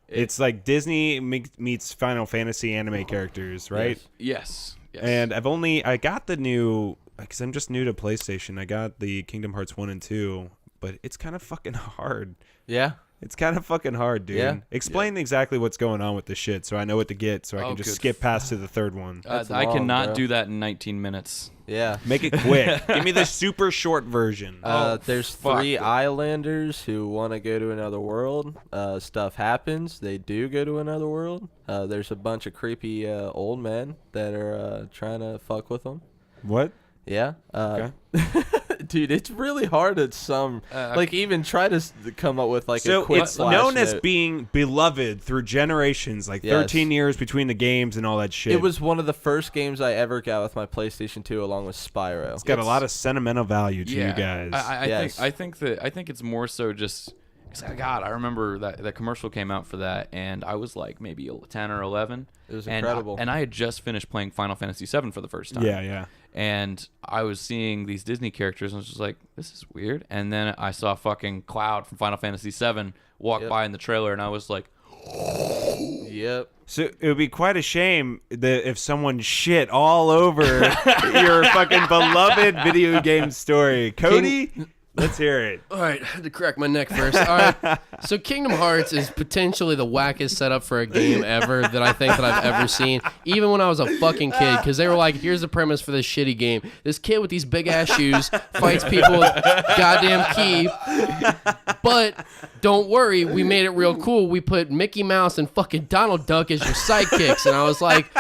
It's like Disney meets Final Fantasy anime characters, right? Yes. And I got the new, because I'm just new to PlayStation. I got the Kingdom Hearts 1 and 2, but it's kind of fucking hard. Yeah. It's kind of fucking hard, dude. Yeah. Explain exactly what's going on with the shit so I know what to get so I Oh, can just good. skip past to the third one. That's I long, cannot bro. do that in 19 minutes. Yeah. Make it quick. Give me the super short version. There's fuck. 3 islanders who want to go to another world. Stuff happens. They do go to another world. There's a bunch of creepy old men that are trying to fuck with them. What? Yeah. Okay. Dude, it's really hard at some. Even try to come up with like a So quick it's slash known as note. being beloved through generations, like Yes. 13 years between the games and all that shit. It was one of the first games I ever got with my PlayStation 2, along with Spyro. It's got a lot of sentimental value to Yeah. you guys. Yes. I think it's more so just. God, I remember that commercial came out for that, and I was like maybe 10 or 11. It was and incredible. And I had just finished playing Final Fantasy VII for the first time. yeah. And I was seeing these Disney characters, and I was just like, this is weird. And then I saw fucking Cloud from Final Fantasy VII walk Yep. by in the trailer, and I was like, Yep. So it would be quite a shame that if someone shit all over your fucking beloved video game story. Cody, let's hear it. All right, I had to crack my neck first. All right, so Kingdom Hearts is potentially the wackest setup for a game ever that I think that I've ever seen. Even when I was a fucking kid, because they were like, "Here's the premise for this shitty game: this kid with these big ass shoes fights people with goddamn key." But don't worry, we made it real cool. We put Mickey Mouse and fucking Donald Duck as your sidekicks, and I was like,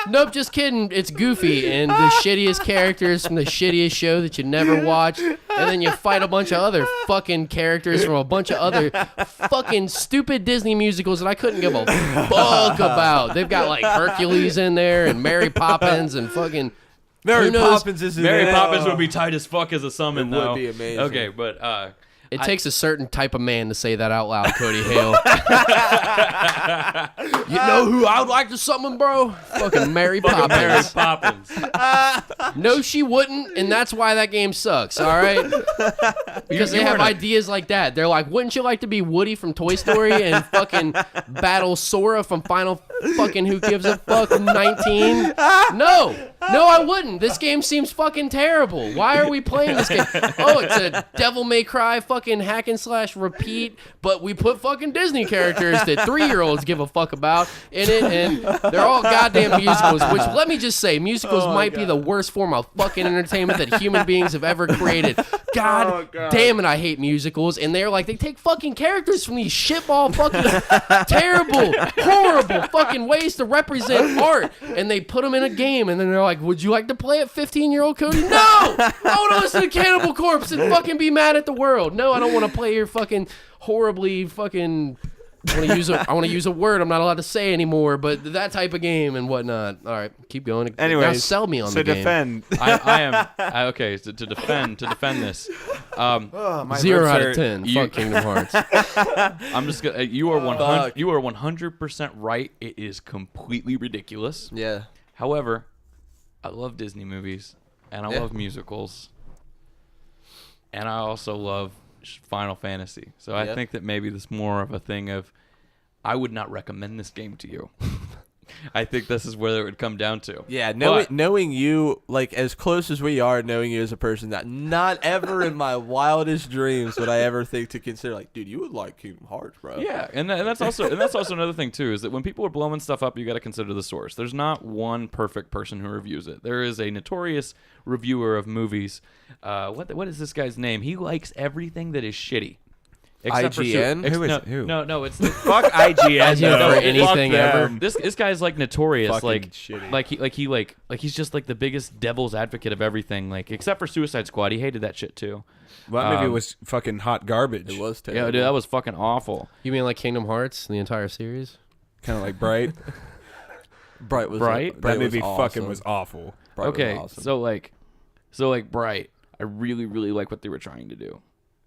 nope, just kidding. It's Goofy and the shittiest characters from the shittiest show that you never watched. And then you fight a bunch of other fucking characters from a bunch of other fucking stupid Disney musicals that I couldn't give a fuck about. They've got like Hercules in there and Mary Poppins and fucking... Mary who knows? Poppins is in Mary it. Poppins would be tight as fuck as a summon, It would though. be amazing. Okay, but It takes a certain type of man to say that out loud, Kody Hale. You know who I would like to summon, bro? Fucking Mary Mary Poppins. Poppins. No, she wouldn't, and that's why that game sucks, all right? Because they have ideas like that. They're like, wouldn't you like to be Woody from Toy Story and fucking battle Sora from Final fucking Who Gives a Fuck 19? No, I wouldn't. This game seems fucking terrible. Why are we playing this game? Oh, it's a Devil May Cry fucking hack and slash repeat, but we put fucking Disney characters that 3-year-olds give a fuck about in it, and they're all goddamn musicals, which, let me just say, musicals might be the worst form of fucking entertainment that human beings have ever created. God damn it, I hate musicals. And they're like, they take fucking characters from these shitball fucking terrible, horrible fucking ways to represent art, and they put them in a game, and then they're like, would you like to play it, 15-year-old Cody? No! I want to listen to Cannibal Corpse and fucking be mad at the world. No, I don't want to play your fucking horribly fucking... I want to use a word I'm not allowed to say anymore, but that type of game and whatnot. All right, keep going. Anyways, now sell me on so the game. defend. I am okay. So to defend this, 0 out of 10. Fuck Kingdom Hearts. I'm just gonna. You are 100. You are 100% right. It is completely ridiculous. Yeah. However, I love Disney movies and I Yeah. love musicals, and I also love Final Fantasy. So I Yep. think that maybe this more of a thing of I would not recommend this game to you. I think this is where it would come down to. Yeah, But- knowing you, like, as close as we are, knowing you as a person, that not ever in my wildest dreams would I ever think to consider, like, dude, you would like Kingdom Hearts, bro. Yeah, and that's also another thing too, is that when people are blowing stuff up, you got to consider the source. There's not one perfect person who reviews it. There is a notorious reviewer of movies. What is this guy's name? He likes everything that is shitty. IGN? Who is it? Who? No, it's Fuck IGN. IGN though. for anything Fuck ever. them. this guy's like notorious, Fucking shitty. like he's just like the biggest devil's advocate of everything. Like except for Suicide Squad, he hated that shit too. Well, maybe it was fucking hot garbage. It was Yeah, terrible. dude, that was fucking awful. You mean like Kingdom Hearts, the entire series? kind of like Bright. Bright was Bright? That movie was fucking awesome. was awful. Bright was Okay, awesome. so like Bright. I I really, really like what they were trying to do.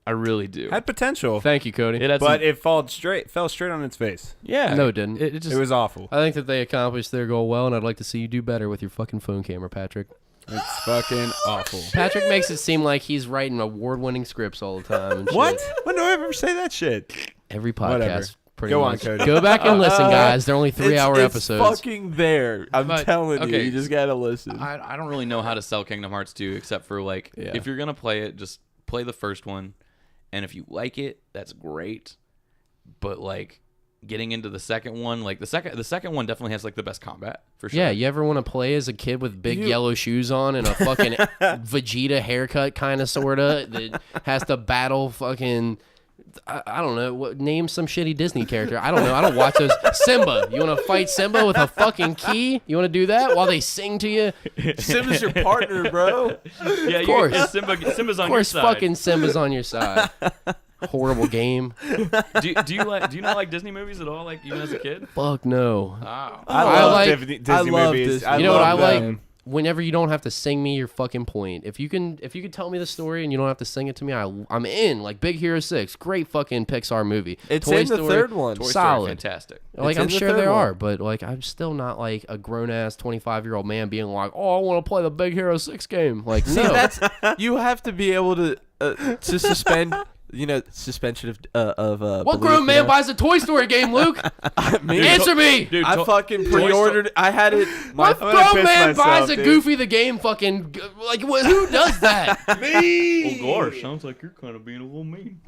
I really do. Had potential, Thank you, Cody. It had but some- it fell straight on its face. yeah. No, it didn't. It just It was awful. I think that they accomplished their goal well, and I'd like to see you do better with your fucking phone camera, Patrick. It's fucking awful. Patrick makes it seem like he's writing award-winning scripts all the time. And What? shit. When do I ever say that shit? Every podcast. Whatever. Pretty Go on, much. Cody. Go back and listen, guys. They're only 3-hour It's episodes. fucking there. I'm But, telling you. okay, You just gotta listen. I don't really know how to sell Kingdom Hearts 2 except for like Yeah. if you're gonna play it, just play the first one, and if you like it, that's great. But like getting into the second one, like the second one definitely has like the best combat for sure. Yeah, you ever want to play as a kid with big yellow shoes on and a fucking Vegeta haircut, kind of, sorta, that has to battle fucking... I don't know. Name some shitty Disney character. I don't know. I don't watch those. Simba. You want to fight Simba with a fucking key? You want to do that while they sing to you? Simba's your partner, bro. Yeah, Of course. Simba's on Of your course, side. fucking Simba's on your side. Horrible game. Do you not like Disney movies at all? Like even as a kid? Fuck no. Wow. I love like Disney I love movies. Disney. You know what I love like? them. Whenever you don't have to sing me your fucking point. If you can tell me the story and you don't have to sing it to me, I'm in. Like Big Hero 6, great fucking Pixar movie. It's Toy in the Story, third one. Toy Story, solid. fantastic. Like It's I'm in the sure third there one. are, but like I'm still not like a grown ass 25-year-old man being like, oh, I want to play the Big Hero 6 game. Like See, no, that's you have to be able to suspend. Suspension of what belief, grown man buys a Toy Story game, Luke? Me? Answer me. Dude, I fucking pre-ordered. I had it. What I'm gonna grown piss man myself, buys a dude. Goofy the game fucking like who does that? Oh gosh, sounds like you're kind of being a little mean.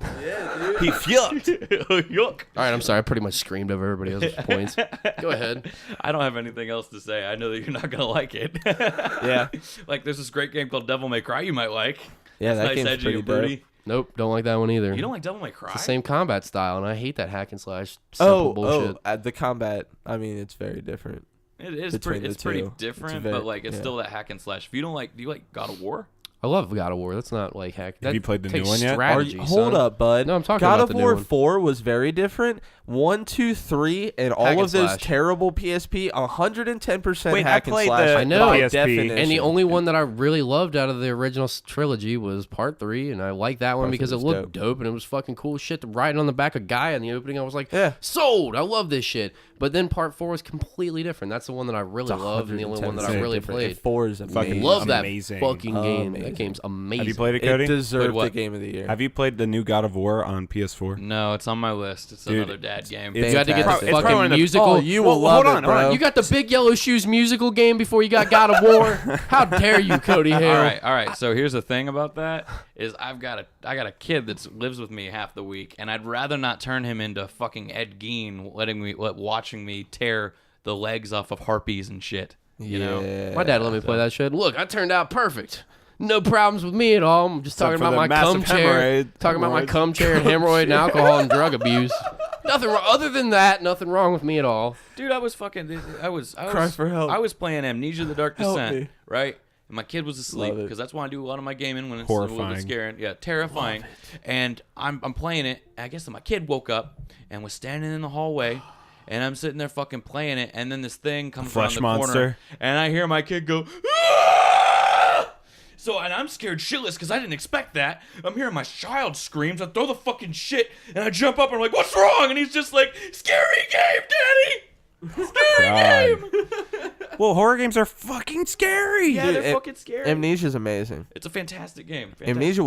He fucked. Yuck. All right, I'm sorry. I pretty much screamed over everybody else's points. Go ahead. I don't have anything else to say. I know that you're not gonna like it. Yeah. Like there's this great game called Devil May Cry you might like. Yeah, It's that nice, game's edgy, pretty and broody. dope. Nope, don't like that one either. You don't like Devil May Cry? It's the same combat style, and I hate that hack and slash simple bullshit. The combat. I mean, it's very different. It is between pretty. the It's pretty two. different, It's very- but like it's yeah. still that hack and slash. If you don't like, do you like God of War? I love God of War. That's not like hack. That you played the new takes one yet? Strategy, Hold son. up, bud. No, I'm talking God about of the new War one. 4 was very different. 1, 2, 3, and all Hack and of those slash. terrible PSP, 110% Wait, I hack and played slash. the I know. by PSP. definition. And the only one that I really loved out of the original trilogy was Part 3, and I liked that one Part because 3 it was looked dope and it was fucking cool shit. Riding on the back of Guy in the opening, I was like, Yeah. sold. I love this shit. But then Part 4 was completely different. That's the one that I really loved and the only one that I 110% really different. played. And 4 is Fucking amazing. Love that Amazing. fucking game. Amazing. That game's amazing. Have you played it, It Cody? deserved Wait, what? the game of the year. Have you played the new God of War on PS4? No, it's on my list. It's Dude, another dad game. it's- You had to get the Fantastic. It's probably one fucking of the- musical. Oh, you will Well, love hold it, on, hold bro. on. You got the Big Yellow Shoes musical game before you got God of War. How dare you, Cody Hale? All right. So here's the thing about that is I got a kid that lives with me half the week, and I'd rather not turn him into fucking Ed Gein, watching me tear the legs off of harpies and shit. You know. My dad let me play that shit. Look, I turned out perfect. No problems with me at all. I'm just Except talking for about the my cum massive chair. hemorrhoid- Talking about my hemorrhoids. cum chair and hemorrhoid and alcohol and drug abuse. Nothing wrong. Other than that, nothing wrong with me at all. Dude, I was Cry for help. I was playing Amnesia: The Dark Help Descent, me. right? And my kid was asleep Love it. because that's why I do a lot of my gaming when it's a little Horrifying. bit scary. Yeah, terrifying. And I'm playing it. And I guess my kid woke up and was standing in the hallway. And I'm sitting there fucking playing it, and then this thing comes around Flesh the monster. corner, and I hear my kid go, "Ah!" So, and I'm scared shitless because I didn't expect that. I'm hearing my child screams. I throw the fucking shit, and I jump up, and I'm like, "What's wrong?" And he's just like, "Scary game, Daddy! Scary God. game!" Well, horror games are fucking scary. Yeah, Dude, they're fucking scary. Amnesia's amazing. It's a fantastic game. Fantastic. Amnesia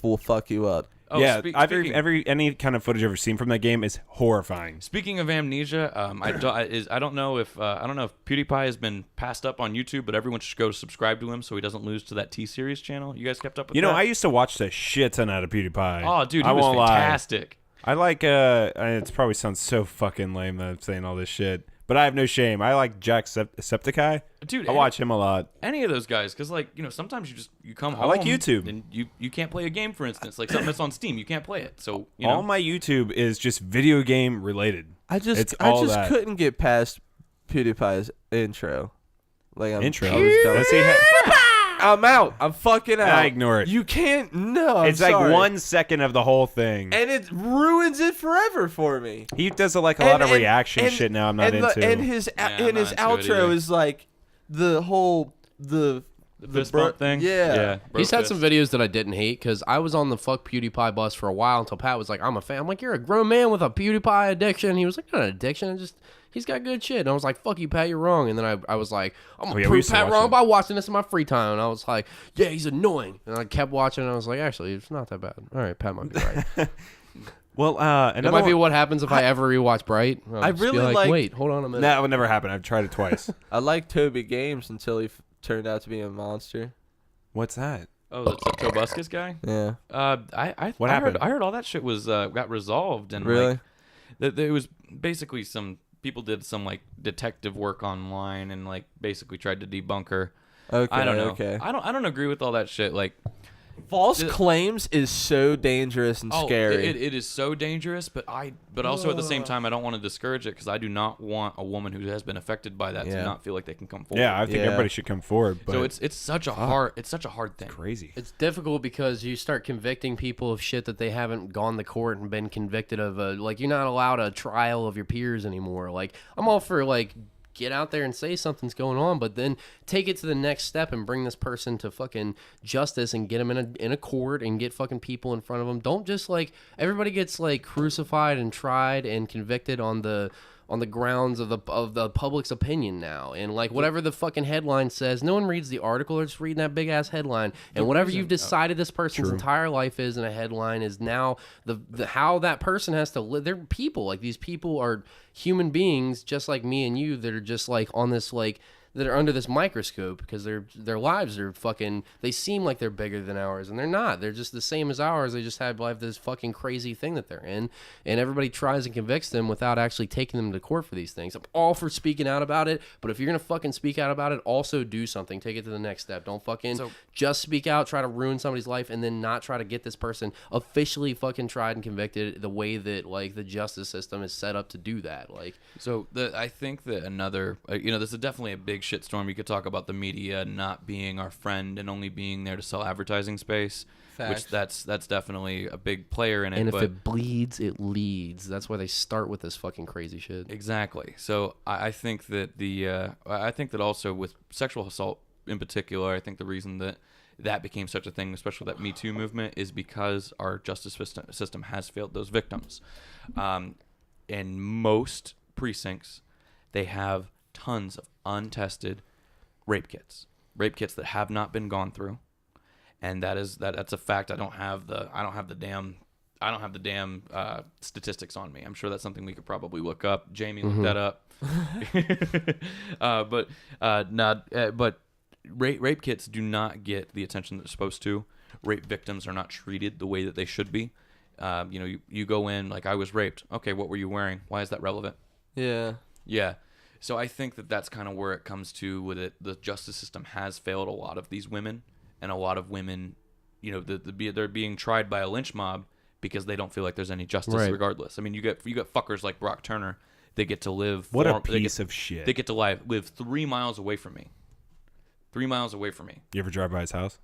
will fuck you up. Oh, Yeah, speaking, any kind of footage I've ever seen from that game is horrifying. Speaking of Amnesia, I don't know if PewDiePie has been passed up on YouTube, but everyone should go subscribe to him so he doesn't lose to that T-Series channel. You guys kept up with You know, that? I used to watch the shit ton out of PewDiePie. Oh, dude, he I was won't lie. fantastic. I like, it probably sounds so fucking lame that I'm saying all this shit, but I have no shame. I like Jacksepticeye. Dude, I watch him a lot. Any of those guys, because like sometimes you come home. I like YouTube. and you can't play a game, for instance, like something that's on Steam, you can't play it. So you know, All my YouTube is just video game related. I just all that. couldn't get past PewDiePie's intro. Like Intro. I was done. Does he ha- I'm out. I'm fucking out. I ignore it. You can't. No, I'm it's like sorry. 1 second of the whole thing. and it ruins it forever for me. He does a lot of reaction shit now I'm not and into. And his I'm his not into it outro either. is like the fist bump thing. Yeah. He's bro had some fist. videos that I didn't hate because I was on the fuck PewDiePie bus for a while until Pat was like, I'm a fan. I'm like, you're a grown man with a PewDiePie addiction. He was like, not an addiction. He's got good shit. And I was like, fuck you, Pat, you're wrong. And then I was like, I'm going to we prove used to Pat watch wrong that. by watching this in my free time. And I was like, yeah, he's annoying. And I kept watching and I was like, actually, it's not that bad. All right, Pat might be right. Well, It another might be one- what happens if I ever rewatch Bright. I'll I just be really like- wait, hold on a minute. That would never happen. I've tried it twice. I like Toby Games until he turned out to be a monster. What's that? Oh, that's the Tobuscus guy. Yeah. What I happened? Heard, I heard all that shit was got resolved and Really? like, it was basically some people did some like detective work online and like basically tried to debunk her. Okay. I don't know. Okay. I don't agree with all that shit. Like False claims is so dangerous and scary. It is so dangerous, but also at the same time I don't want to discourage it because I do not want a woman who has been affected by that to Yeah. not feel like they can come forward. Yeah, I think Yeah. everybody should come forward. But So it's such a hard thing. crazy. It's difficult because you start convicting people of shit that they haven't gone to court and been convicted of. Like, you're not allowed a trial of your peers anymore. Like, I'm all for, like, get out there and say something's going on, but then take it to the next step and bring this person to fucking justice and get them in a court and get fucking people in front of them. Don't just, like, everybody gets, like, crucified and tried and convicted on the grounds of the public's opinion now, and like whatever the fucking headline says, no one reads the article. They're just reading that big ass headline, and whatever you've decided this person's entire life is in a headline is now the how that person has to live. They're people. Like, these people are human beings just like me and you that are just like on this like that are under this microscope because their lives are fucking, they seem like they're bigger than ours, and they're not. They're just the same as ours. They just have this fucking crazy thing that they're in, and everybody tries and convicts them without actually taking them to court for these things. I'm all for speaking out about it, but if you're gonna fucking speak out about it, also do something. Take it to the next step. Don't fucking just speak out, try to ruin somebody's life, and then not try to get this person officially fucking tried and convicted the way that like the justice system is set up to do that. Like, So I think that another, this is definitely a big shitstorm. You could talk about the media not being our friend and only being there to sell advertising space, Facts. which that's definitely a big player in it. and if but it bleeds, it leads. That's why they start with this fucking crazy shit. exactly. So I think that I think that also with sexual assault in particular, I think the reason that became such a thing, especially that Me Too movement, is because our justice system has failed those victims. In most precincts, they have tons of untested rape kits that have not been gone through, and that's a fact. I don't have the damn statistics on me. I'm sure that's something we could probably look up. Jamie, look that up. But rape kits do not get the attention that they're supposed to. Rape victims are not treated the way that they should be. You go in like, I was raped. Okay, what were you wearing? Why is that relevant? Yeah. Yeah. So I think that that's kind of where it comes to with it. The justice system has failed a lot of these women, and a lot of women, they're being tried by a lynch mob because they don't feel like there's any justice regardless. I mean, you get fuckers like Brock Turner. They get to live. What a piece of shit. They get to live 3 miles away from me. 3 miles away from me. You ever drive by his house?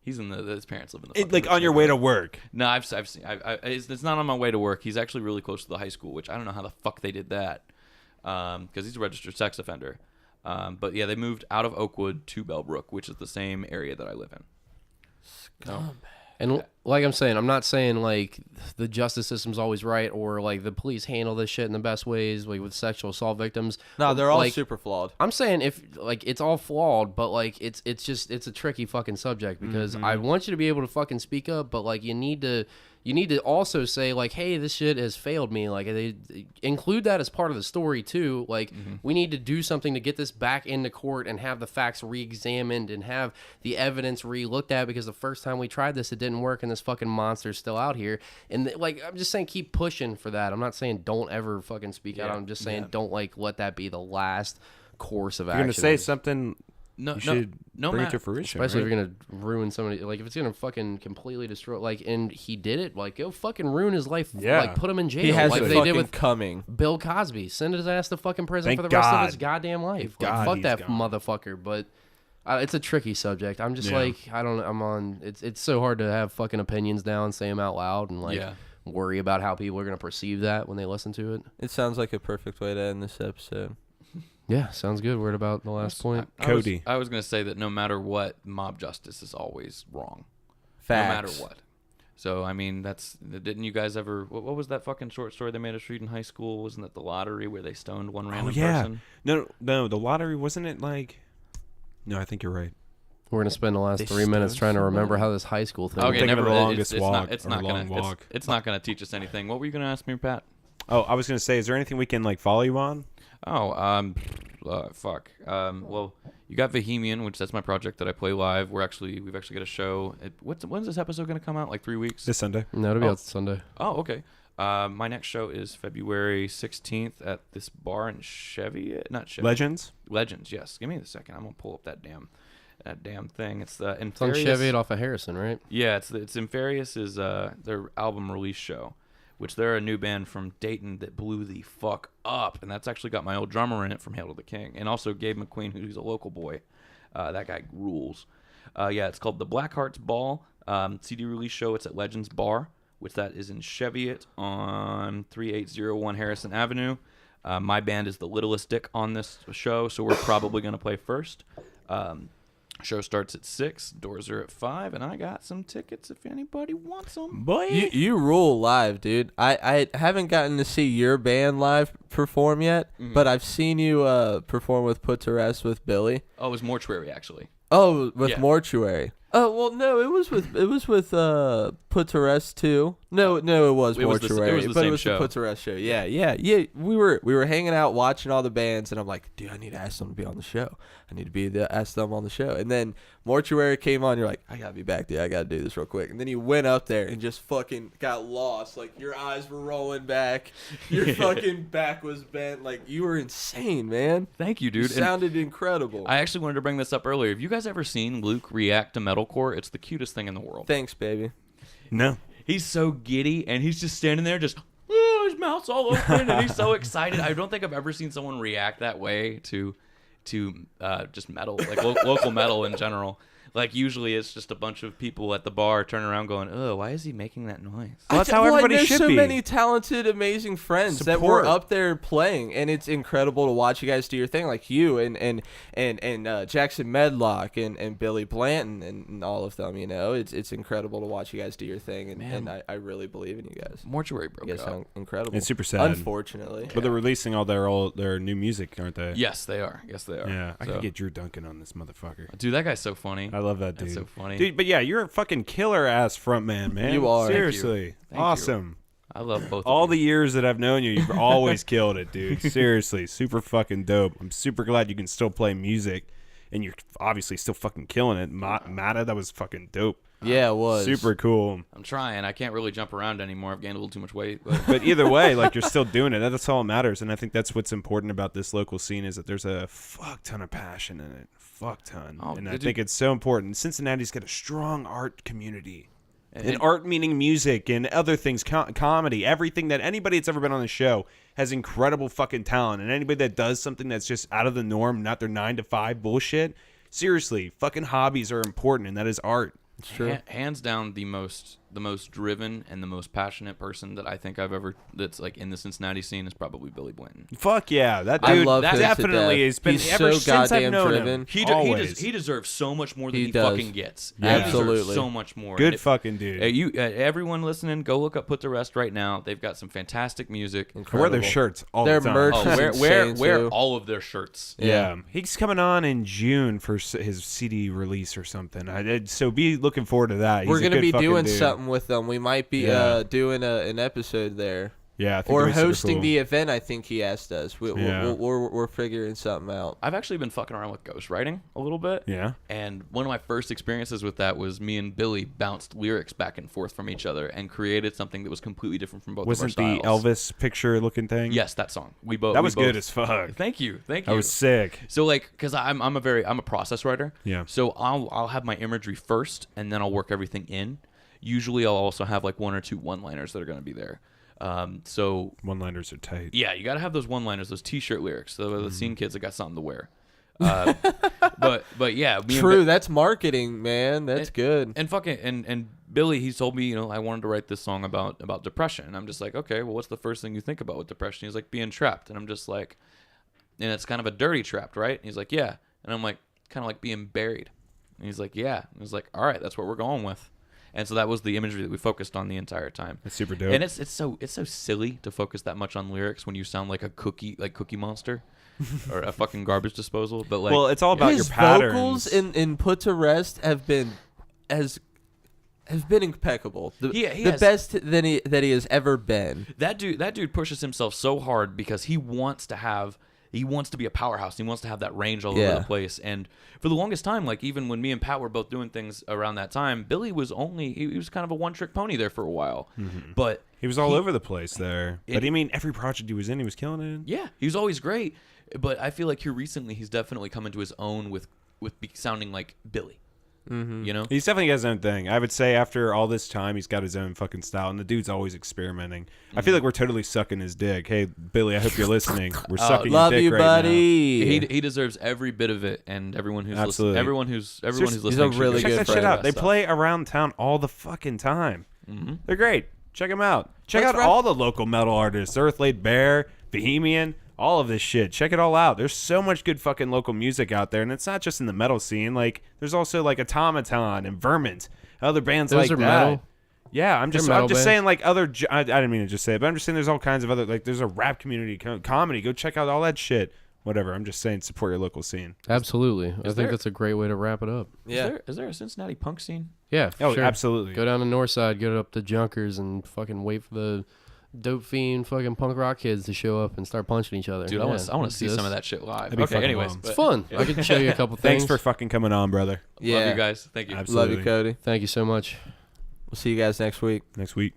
He's his parents live in the Like on your way to work. No, I've seen. It's not on my way to work. He's actually really close to the high school, which I don't know how the fuck they did that. Because he's a registered sex offender. But yeah, they moved out of Oakwood to Bellbrook, which is the same area that I live in. So, And like I'm saying, I'm not saying like the justice system's always right or like the police handle this shit in the best ways, like with sexual assault victims. No, they're all like, super flawed. I'm saying if like it's all flawed, but like it's a tricky fucking subject because I want you to be able to fucking speak up, but like you need to also say like, hey, this shit has failed me. Like they include that as part of the story too. Like we need to do something to get this back into court and have the facts re-examined and have the evidence re-looked at, because the first time we tried this, it didn't work and this fucking monster's still out here. And like, I'm just saying, keep pushing for that. I'm not saying don't ever fucking speak out. I'm just saying don't like let that be the last course of action. You're gonna say something. No, you should bring it to fruition. Especially right? if you're gonna ruin somebody, like if it's gonna fucking completely destroy, like, and he did it, like go fucking ruin his life, Yeah. like put him in jail, He has like it they fucking did with coming. Bill Cosby. Send his ass to fucking prison Thank for the rest God. of his goddamn life. Thank Like, God fuck he's that gone. motherfucker. But it's a tricky subject. I'm just Yeah. like, I don't. I'm on. It's so hard to have fucking opinions now and say them out loud and like worry about how people are gonna perceive that when they listen to it. It sounds like a perfect way to end this episode. Yeah, sounds good. We're at about the last point. Cody. I was gonna say that no matter what, mob justice is always wrong. Facts. No matter what. So I mean, didn't you guys ever? What was that fucking short story they made of Street in high school? Wasn't that the lottery where they stoned one random person? No, the lottery wasn't it like? No, I think you're right. We're gonna spend the last They 3 minutes stoned trying to remember someone? how this high school thing. Okay, thinking of never. the longest walk It's or not long gonna. walk. It's not gonna teach us anything. What were you gonna ask me, Pat? Oh, I was gonna say, is there anything we can like follow you on? Oh, fuck. Well, you got Bohemian, which that's my project that I play live. We've actually got a show. When's this episode gonna come out? Like 3 weeks? This Sunday. No, it'll be out Sunday. Oh, okay. My next show is February 16th at this bar in Chevy. Not Chevy. Legends. Yes. Give me a second. I'm gonna pull up that damn thing. It's the It's on Chevy off of Harrison, right? Yeah, it's Inferius is their album release show, which they're a new band from Dayton that blew the fuck up, and that's actually got my old drummer in it from Hail to the King, and also Gabe McQueen, who's a local boy. That guy rules. Yeah, it's called the Black Hearts Ball CD release show. It's at Legends Bar, which that is in Cheviot on 3801 Harrison Avenue. My band is the littlest dick on this show, so we're probably gonna play first. Show starts at 6, doors are at 5, and I got some tickets if anybody wants them. Boy. You rule live, dude. I haven't gotten to see your band live perform yet, but I've seen you perform with Put to Rest with Billy. Oh, it was Mortuary, actually. Oh, with Yeah. Mortuary. Oh well, no, it was with Put to Rest too. No, it was It was the- Mortuary, it was the but same it was show. the Put to Rest show. Yeah. We were hanging out watching all the bands, and I'm like, dude, I need to ask them to be on the show. I need to ask them on the show. And then Mortuary came on. You're like, I gotta be back, dude. I gotta do this real quick. And then you went up there and just fucking got lost. Like your eyes were rolling back, your fucking back was bent. Like you were insane, man. Thank you, You dude. And sounded incredible. I actually wanted to bring this up earlier. Have you guys ever seen Luke react to metalcore? It's the cutest thing in the world. Thanks, baby. No. He's so giddy, and he's just standing there, just oh, his mouth's all open, and he's so excited. I don't think I've ever seen someone react that way to just metal, like local metal in general. Like usually, it's just a bunch of people at the bar turning around, going, "Oh, why is he making that noise?" Well, that's how everybody I know should so be. many talented, amazing friends that Support. were up there playing, and it's incredible to watch you guys do your thing, like you and Jackson Medlock and Billy Blanton and all of them. You know, it's incredible to watch you guys do your thing, and I really believe in you guys. Mortuary broke You guys up. sound incredible. It's super sad. Unfortunately, But they're releasing all their new music, aren't they? Yes, they are. Yes, they are. Yeah, I So- could get Drew Duncan on this motherfucker. Dude, that guy's so funny. I love that dude. That's so funny. Dude, but yeah, you're a fucking killer ass frontman, man. You are. Thank you. Seriously. Thank you. Awesome. I love both. All of the you. years that I've known you, you've always killed it, dude. Seriously. Super fucking dope. I'm super glad you can still play music, and you're obviously still fucking killing it. Mata, that was fucking dope. yeah, it was Super cool. I'm trying. I can't really jump around anymore. I've gained a little too much weight. But But either way, like, you're still doing it. That's all that matters. And I think that's what's important about this local scene is that there's a fuck ton of passion in it. Fuck ton. Oh, and I dude. think it's so important. Cincinnati's got a strong art community. And And- art meaning music and other things, comedy, everything that anybody that's ever been on the show has incredible fucking talent. And anybody that does something that's just out of the norm, not their 9 to 5 bullshit, seriously, fucking hobbies are important, and that is art. It's true. Hands down, the most driven and the most passionate person that I think I've ever that's like in the Cincinnati scene is probably Billy Blanton. Fuck yeah, that I dude love him to definitely death. has been He's ever so since I've goddamn known driven. him. He deserves so much more than He he does. fucking gets. Yeah. He deserves Absolutely. so much more. Good And if- fucking dude. everyone listening, go look up Put to Rest right now. They've got some fantastic music. I wear their Incredible. shirts all Their the time. merch Oh, is wear insane, too. all of their shirts. Yeah. He's coming on in June for his CD release or something. So be looking forward to that. We're He's a gonna good be fucking doing dude. something with them. We might be Yeah. doing an episode there. Yeah, I think Or that'd be super hosting cool. the event, I think he asked us. Yeah. We're figuring something out. I've actually been fucking around with ghostwriting a little bit. Yeah. And one of my first experiences with that was me and Billy bounced lyrics back and forth from each other and created something that was completely different from both Wasn't of our the styles. Elvis picture looking thing? Yes, that song. We both. That was good as fuck. Thank you. That was sick. So like, cause I'm a process writer. Yeah. So I'll have my imagery first, and then I'll work everything in. Usually, I'll also have like 1 or 2 one-liners that are going to be there. So One-liners are tight. yeah, you got to have those one-liners, those T-shirt lyrics. So Mm-hmm. the scene kids that got something to wear. But yeah, me and True, that's marketing, man. That's good. And fucking and Billy, he told me, I wanted to write this song about depression. And I'm just like, okay, well, what's the first thing you think about with depression? He's like, being trapped. And I'm just like, and it's kind of a dirty trap, right? And he's like, yeah. And I'm like, kind of like being buried. And he's like, yeah. And I was like, all right, that's what we're going with. And so that was the imagery that we focused on the entire time. That's super dope. And it's so silly to focus that much on lyrics when you sound like a Cookie Monster or a fucking garbage disposal. But like, well, it's all about his your patterns. vocals in Put to Rest have been impeccable. The best that he has ever been. that dude pushes himself so hard because he wants to be a powerhouse. He wants to have that range all over the place. And for the longest time, like even when me and Pat were both doing things around that time, Billy was he was kind of a one-trick pony there for a while. Mm-hmm. But He was all over the place there. But I mean, every project he was in, he was killing it. yeah, he was always great. But I feel like here recently, he's definitely come into his own with sounding like Billy. Mm-hmm. You know, He's definitely got his own thing. I would say after all this time, he's got his own fucking style, and the dude's always experimenting. I feel like we're totally sucking his dick. Hey, Billy, I hope you're listening. We're sucking Love your dick you, right buddy. now. he deserves every bit of it, and everyone who's Absolutely. listening, who's He's a listening, should really go good Check that friend. shit out. They Stuff. play around town all the fucking time. Mhm. They're great. Check them out. Check Let's out all the local metal artists. Earth Laid Bare, Bohemian, all of this shit. Check it all out. There's so much good fucking local music out there, and it's not just in the metal scene. Like, there's also like Automaton and Vermint, other bands Those like are that. metal? Yeah, I'm just metal bands? saying like other. I didn't mean to just say it, but I'm just saying there's all kinds of other like there's a rap community, comedy. Go check out all that shit. Whatever. I'm just saying support your local scene. Absolutely. I think there- that's a great way to wrap it up. Yeah. Is there a Cincinnati punk scene? Yeah, for Oh, sure. absolutely. Go down to North Side, go up to Junkers, and fucking wait for the dope fiend fucking punk rock kids to show up and start punching each other. Dude, Yeah, I want to let's see do some this. of that shit live. That'd be Okay, fucking anyways, bomb. It's but- fun. I can show you a couple Thanks things. for fucking coming on, brother. Yeah. Love you guys. Thank you. Absolutely. Love you, Cody. Thank you so much. We'll see you guys next week. Next week.